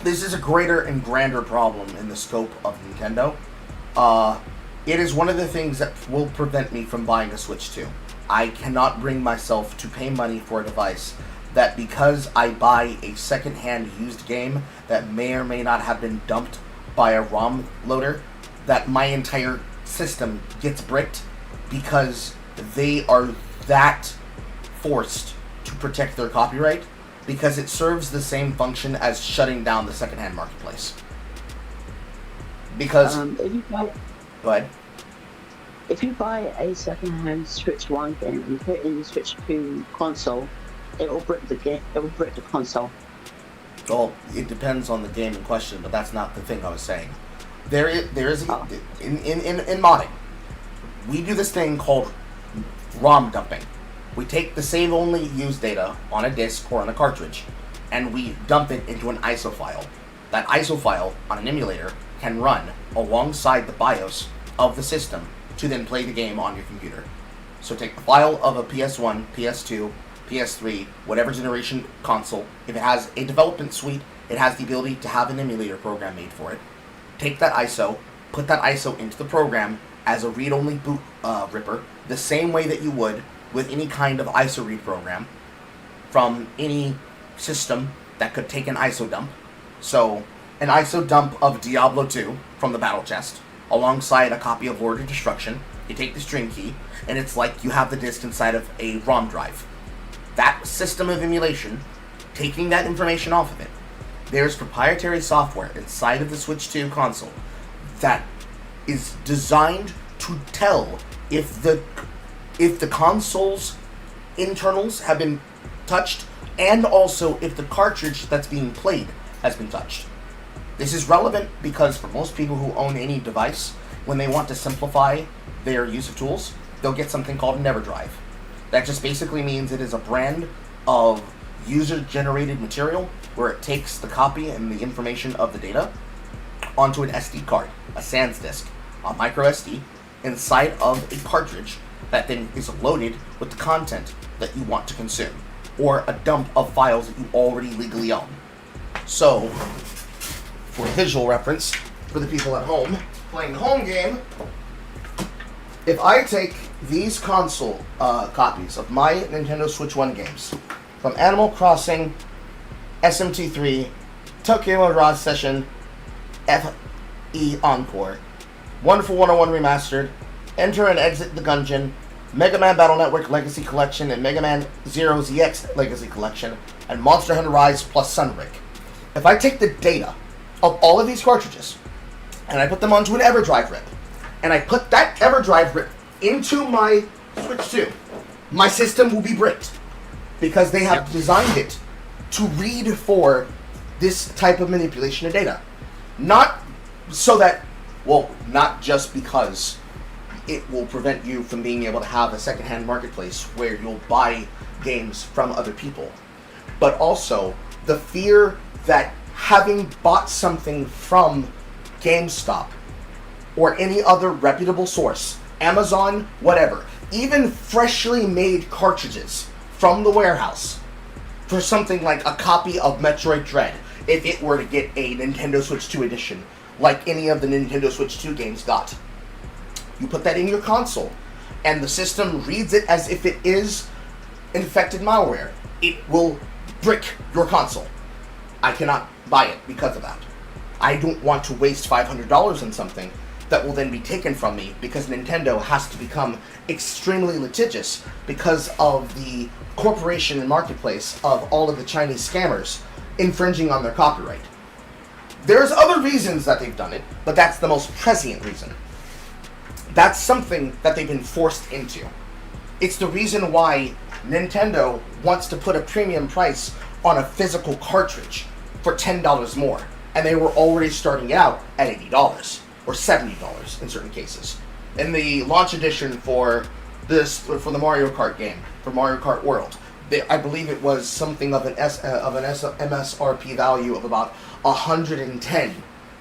This is a greater and grander problem in the scope of Nintendo. It is one of the things that will prevent me from buying a Switch 2. I cannot bring myself to pay money for a device that, because I buy a second-hand used game that may or may not have been dumped by a ROM loader, that my entire system gets bricked because they are that forced to protect their copyright, because it serves the same function as shutting down the second-hand marketplace. Because if you buy a second-hand Switch 1 game and put it in the Switch 2 console, it will brick the game. It will brick the console. Well, it depends on the game in question, but that's not the thing I was saying. There is in modding, we do this thing called ROM dumping. We take the save-only use data on a disk or on a cartridge, and we dump it into an ISO file. That ISO file on an emulator can run alongside the BIOS of the system to then play the game on your computer. So take the file of a PS1, PS2, PS3, whatever generation console. If it has a development suite, it has the ability to have an emulator program made for it. Take that ISO, put that ISO into the program as a read-only boot ripper, the same way that you would with any kind of ISO read program from any system that could take an ISO dump. So, an ISO dump of Diablo 2 from the battle chest, alongside a copy of Lord of Destruction. You take the stream key, and it's like you have the disk inside of a ROM drive. That system of emulation, taking that information off of it, there's proprietary software inside of the Switch 2 console that is designed to tell if the console's internals have been touched, and also if the cartridge that's being played has been touched. This is relevant because for most people who own any device, when they want to simplify their use of tools, they'll get something called an EverDrive. That just basically means it is a brand of user-generated material where it takes the copy and the information of the data onto an SD card, a SANS disk, a micro SD, inside of a cartridge that then is loaded with the content that you want to consume, or a dump of files that you already legally own. So, for visual reference, for the people at home playing the home game, if I take these console copies of my Nintendo Switch 1 games, from Animal Crossing, SMT3, Tokyo Mirage Session, FE Encore, Wonderful 101 Remastered, Enter and Exit the Gungeon, Mega Man Battle Network Legacy Collection, and Mega Man Zero ZX Legacy Collection, and Monster Hunter Rise plus Sunbreak. If I take the data of all of these cartridges, and I put them onto an EverDrive rip, and I put that EverDrive rip into my Switch 2, my system will be bricked. Because they have designed it to read for this type of manipulation of data. Not so that, well, not just because it will prevent you from being able to have a secondhand marketplace where you'll buy games from other people, but also the fear that having bought something from GameStop or any other reputable source, Amazon, whatever, even freshly made cartridges from the warehouse for something like a copy of Metroid Dread, if it were to get a Nintendo Switch 2 edition, like any of the Nintendo Switch 2 games got. You put that in your console, and the system reads it as if it is infected malware. It will brick your console. I cannot buy it because of that. I don't want to waste $500 on something that will then be taken from me because Nintendo has to become extremely litigious because of the corporation and marketplace of all of the Chinese scammers infringing on their copyright. There's other reasons that they've done it, but that's the most prescient reason. That's something that they've been forced into. It's the reason why Nintendo wants to put a premium price on a physical cartridge for $10 more, and they were already starting out at $80 or $70 in certain cases. In the launch edition for the Mario Kart game, for Mario Kart World, I believe it was something of an MSRP value of about 110,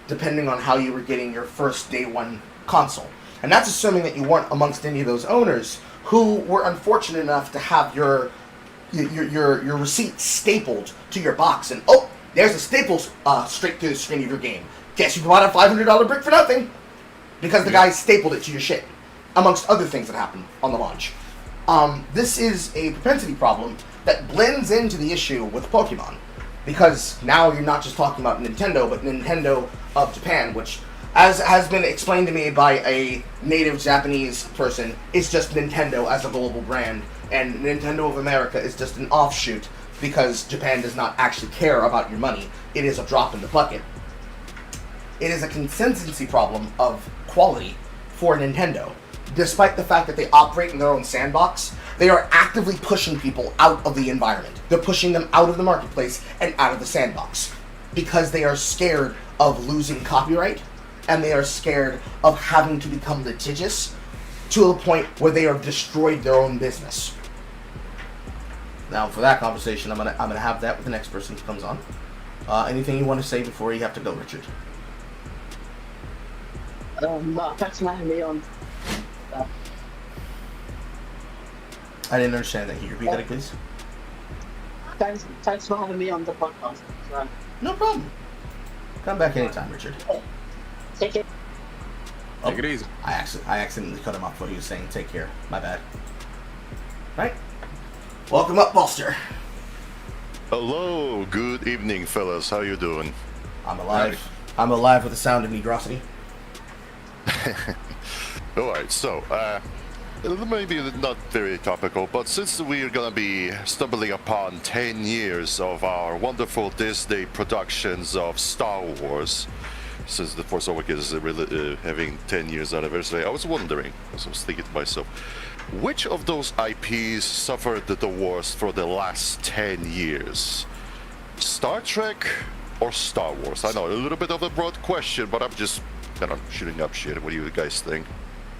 depending on how you were getting your first day one console. And that's assuming that you weren't amongst any of those owners who were unfortunate enough to have your receipt stapled to your box, and oh, there's a staple straight through the screen of your game. Guess you bought a $500 brick for nothing because the guy stapled it to your shit, amongst other things that happened on the launch. This is a propensity problem that blends into the issue with Pokemon, because now you're not just talking about Nintendo, but Nintendo of Japan, which, as has been explained to me by a native Japanese person, is just Nintendo as a global brand, and Nintendo of America is just an offshoot because Japan does not actually care about your money. It is a drop in the bucket. It is a consistency problem of quality for Nintendo. Despite the fact that they operate in their own sandbox, they are actively pushing people out of the environment. They're pushing them out of the marketplace and out of the sandbox because they are scared of losing copyright, and they are scared of having to become litigious to a point where they have destroyed their own business. Now, for that conversation, I'm gonna have that with the next person who comes on. Anything you want to say before you have to go, Richard? No, thanks for having me on. I didn't understand that. Can you repeat that, please? Thanks for having me on the podcast. No problem. Come back anytime, Richard. Take it. Take it easy. I accidentally cut him off what he was saying. Take care. My bad. Right. Welcome up, Buster. Hello, good evening, fellas. How you doing? I'm alive. I'm alive with the sound of negrosity. Alright, so, maybe not very topical, but since we're gonna be stumbling upon 10 years of our wonderful Disney productions of Star Wars, since The Force Awakens is really having 10 years anniversary, I was wondering, as I was thinking to myself, which of those IPs suffered the worst for the last 10 years? Star Trek or Star Wars? I know, a little bit of a broad question, but I'm just kind of shooting up shit. What do you guys think?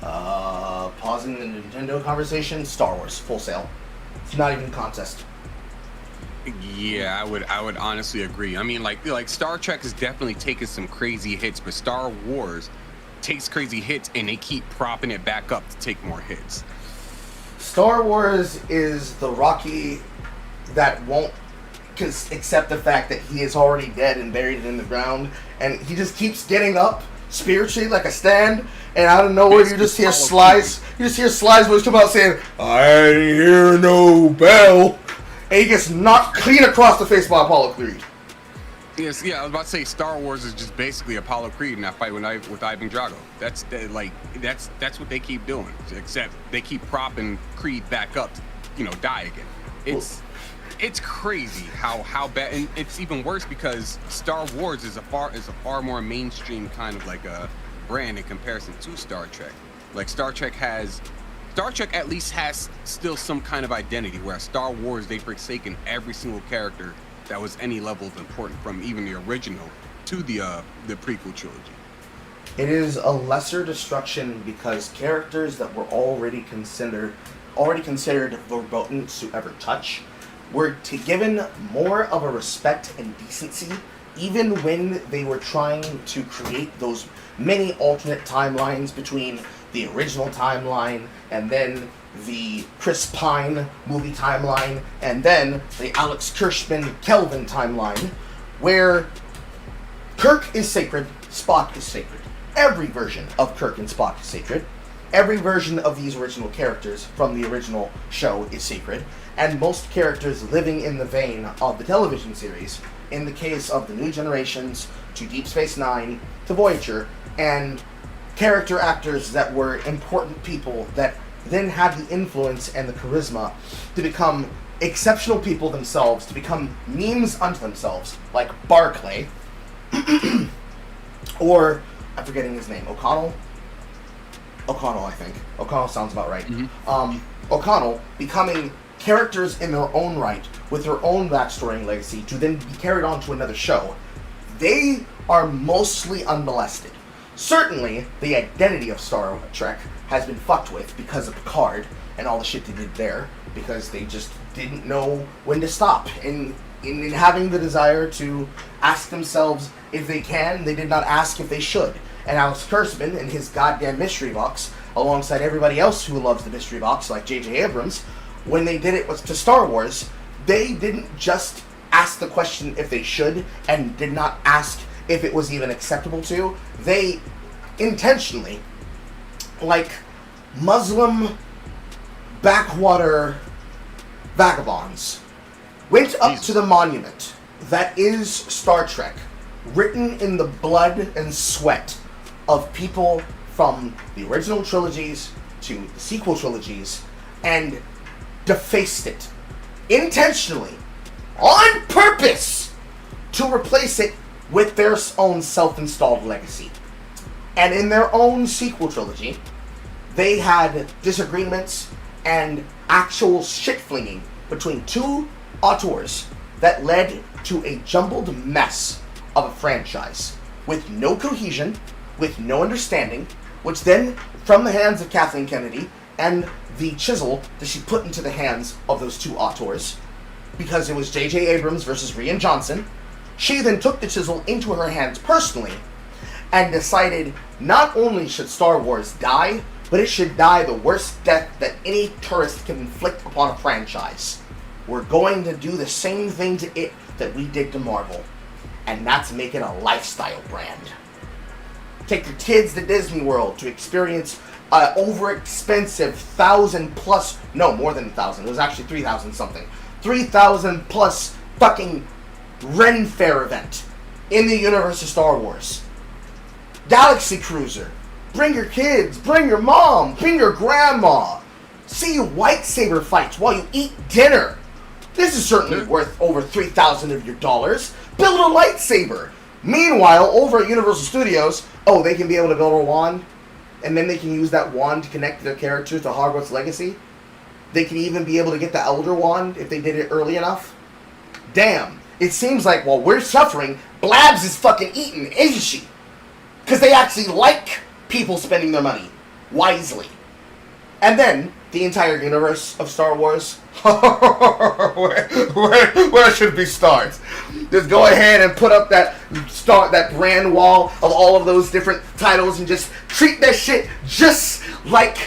Pausing the Nintendo conversation, Star Wars, full sale. It's not even a contest. Yeah, I would honestly agree. I mean, like Star Trek has definitely taken some crazy hits, but Star Wars takes crazy hits and they keep propping it back up to take more hits. Star Wars is the Rocky that won't accept the fact that he is already dead and buried in the ground, and he just keeps getting up spiritually like a stand, and out of nowhere you just hear Sly's voice come out saying, "I ain't hear no bell," and he gets knocked clean across the face by Apollo Creed. Yes, yeah, I was about to say Star Wars is just basically Apollo Creed in that fight with Ivan Drago. That's what they keep doing, except they keep propping Creed back up to, die again. It's crazy how bad, and it's even worse because Star Wars is a far more mainstream kind of like a brand in comparison to Star Trek. Like Star Trek at least has still some kind of identity, whereas Star Wars, they've forsaken every single character that was any level of important, from even the original to the prequel trilogy. It is a lesser destruction because characters that were already considered verboten to ever touch were given more of a respect and decency, even when they were trying to create those many alternate timelines between the original timeline and then the Chris Pine movie timeline and then the Alex Kurtzman Kelvin timeline, where Kirk is sacred, Spock is sacred. Every version of Kirk and Spock is sacred. Every version of these original characters from the original show is sacred. And most characters living in the vein of the television series, in the case of the New Generations, to Deep Space Nine, to Voyager, and character actors that were important people that then had the influence and the charisma to become exceptional people themselves, to become memes unto themselves, like Barclay, or, I'm forgetting his name, O'Connell, I think. O'Connell sounds about right. Mm-hmm. O'Connell becoming characters in their own right, with their own backstory and legacy, to then be carried on to another show. They are mostly unmolested. Certainly, the identity of Star Trek has been fucked with because of Picard and all the shit they did there, because they just didn't know when to stop. In having the desire to ask themselves if they can, they did not ask if they should. And Alex Kurtzman and his goddamn mystery box, alongside everybody else who loves the mystery box, like J.J. Abrams, when they did it to Star Wars, they didn't just ask the question if they should, and did not ask if it was even acceptable to. They intentionally, like Muslim backwater vagabonds, went up to the monument that is Star Trek, written in the blood and sweat of people from the original trilogies to the sequel trilogies, and defaced it intentionally, on purpose, to replace it with their own self-installed legacy. And in their own sequel trilogy, they had disagreements and actual shit-flinging between two auteurs that led to a jumbled mess of a franchise with no cohesion, with no understanding, which then, from the hands of Kathleen Kennedy and the chisel that she put into the hands of those two auteurs, because it was J.J. Abrams versus Rian Johnson, she then took the chisel into her hands personally and decided not only should Star Wars die, but it should die the worst death that any tourist can inflict upon a franchise. We're going to do the same thing to it that we did to Marvel, and that's make it a lifestyle brand. Take your kids to Disney World to experience an over-expensive more than 1,000, it was actually 3,000 something, 3,000 plus fucking Ren Fair event in the universe of Star Wars. Galaxy Cruiser. Bring your kids, bring your mom, bring your grandma. See lightsaber fights while you eat dinner. This is certainly worth over 3,000 of your dollars. Build a lightsaber. Meanwhile, over at Universal Studios, they can be able to build a wand. and then they can use that wand to connect their character to Hogwarts Legacy. They can even be able to get the Elder Wand if they did it early enough. Damn, it seems like while we're suffering, Blabs is fucking eating, isn't she? Because they actually like people spending their money wisely. And then, the entire universe of Star Wars. where should we start? Just go ahead and put up that brand wall of all of those different titles and just treat that shit just like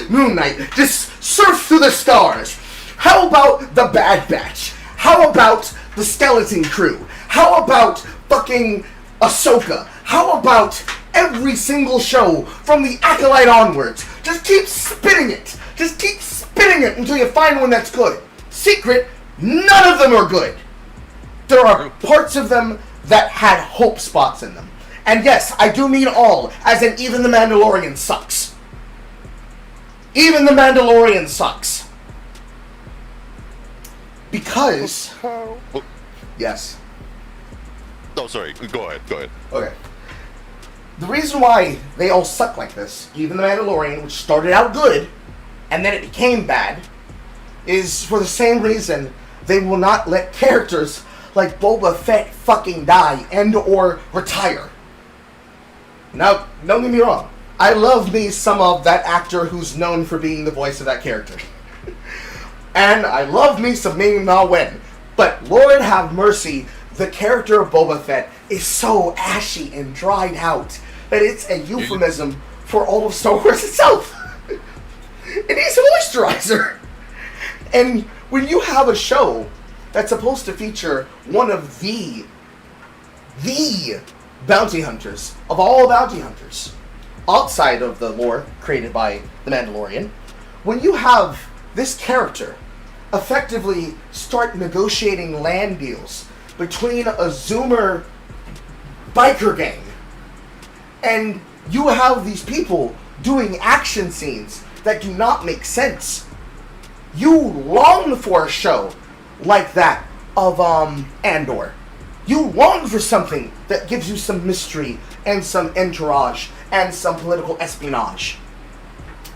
Moon Knight. Just surf through the stars. How about the Bad Batch? How about the Skeleton Crew? How about fucking Ahsoka? How about every single show from the Acolyte onwards? Just keep spinning it. Just keep spinning it until you find one that's good. Secret, none of them are good. There are parts of them that had hope spots in them. And yes, I do mean all, as in even The Mandalorian sucks. Even The Mandalorian sucks. Because... Yes. No, sorry. Go ahead. Okay. The reason why they all suck like this, even The Mandalorian, which started out good, and then it became bad, is for the same reason they will not let characters like Boba Fett fucking die and or retire. Now, don't get me wrong. I love me some of that actor who's known for being the voice of that character. And I love me some Ming-Na Wen. But Lord have mercy, the character of Boba Fett is so ashy and dried out that it's a euphemism for all of Star Wars itself. It needs a moisturizer. And when you have a show that's supposed to feature one of the bounty hunters of all bounty hunters, outside of the lore created by The Mandalorian, when you have this character effectively start negotiating land deals between a Zoomer biker gang, and you have these people doing action scenes that do not make sense, you long for a show like that of Andor. You long for something that gives you some mystery and some entourage and some political espionage,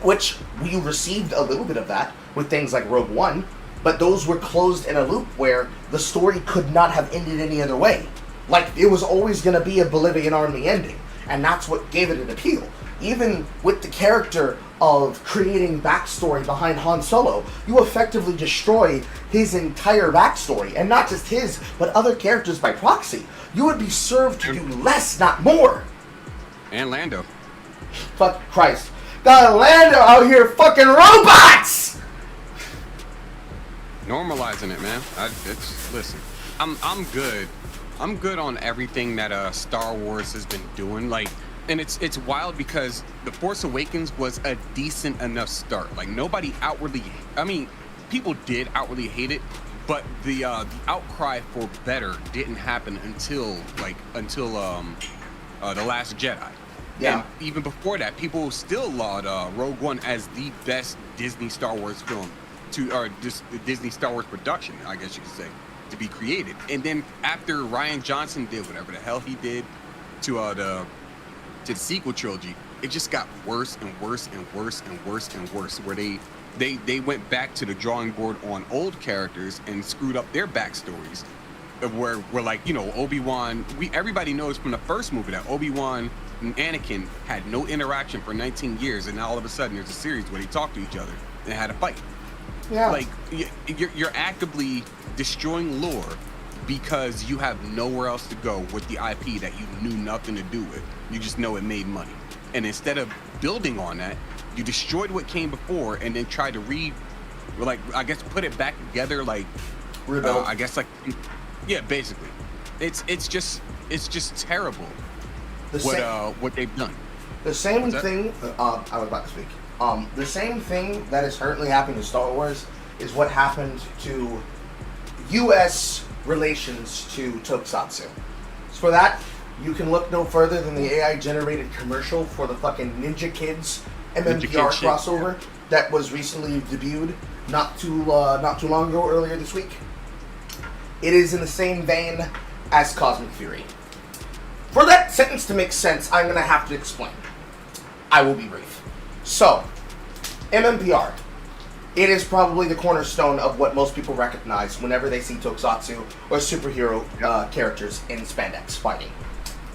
which we received a little bit of that with things like Rogue One, but those were closed in a loop where the story could not have ended any other way. Like, it was always going to be a Bolivian army ending, and that's what gave it an appeal. Even with the character of creating backstory behind Han Solo, you effectively destroy his entire backstory, and not just his, but other characters by proxy. You would be served to do less, not more. And Lando. Fuck Christ. Got Lando out here fucking robots! Normalizing it, man. Listen, I'm good. I'm good on everything that Star Wars has been doing. Like, and it's wild because The Force Awakens was a decent enough start. Like, nobody outwardly, I mean, people did outwardly hate it, but the outcry for better didn't happen until The Last Jedi. Yeah. And even before that, people still lauded Rogue One as the best Disney Star Wars film or just the Disney Star Wars production, I guess you could say, to be created. And then after Rian Johnson did whatever the hell he did to the sequel trilogy, it just got worse and worse and worse and worse and worse, where they went back to the drawing board on old characters and screwed up their backstories. Where like, you know, Obi-Wan, everybody knows from the first movie that Obi-Wan and Anakin had no interaction for 19 years, and now all of a sudden there's a series where they talk to each other and had a fight. Yeah. Like, you're actively destroying lore because you have nowhere else to go with the IP that you knew nothing to do with. You just know it made money. And instead of building on that, you destroyed what came before and then tried to put it back together, like, rebuild. I guess, like, yeah, basically. It's just terrible what they've done. The same thing, I was about to speak. The same thing that is currently happening to Star Wars is what happened to U.S. relations to Tokusatsu. So for that, you can look no further than the AI-generated commercial for the fucking Ninja Kids MMPR crossover that was recently debuted not too long ago, earlier this week. It is in the same vein as Cosmic Fury. For that sentence to make sense, I'm going to have to explain. I will be brief. So, MMPR. It is probably the cornerstone of what most people recognize whenever they see tokusatsu or superhero characters in spandex fighting.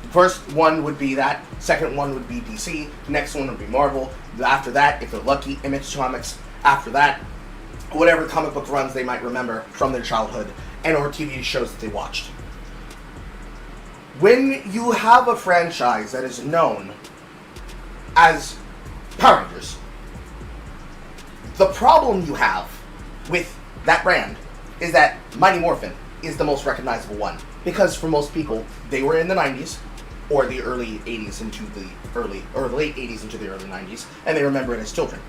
The first one would be that. Second one would be DC. Next one would be Marvel. After that, if they're lucky, Image Comics. After that, whatever comic book runs they might remember from their childhood and or TV shows that they watched. When you have a franchise that is known as Power Rangers, the problem you have with that brand is that Mighty Morphin is the most recognizable one. Because for most people, they were in the 90s, or the early 80s into the early, or late 80s into the early 90s, and they remember it as children.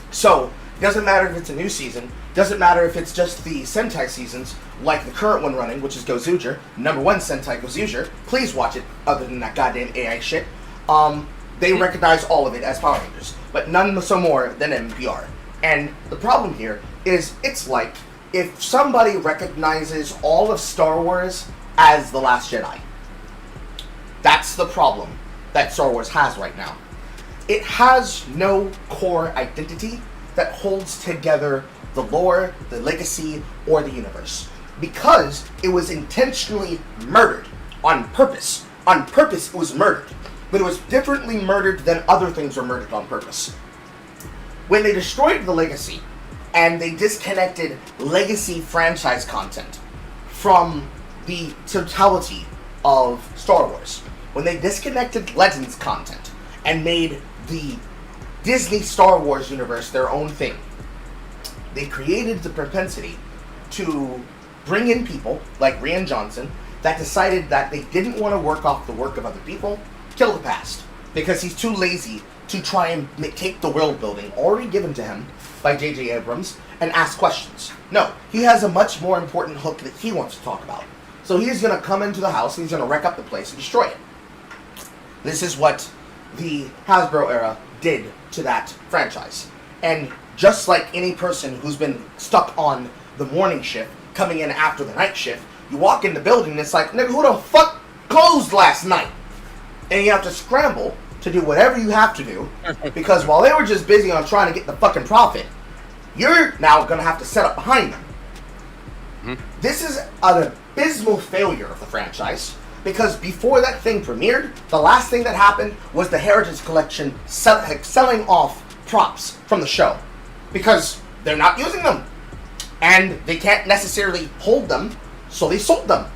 So, it doesn't matter if it's a new season, doesn't matter if it's just the Sentai seasons, like the current one running, which is Gozuger, #1 Sentai Gozuger. Please watch it, other than that goddamn AI shit. They recognize all of it as Power Rangers, but none so more than MPR. And the problem here is, it's like if somebody recognizes all of Star Wars as The Last Jedi. That's the problem that Star Wars has right now. It has no core identity that holds together the lore, the legacy, or the universe. Because it was intentionally murdered on purpose. On purpose, it was murdered. But it was differently murdered than other things were murdered on purpose. When they destroyed the legacy, and they disconnected legacy franchise content from the totality of Star Wars, when they disconnected Legends content and made the Disney Star Wars universe their own thing, they created the propensity to bring in people like Rian Johnson that decided that they didn't want to work off the work of other people, kill the past, because he's too lazy to try and take the world building already given to him by J.J. Abrams and ask questions. No, he has a much more important hook that he wants to talk about. So he's going to come into the house and he's going to wreck up the place and destroy it. This is what the Hasbro era did to that franchise. And just like any person who's been stuck on the morning shift coming in after the night shift, you walk in the building and it's like, nigga, who the fuck closed last night? And you have to scramble to do whatever you have to do, because while they were just busy on trying to get the fucking profit, you're now going to have to set up behind them. Mm-hmm. This is an abysmal failure of the franchise, because before that thing premiered, the last thing that happened was the Heritage Collection selling off props from the show, because they're not using them, and they can't necessarily hold them, so they sold them.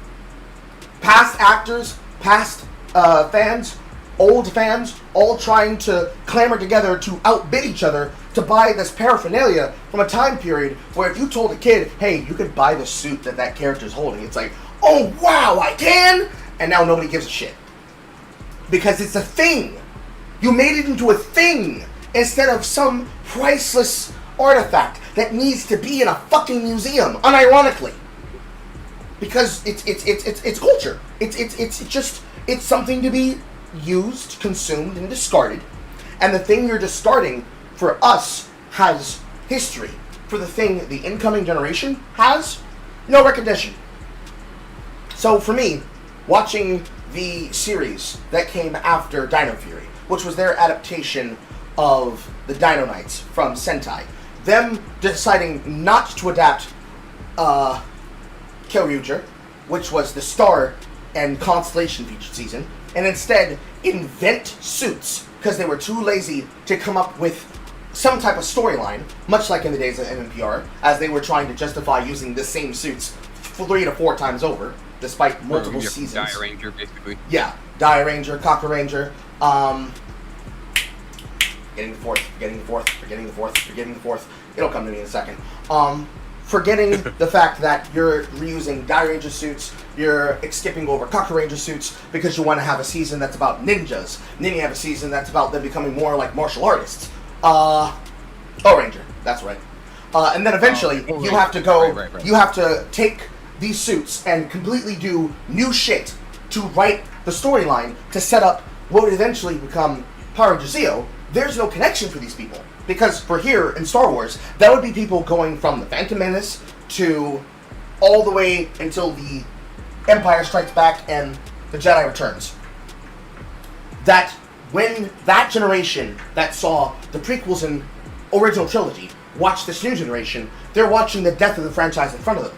Past actors, past fans, old fans, all trying to clamor together to outbid each other to buy this paraphernalia from a time period where if you told a kid, hey, you could buy the suit that that character's holding, it's like, oh wow, I can? And now nobody gives a shit. Because it's a thing. You made it into a thing instead of some priceless artifact that needs to be in a fucking museum, unironically. Because it's culture. It's something to be used, consumed, and discarded. And the thing you're discarding for us has history. For the thing the incoming generation has no recognition. So for me, watching the series that came after Dino Fury, which was their adaptation of the Dino Knights from Sentai, them deciding not to adapt Kyoryuger, which was the Star and Constellation featured season, and instead invent suits because they were too lazy to come up with some type of storyline, much like in the days of MMPR, as they were trying to justify using the same suits 3 to 4 times over, despite multiple seasons. Dire Ranger, basically. Yeah, Dire Ranger, Cocker Ranger, forgetting the fourth. It'll come to me in a second. Forgetting the fact that you're reusing Dire Ranger suits, you're skipping over Cocker Ranger suits because you want to have a season that's about ninjas. And then you have a season that's about them becoming more like martial artists. Ranger, that's right. And then eventually you have to go, right. You have to take these suits and completely do new shit to write the storyline to set up what would eventually become Power Rangers Zeo. There's no connection for these people. Because for here in Star Wars, that would be people going from the Phantom Menace to all the way until the Empire Strikes Back and the Jedi Returns. That when that generation that saw the prequels and original trilogy watch this new generation, they're watching the death of the franchise in front of them.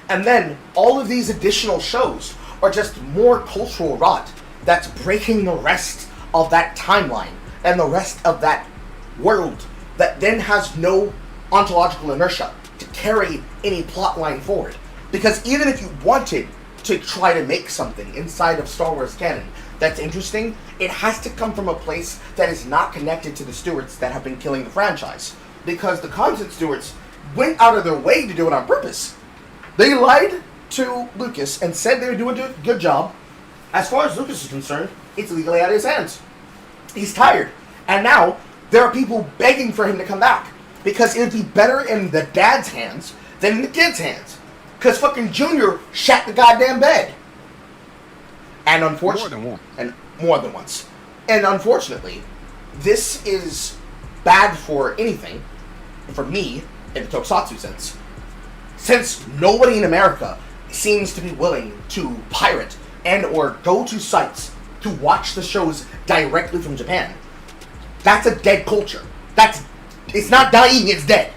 And then all of these additional shows are just more cultural rot that's breaking the rest of that timeline and the rest of that world that then has no ontological inertia to carry any plot line forward. Because even if you wanted to try to make something inside of Star Wars canon that's interesting, it has to come from a place that is not connected to the stewards that have been killing the franchise. Because the content stewards went out of their way to do it on purpose. They lied to Lucas and said they were doing a good job. As far as Lucas is concerned, it's legally out of his hands. He's tired. And now, there are people begging for him to come back. Because it would be better in the dad's hands than in the kid's hands. Because fucking Junior shat the goddamn bed. And unfortunately... More than once. And unfortunately, this is bad for anything, for me, in the tokusatsu sense. Since nobody in America seems to be willing to pirate and or go to sites to watch the shows directly from Japan, that's a dead culture. It's not dying, it's dead.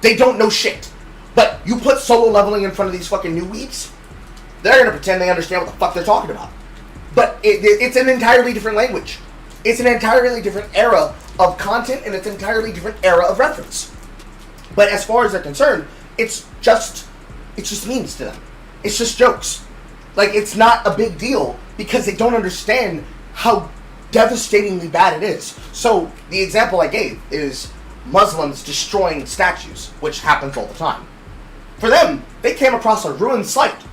They don't know shit. But you put solo leveling in front of these fucking new weeps, they're gonna pretend they understand what the fuck they're talking about. But it's an entirely different language. It's an entirely different era of content, and it's an entirely different era of reference. But as far as they're concerned, it's just memes to them. It's just jokes. Like, it's not a big deal because they don't understand how devastatingly bad it is. So, the example I gave is Muslims destroying statues, which happens all the time. For them, they came across a ruined site.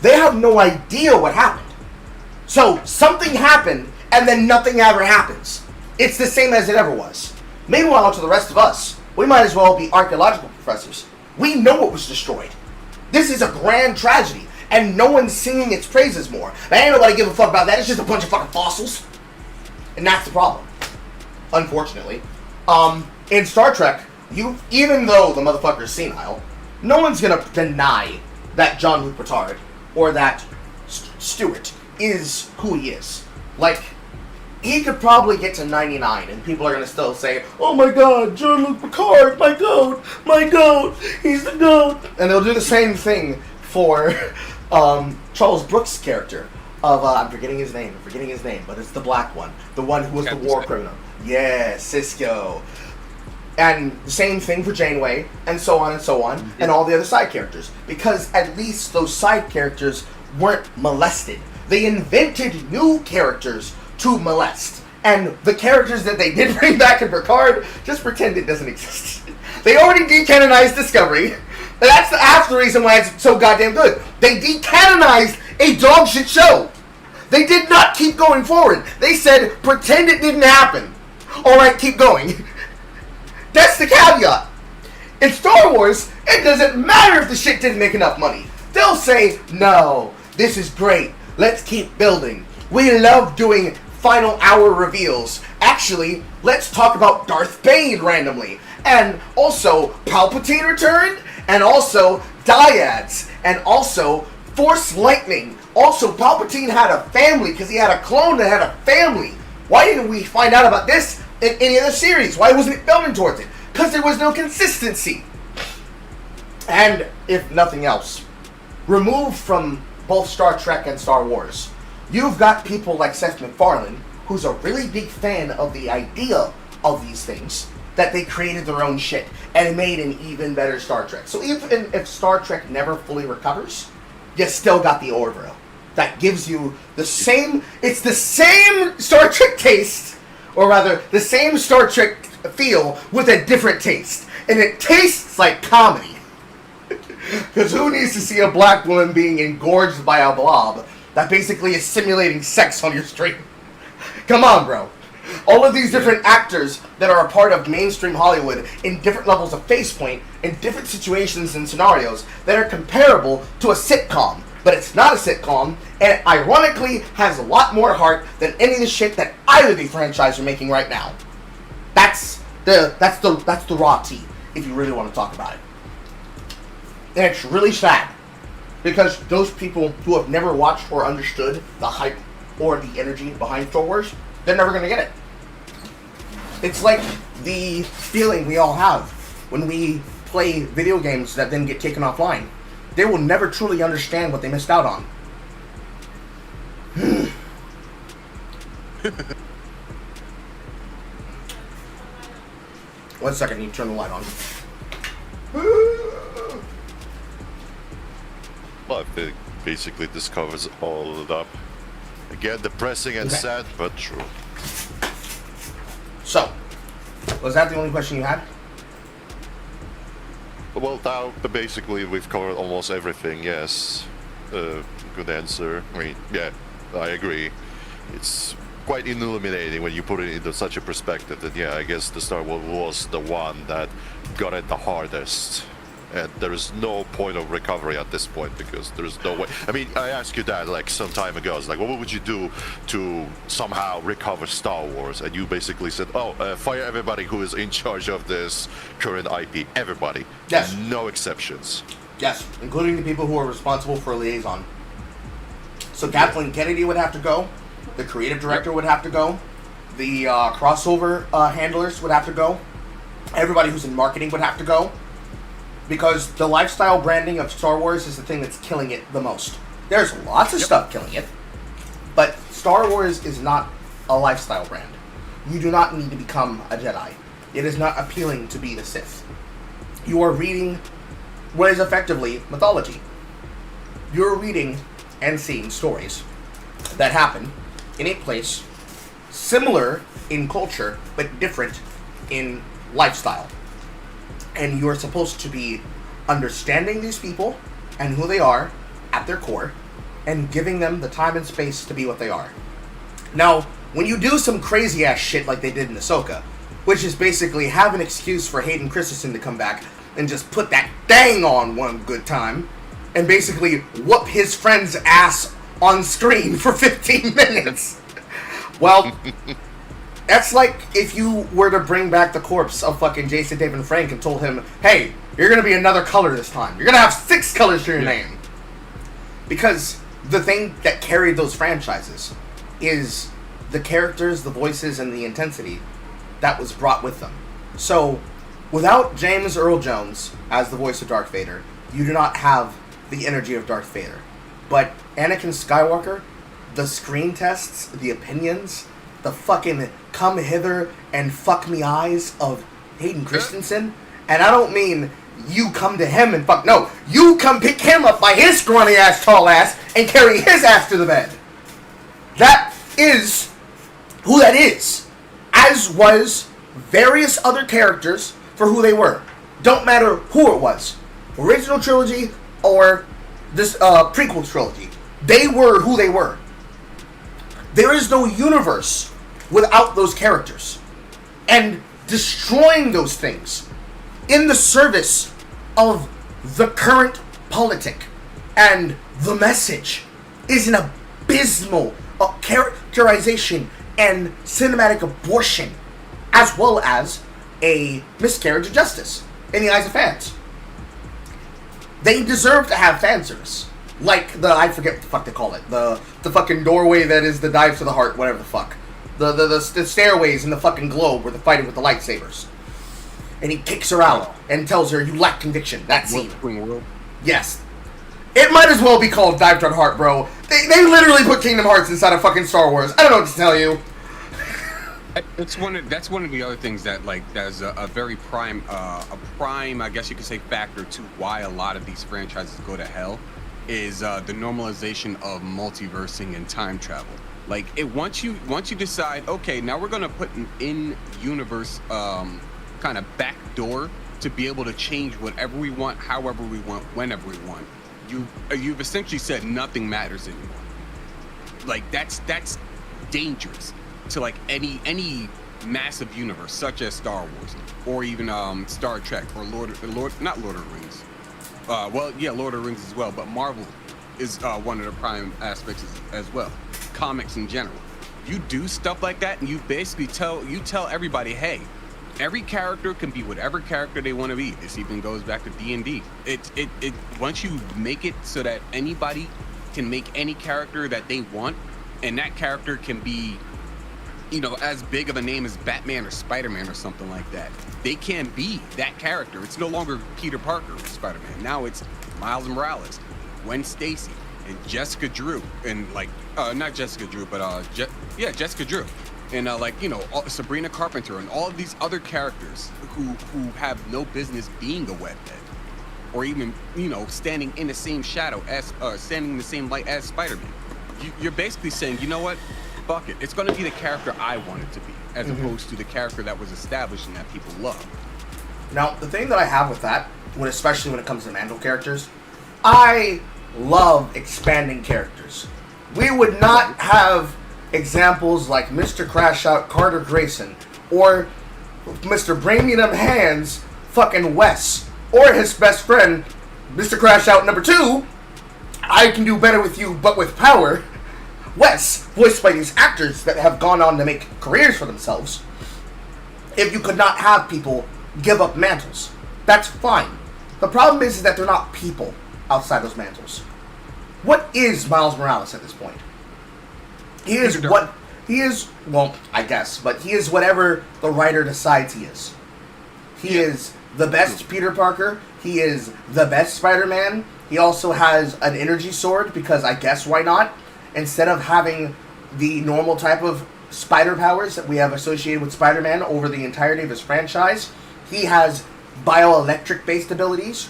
They have no idea what happened. So, something happened, and then nothing ever happens. It's the same as it ever was. Meanwhile, to the rest of us, we might as well be archaeological professors. We know what was destroyed. This is a grand tragedy, and no one's singing its praises more. But ain't nobody give a fuck about that. It's just a bunch of fucking fossils. And that's the problem. Unfortunately. In Star Trek, even though the motherfucker's senile, no one's gonna deny that Jean-Luc Picard or that Stewart is who he is. Like, he could probably get to 99 and people are going to still say, oh my god, Jean-Luc Picard, my goat, he's the goat. And they'll do the same thing for Charles Brooks' character of, I'm forgetting his name, but it's the black one. The one who was the war criminal. Yeah, Cisco. And the same thing for Janeway, and so on, and all the other side characters. Because at least those side characters weren't molested. They invented new characters to molest. And the characters that they did bring back in Picard, just pretend it doesn't exist. They already decanonized Discovery. That's half the reason why it's so goddamn good. They decanonized a dog shit show. They did not keep going forward. They said, pretend it didn't happen. Alright, keep going. That's the caveat. In Star Wars, it doesn't matter if the shit didn't make enough money. They'll say, no, this is great. Let's keep building. We love doing final hour reveals. Actually, let's talk about Darth Bane randomly. And also, Palpatine returned. And also, Dyads. And also, Force Lightning. Also, Palpatine had a family because he had a clone that had a family. Why didn't we find out about this in any of the series? Why wasn't it building towards it? Because there was no consistency. And, if nothing else, removed from both Star Trek and Star Wars, you've got people like Seth MacFarlane, who's a really big fan of the idea of these things, that they created their own shit and made an even better Star Trek. So even if Star Trek never fully recovers, you still got the Orville. That gives you the same, it's the same Star Trek taste, or rather, the same Star Trek feel with a different taste. And it tastes like comedy. Because who needs to see a black woman being engorged by a blob that basically is simulating sex on your stream? Come on, bro. All of these different actors that are a part of mainstream Hollywood in different levels of facepoint, in different situations and scenarios that are comparable to a sitcom. But it's not a sitcom, and it ironically has a lot more heart than any of the shit that either of the franchise are making right now. That's the raw tea, if you really want to talk about it. And it's really sad, because those people who have never watched or understood the hype or the energy behind Star Wars, they're never going to get it. It's like the feeling we all have when we play video games that then get taken offline. They will never truly understand what they missed out on. 1 second, I need to turn the light on. Well, I think basically this covers all of it up. Again, depressing and sad, but true. So, was that the only question you had? Well, now basically we've covered almost everything. Yes, good answer. I mean, yeah, I agree. It's quite illuminating when you put it into such a perspective that, yeah, I guess the Star Wars was the one that got it the hardest. And there is no point of recovery at this point because there's no way. I mean, I asked you that like some time ago. I was like, what would you do to somehow recover Star Wars? And you basically said, fire everybody who is in charge of this current IP. Everybody. Yes. No exceptions. Yes, including the people who are responsible for liaison. So Kathleen Kennedy would have to go. The creative director would have to go. The crossover handlers would have to go. Everybody who's in marketing would have to go. Because the lifestyle branding of Star Wars is the thing that's killing it the most. There's lots of stuff killing it, but Star Wars is not a lifestyle brand. You do not need to become a Jedi. It is not appealing to be the Sith. You are reading what is effectively mythology. You're reading and seeing stories that happen in a place similar in culture, but different in lifestyle. And you're supposed to be understanding these people and who they are at their core and giving them the time and space to be what they are. Now, when you do some crazy ass shit like they did in Ahsoka, which is basically have an excuse for Hayden Christensen to come back and just put that thing on one good time and basically whoop his friend's ass on screen for 15 minutes. Well, that's like if you were to bring back the corpse of fucking Jason David Frank and told him, hey, you're going to be another color this time. You're going to have 6 colors to your name. Because the thing that carried those franchises is the characters, the voices, and the intensity that was brought with them. So, without James Earl Jones as the voice of Darth Vader, you do not have the energy of Darth Vader. But Anakin Skywalker, the screen tests, the opinions, the fucking come hither and fuck me eyes of Hayden Christensen, and I don't mean you come to him and fuck, no, you come pick him up by his scrawny ass, tall ass, and carry his ass to the bed. That is who that is, as was various other characters for who they were. Don't matter who it was, original trilogy or this prequel trilogy, they were who they were. There is no universe without those characters. And destroying those things in the service of the current politic and the message is an abysmal characterization and cinematic abortion, as well as a miscarriage of justice in the eyes of fans. They deserve to have fan service. Like I forget what the fuck they call it. The fucking doorway that is the dive to the heart, whatever the fuck. The stairways in the fucking globe where they're fighting with the lightsabers. And he kicks her out and tells her, you lack conviction. That scene. World. Yes. It might as well be called Dive to the Heart, bro. They literally put Kingdom Hearts inside of fucking Star Wars. I don't know what to tell you. That's one of the other things that there's a very prime I guess you could say factor to why a lot of these franchises go to hell is the normalization of multiversing and time travel. Like once you decide, okay, now we're gonna put an in-universe kind of back door to be able to change whatever we want, however we want, whenever we want. You've essentially said nothing matters anymore. Like that's dangerous to like any massive universe such as Star Wars or even Star Trek or Lord of the Rings. Lord of the Rings as well, but Marvel is one of the prime aspects as well. Comics in general. You do stuff like that and you basically tell everybody, hey, every character can be whatever character they want to be. This even goes back to D&D. It once you make it so that anybody can make any character that they want, and that character can be as big of a name as Batman or Spider-Man or something like that. They can't be that character. It's no longer Peter Parker or Spider-Man. Now it's Miles Morales, Gwen Stacy, and Jessica Drew, and not Jessica Drew, but Jessica Drew, and Sabrina Carpenter, and all of these other characters who have no business being a webhead, or even standing in the same shadow as standing in the same light as Spider-Man. You're basically saying, you know what? Fuck it. It's going to be the character I want it to be, as opposed to the character that was established and that people love. Now, the thing that I have with that, especially when it comes to Mantle characters, I love expanding characters. We would not have examples like Mr. Crash Out Carter Grayson, or Mr. Bring Me Them Hands fucking Wes, or his best friend, Mr. Crash Out number 2, I Can Do Better With You But With Power, Wes, voiced by these actors that have gone on to make careers for themselves. If you could not have people give up mantles, that's fine. The problem is that they're not people outside those mantles. What is Miles Morales at this point? He is I guess, but he is whatever the writer decides he is. He is the best Peter Parker. He is the best Spider-Man. He also has an energy sword, because I guess why not? Instead of having the normal type of spider powers that we have associated with Spider-Man over the entirety of his franchise, he has bioelectric based abilities.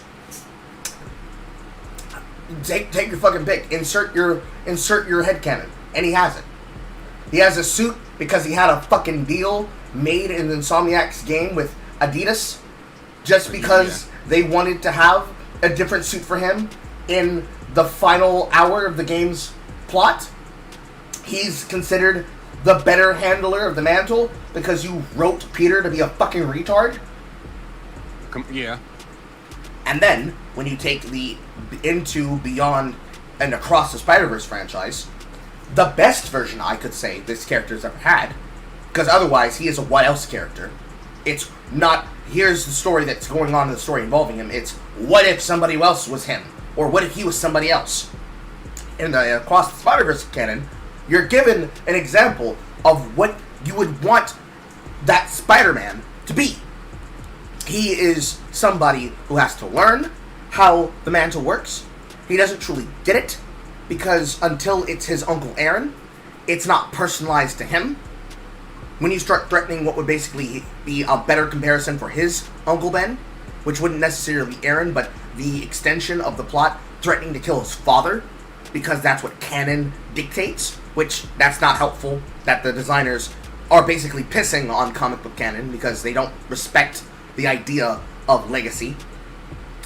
Take your fucking pick. Insert your headcanon. And he has it. He has a suit because he had a fucking deal made in Insomniac's game with Adidas, just because they wanted to have a different suit for him in the final hour of the game's plot. He's considered the better handler of the mantle because you wrote Peter to be a fucking retard. Yeah. And then, when you take into Beyond and Across the Spider-Verse franchise, the best version I could say this character's ever had, because otherwise he is a what-else character. It's not, here's the story that's going on in the story involving him. It's, what if somebody else was him? Or what if he was somebody else? In the Across the Spider-Verse canon, you're given an example of what you would want that Spider-Man to be. He is somebody who has to learn how the mantle works. He doesn't truly get it, because until it's his Uncle Aaron, it's not personalized to him. When you start threatening what would basically be a better comparison for his Uncle Ben, which wouldn't necessarily be Aaron, but the extension of the plot, threatening to kill his father, because that's what canon dictates, which that's not helpful, that the designers are basically pissing on comic book canon because they don't respect the idea of legacy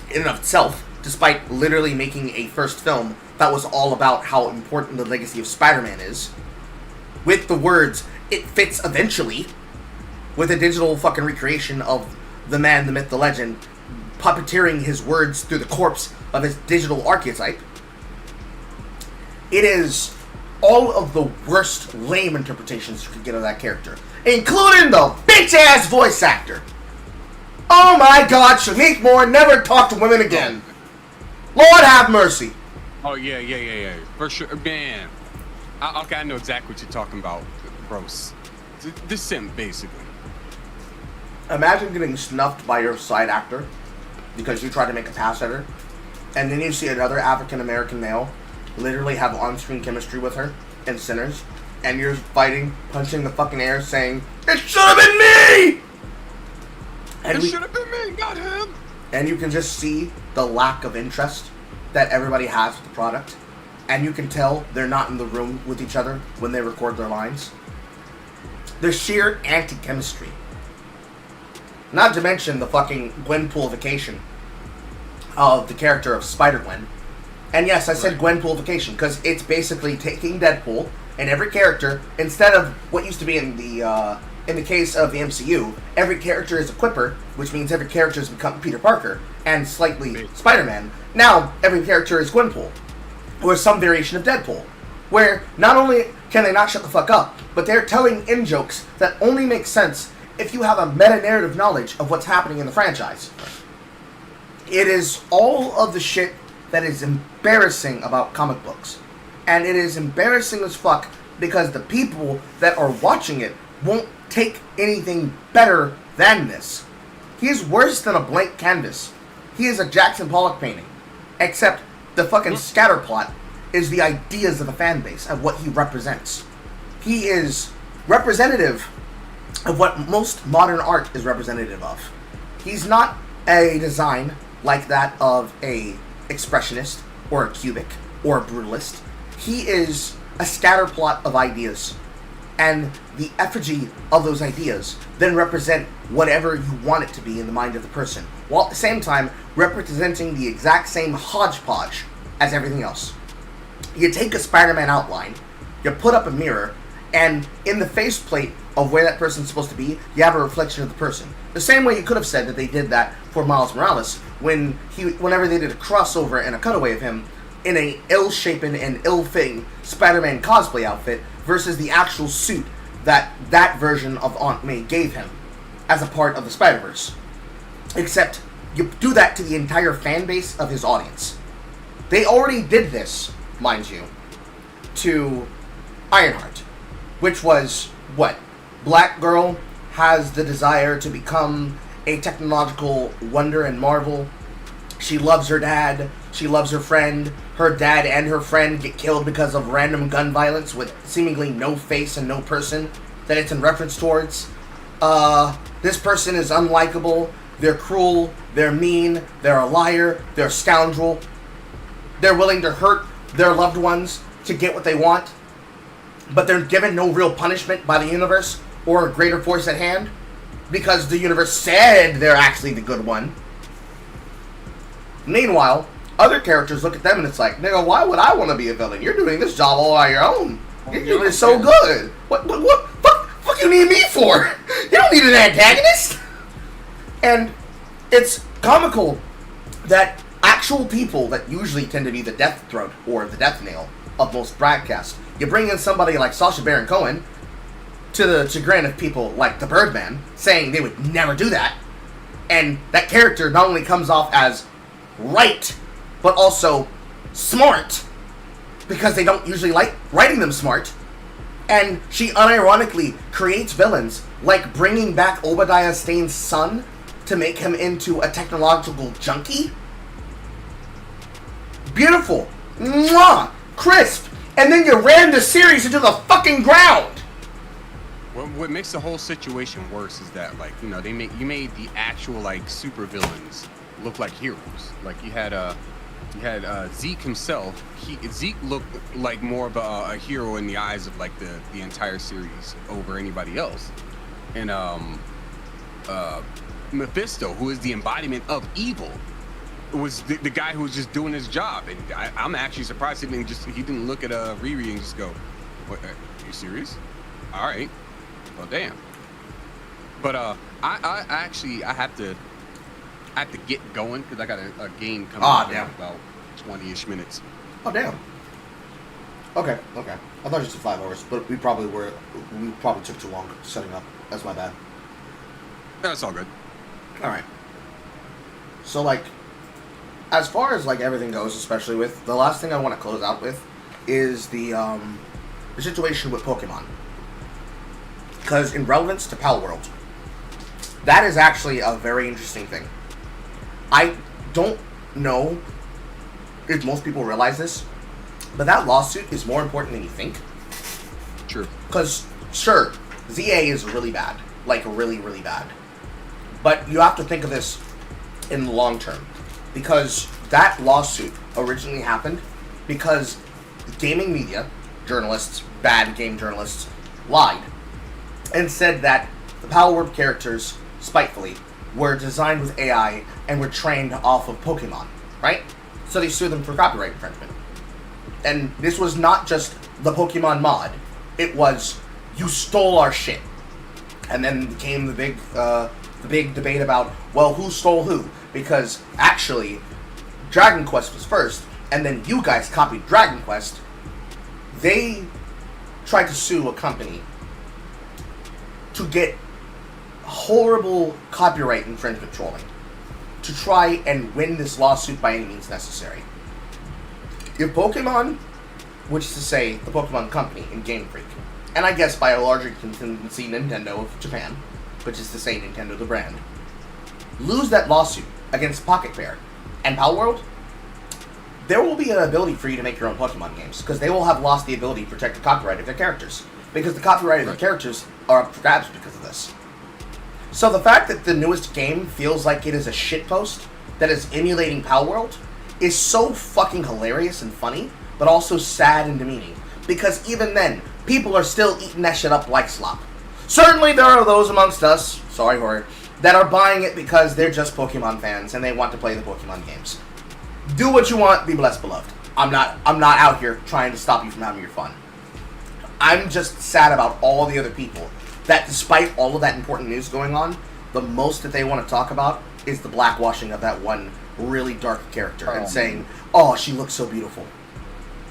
in and of itself, despite literally making a first film that was all about how important the legacy of Spider-Man is, with the words, it fits eventually, with a digital fucking recreation of the man, the myth, the legend, puppeteering his words through the corpse of his digital archetype. It is all of the worst lame interpretations you could get of that character, including the bitch-ass voice actor. Oh my god, Shameik Moore never talk to women again. Lord have mercy. Oh, yeah. For sure, man. Okay, I know exactly what you're talking about, gross. This simp, basically. Imagine getting snuffed by your side actor because you tried to make a pass at her, and then you see another African-American male literally have on-screen chemistry with her in Sinners, and you're fighting, punching the fucking air, saying, "It should have been me!" And it should have been me, not him! And you can just see the lack of interest that everybody has with the product, and you can tell they're not in the room with each other when they record their lines. The sheer anti-chemistry. Not to mention the fucking Gwenpoolification of the character of Spider-Gwen. And yes, I said Gwenpoolification because it's basically taking Deadpool and every character, instead of what used to be in the case of the MCU, every character is a quipper, which means every character has become Peter Parker and slightly Spider-Man. Now, every character is Gwenpool, or some variation of Deadpool, where not only can they not shut the fuck up, but they're telling in-jokes that only make sense if you have a meta-narrative knowledge of what's happening in the franchise. It is all of the shit that is embarrassing about comic books. And it is embarrassing as fuck because the people that are watching it won't take anything better than this. He is worse than a blank canvas. He is a Jackson Pollock painting. Except the fucking scatterplot is the ideas of the fan base of what he represents. He is representative of what most modern art is representative of. He's not a design like that of a expressionist or a cubic or a brutalist. He is a scatterplot of ideas, and the effigy of those ideas then represent whatever you want it to be in the mind of the person, while at the same time representing the exact same hodgepodge as everything else. You take a Spider-Man outline, you put up a mirror, and in the faceplate of where that person's supposed to be, you have a reflection of the person. The same way you could have said that they did that for Miles Morales whenever they did a crossover and a cutaway of him in a ill-shapen and ill-fitting Spider-Man cosplay outfit versus the actual suit that version of Aunt May gave him as a part of the Spider-Verse. Except you do that to the entire fan base of his audience. They already did this, mind you, to Ironheart, which was what? Black girl has the desire to become a technological wonder and marvel. She loves her dad. She loves her friend. Her dad and her friend get killed because of random gun violence with seemingly no face and no person that it's in reference towards. This person is unlikable. They're cruel. They're mean. They're a liar. They're a scoundrel. They're willing to hurt their loved ones to get what they want, but they're given no real punishment by the universe or a greater force at hand because the universe said they're actually the good one. Meanwhile, other characters look at them and it's like, nigga, why would I want to be a villain? You're doing this job all on your own. You're doing it so good. What fuck you need me for? You don't need an antagonist. And it's comical that actual people that usually tend to be the death throat or the death nail of most broadcasts, you bring in somebody like Sacha Baron Cohen, to the chagrin of people like the Birdman, saying they would never do that, and that character not only comes off as right, but also smart, because they don't usually like writing them smart, and she unironically creates villains like bringing back Obadiah Stane's son to make him into a technological junkie. Beautiful. Mwah! Crisp. And then you ran the series into the fucking ground. What makes the whole situation worse is that, like, you know, you made the actual, like, super villains look like heroes. Like, you had Zeke himself. Zeke looked like more of a hero in the eyes of, like, the entire series over anybody else. And Mephisto, who is the embodiment of evil, was the guy who was just doing his job. And I'm actually surprised he didn't look at Riri and just go, "What? Are you serious? All right. Well, damn." But I have to get going because I got a game coming up in about 20-ish minutes. Oh damn. Okay. I thought you said 5 hours, but we probably took too long setting up. That's my bad. That's all good. All right. So like, as far as like everything goes, especially with the last thing I want to close out with is the situation with Pokemon. Because in relevance to Pal World, that is actually a very interesting thing. I don't know if most people realize this, but that lawsuit is more important than you think. True. Because, sure, ZA is really bad. Like, really, really bad. But you have to think of this in the long term. Because that lawsuit originally happened because gaming media, journalists, bad game journalists, lied and said that the Pal World characters, spitefully, were designed with AI and were trained off of Pokemon, right? So they sued them for copyright infringement. And this was not just the Pokemon mod. It was, you stole our shit. And then came the big debate about, well, who stole who? Because actually, Dragon Quest was first, and then you guys copied Dragon Quest. They tried to sue a company to get horrible copyright infringement trolling to try and win this lawsuit by any means necessary. If Pokemon, which is to say the Pokemon Company and Game Freak, and I guess by a larger contingency Nintendo of Japan, which is to say Nintendo the brand, lose that lawsuit against Pocket Bear and Pal World, there will be an ability for you to make your own Pokemon games, because they will have lost the ability to protect the copyright of their characters, because the copyright of their characters are up for grabs because of this. So the fact that the newest game feels like it is a shitpost that is emulating Pal World is so fucking hilarious and funny, but also sad and demeaning, because even then, people are still eating that shit up like slop. Certainly there are those amongst us, sorry Horde, that are buying it because they're just Pokemon fans and they want to play the Pokemon games. Do what you want, be blessed, beloved. I'm not out here trying to stop you from having your fun. I'm just sad about all the other people that, despite all of that important news going on, the most that they want to talk about is the blackwashing of that one really dark character and saying, "Oh, she looks so beautiful."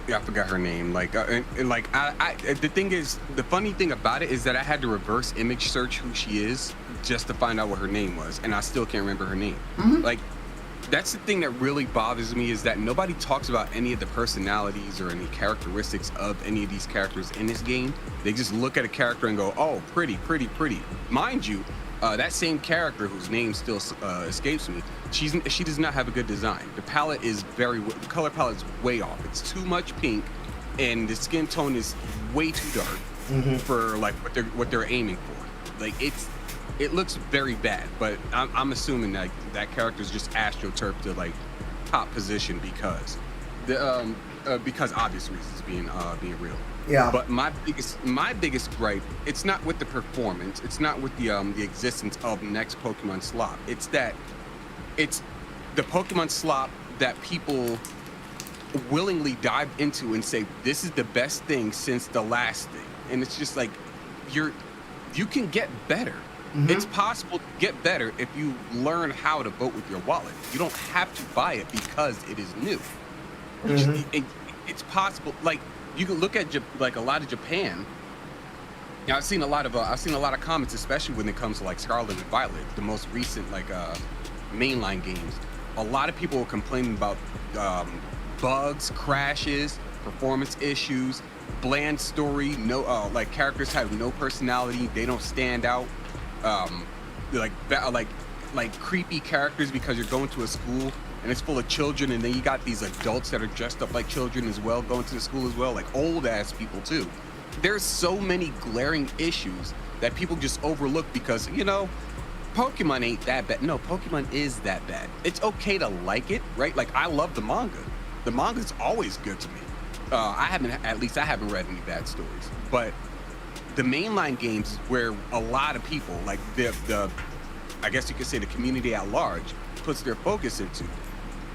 Yeah, I forgot her name. Like, the thing is, the funny thing about it is that I had to reverse image search who she is just to find out what her name was, and I still can't remember her name. Mm-hmm. Like, that's the thing that really bothers me, is that nobody talks about any of the personalities or any characteristics of any of these characters in this game. They just look at a character and go, "Oh, pretty, pretty, pretty." Mind you, that same character whose name still escapes me, she does not have a good design. The palette is the color palette is way off. It's too much pink, and the skin tone is way too dark for like what they're aiming for. Like, it looks very bad, but I'm assuming that that character is just astroturfed to like top position because obvious reasons, being real. Yeah. But my biggest gripe, it's not with the performance, it's not with the existence of next Pokemon slop. It's the Pokemon slop that people willingly dive into and say this is the best thing since the last thing, and it's just like you can get better. It's possible to get better if you learn how to vote with your wallet. You don't have to buy it because it is new. It's possible. Like, you can look at like a lot of Japan. Now, I've seen a lot of comments, especially when it comes to like Scarlet and Violet, the most recent like mainline games. A lot of people are complaining about bugs, crashes, performance issues, bland story. No, like characters have no personality. They don't stand out. Like creepy characters because you're going to a school and it's full of children, and then you got these adults that are dressed up like children as well going to the school as well, like old ass people too. There's so many glaring issues that people just overlook because, you know, Pokemon ain't that bad. No, Pokemon is that bad. It's okay to like it, right? Like, I love the manga. The manga's always good to me. I haven't read any bad stories, but the mainline games is where a lot of people, like the I guess you could say the community at large, puts their focus into,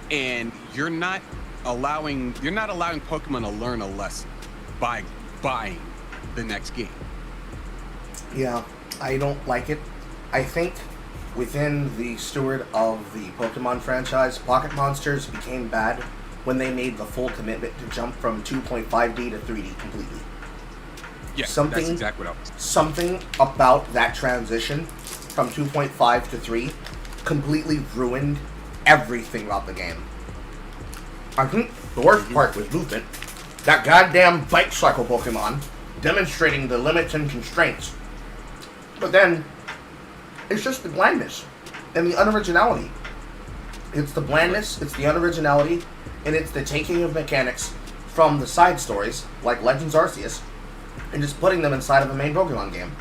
and you're not allowing Pokemon to learn a lesson by buying the next game. Yeah, I don't like it. I think within the steward of the Pokemon franchise, Pocket Monsters became bad when they made the full commitment to jump from 2.5D to 3D completely. Yeah, that's exactly what I was. Something about that transition from 2.5 to 3 completely ruined everything about the game. I think the worst part was movement. That goddamn bike cycle Pokemon demonstrating the limits and constraints. But then, it's just the blandness and the unoriginality. It's the blandness, it's the unoriginality, and it's the taking of mechanics from the side stories, like Legends Arceus, and just putting them inside of a main Pokemon game.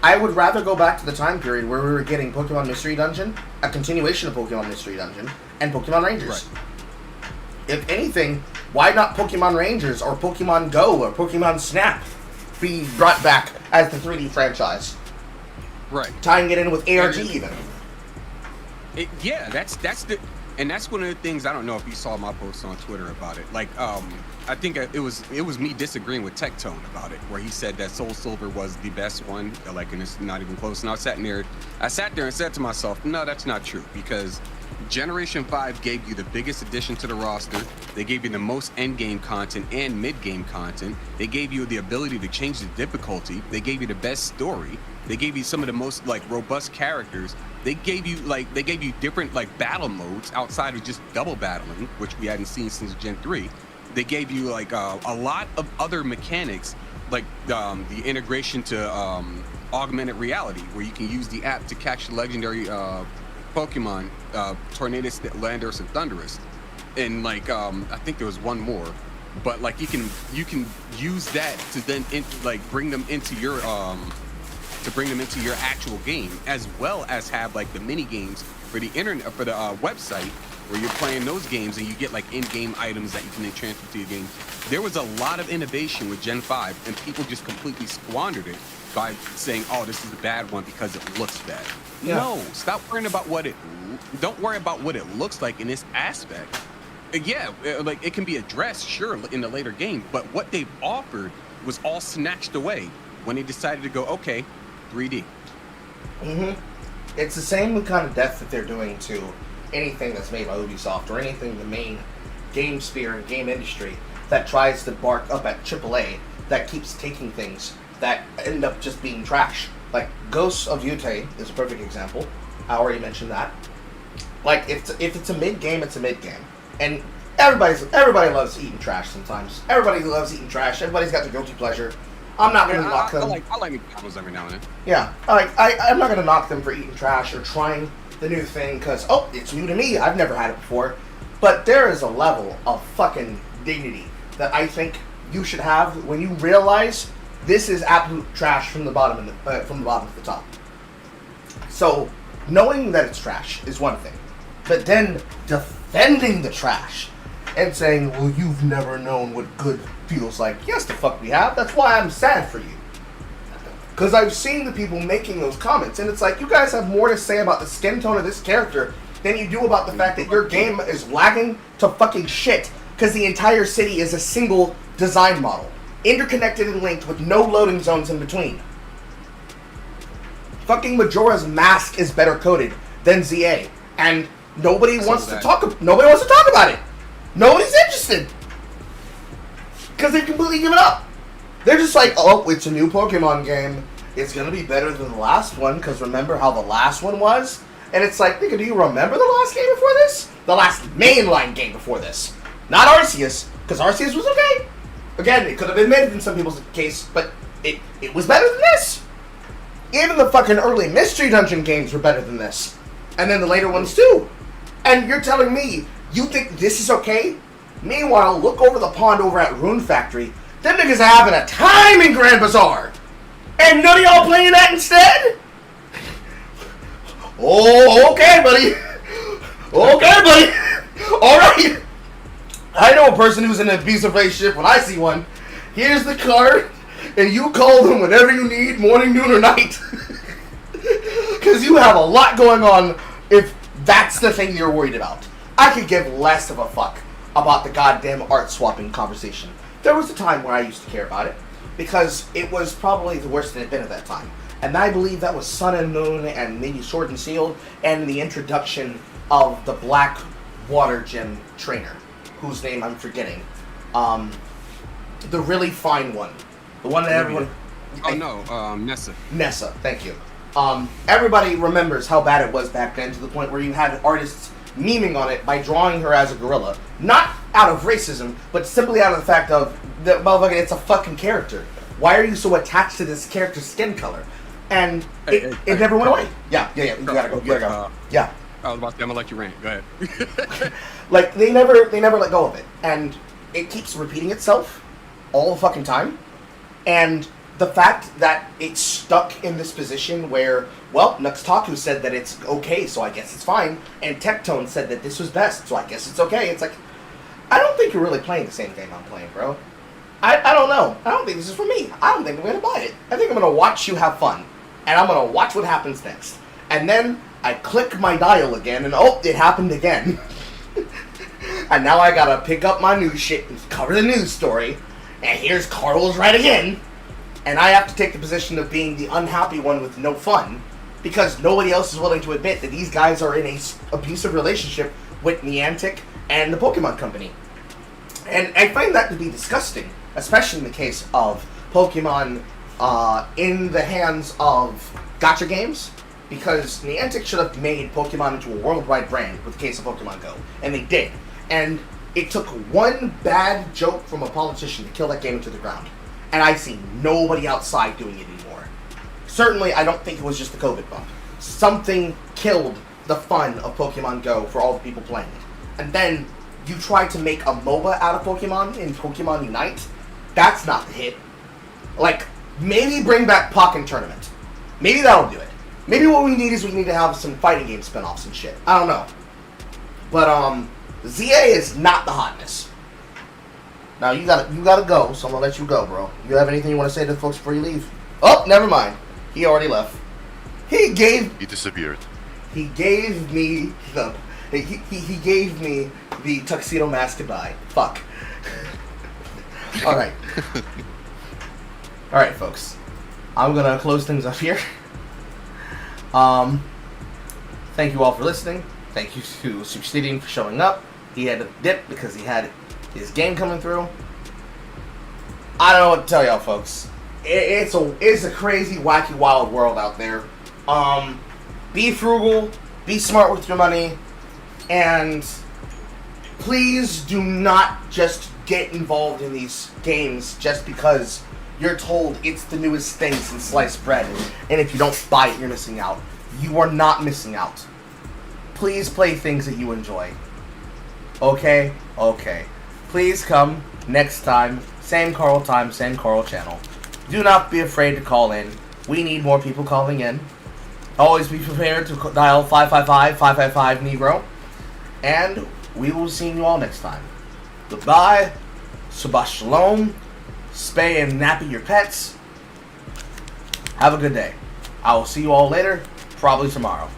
I would rather go back to the time period where we were getting Pokemon Mystery Dungeon, a continuation of Pokemon Mystery Dungeon, and Pokemon Rangers. Right. If anything, why not Pokemon Rangers or Pokemon Go or Pokemon Snap be brought back as the 3D franchise? Right. Tying it in with ARG even. That's one of the things. I don't know if you saw my post on Twitter about it. Like, I think it was me disagreeing with Tectone about it, where he said that Soul Silver was the best one, like, and it's not even close. And I sat there and said to myself, no, that's not true, because Generation 5 gave you the biggest addition to the roster. They gave you the most end-game content and mid-game content. They gave you the ability to change the difficulty. They gave you the best story. They gave you some of the most, like, robust characters. They gave you different, like, battle modes outside of just double battling, which we hadn't seen since Gen 3. they gave you like a lot of other mechanics, like the integration to augmented reality, where you can use the app to catch legendary Pokemon, Tornadus, Landorus, and Thundurus, and like I think there was one more, but like you can use that to then bring them into your actual game, as well as have like the mini games for the internet, for the website, where you're playing those games and you get like in-game items that you can then transfer to your game. There was a lot of innovation with Gen 5, and people just completely squandered it by saying, "Oh, this is a bad one because it looks bad." Yeah. No, stop worrying about don't worry about what it looks like in this aspect. Yeah, like it can be addressed, sure, in the later game, but what they've offered was all snatched away when they decided to go, okay, 3D. It's the same kind of death that they're doing to anything that's made by Ubisoft, or anything in the main game sphere and game industry that tries to bark up at AAA, that keeps taking things that end up just being trash. Like Ghosts of Yute is a perfect example. I already mentioned that. Like if it's a mid game, it's a mid game, and everybody loves eating trash sometimes. Everybody loves eating trash. Everybody's got their guilty pleasure. I'm not going to knock them. I like McDonald's every now and then. Yeah, I'm not going to knock them for eating trash or trying the new thing because, oh, it's new to me. I've never had it before. But there is a level of fucking dignity that I think you should have when you realize this is absolute trash from the bottom to the top. So, knowing that it's trash is one thing, but then defending the trash and saying, well, you've never known what good feels like. Yes, the fuck we have. That's why I'm sad for you. Because I've seen the people making those comments, and it's like, you guys have more to say about the skin tone of this character than you do about the fact that your game is lagging to fucking shit because the entire city is a single design model, interconnected and linked with no loading zones in between. Fucking Majora's Mask is better coded than ZA, and nobody wants to talk about it. Nobody's interested because they've completely given up. They're just like, oh, it's a new Pokemon game. It's going to be better than the last one, because remember how the last one was? And it's like, nigga, do you remember the last game before this? The last mainline game before this. Not Arceus, because Arceus was okay. Again, it could have been mid in some people's case, but it was better than this. Even the fucking early Mystery Dungeon games were better than this. And then the later ones too. And you're telling me, you think this is okay? Meanwhile, look over the pond over at Rune Factory. Them niggas are having a time in Grand Bazaar. And none of y'all playing that instead? Oh, okay, buddy. Okay, buddy. Alright. I know a person who's in an abusive relationship when I see one. Here's the card, and you call them whenever you need, morning, noon, or night. Because you have a lot going on if that's the thing you're worried about. I could give less of a fuck about the goddamn art swapping conversation. There was a time where I used to care about it, because it was probably the worst it had been at that time. And I believe that was Sun and Moon and maybe Sword and Shield and the introduction of the Black Water Gym trainer, whose name I'm forgetting. The really fine one. The one that everyone... Nessa. Nessa, thank you. Everybody remembers how bad it was back then, to the point where you had artists memeing on it by drawing her as a gorilla. Not out of racism, but simply out of the fact of, motherfucker, it's a fucking character. Why are you so attached to this character's skin color? And it never went away. Yeah, you gotta go. Yeah. I was about to say, I'm gonna let you rant. Go ahead. Like, they never let go of it. And it keeps repeating itself all the fucking time. And the fact that it's stuck in this position where, well, Nuxtaku said that it's okay, so I guess it's fine, and Tectone said that this was best, so I guess it's okay. It's like, I don't think you're really playing the same game I'm playing, bro. I don't know. I don't think this is for me. I don't think I'm going to buy it. I think I'm going to watch you have fun, and I'm going to watch what happens next. And then I click my dial again, and oh, it happened again. And now I got to pick up my news shit and cover the news story, and here's Carl's right again. And I have to take the position of being the unhappy one with no fun, because nobody else is willing to admit that these guys are in a abusive relationship with Niantic and the Pokemon Company. And I find that to be disgusting, especially in the case of Pokemon in the hands of gacha games, because Niantic should have made Pokemon into a worldwide brand with the case of Pokemon Go, and they did. And It took one bad joke from a politician to kill that game into the ground. And I see nobody outside doing it anymore. Certainly, I don't think it was just the COVID bump. Something killed the fun of Pokemon Go for all the people playing it. And then you try to make a MOBA out of Pokemon in Pokemon Unite. That's not the hit. Like, maybe bring back Pokken Tournament. Maybe that'll do it. Maybe what we need is we need to have some fighting game spin-offs and shit. I don't know. But, ZA is not the hotness. Now, you gotta go, so I'm gonna let you go, bro. You have anything you want to say to the folks before you leave? Oh, never mind. He already left. He disappeared. He gave me he gave me the tuxedo mask goodbye. Fuck. Alright. Alright, folks. I'm gonna close things up here. Thank you all for listening. Thank you to Sheepsidian for showing up. He had to dip because he had his game coming through. I don't know what to tell y'all, folks. It's a crazy, wacky, wild world out there. Be frugal, be smart with your money, and please do not just get involved in these games just because you're told it's the newest thing since sliced bread, and if you don't buy it, you're missing out. You are not missing out. Please play things that you enjoy. Okay? Okay. Please come next time. Same Coral time, same Coral channel. Do not be afraid to call in. We need more people calling in. Always be prepared to dial 555-555 Negro. And we will see you all next time. Goodbye. Shabbat shalom. Spay and nappy your pets. Have a good day. I will see you all later. Probably tomorrow.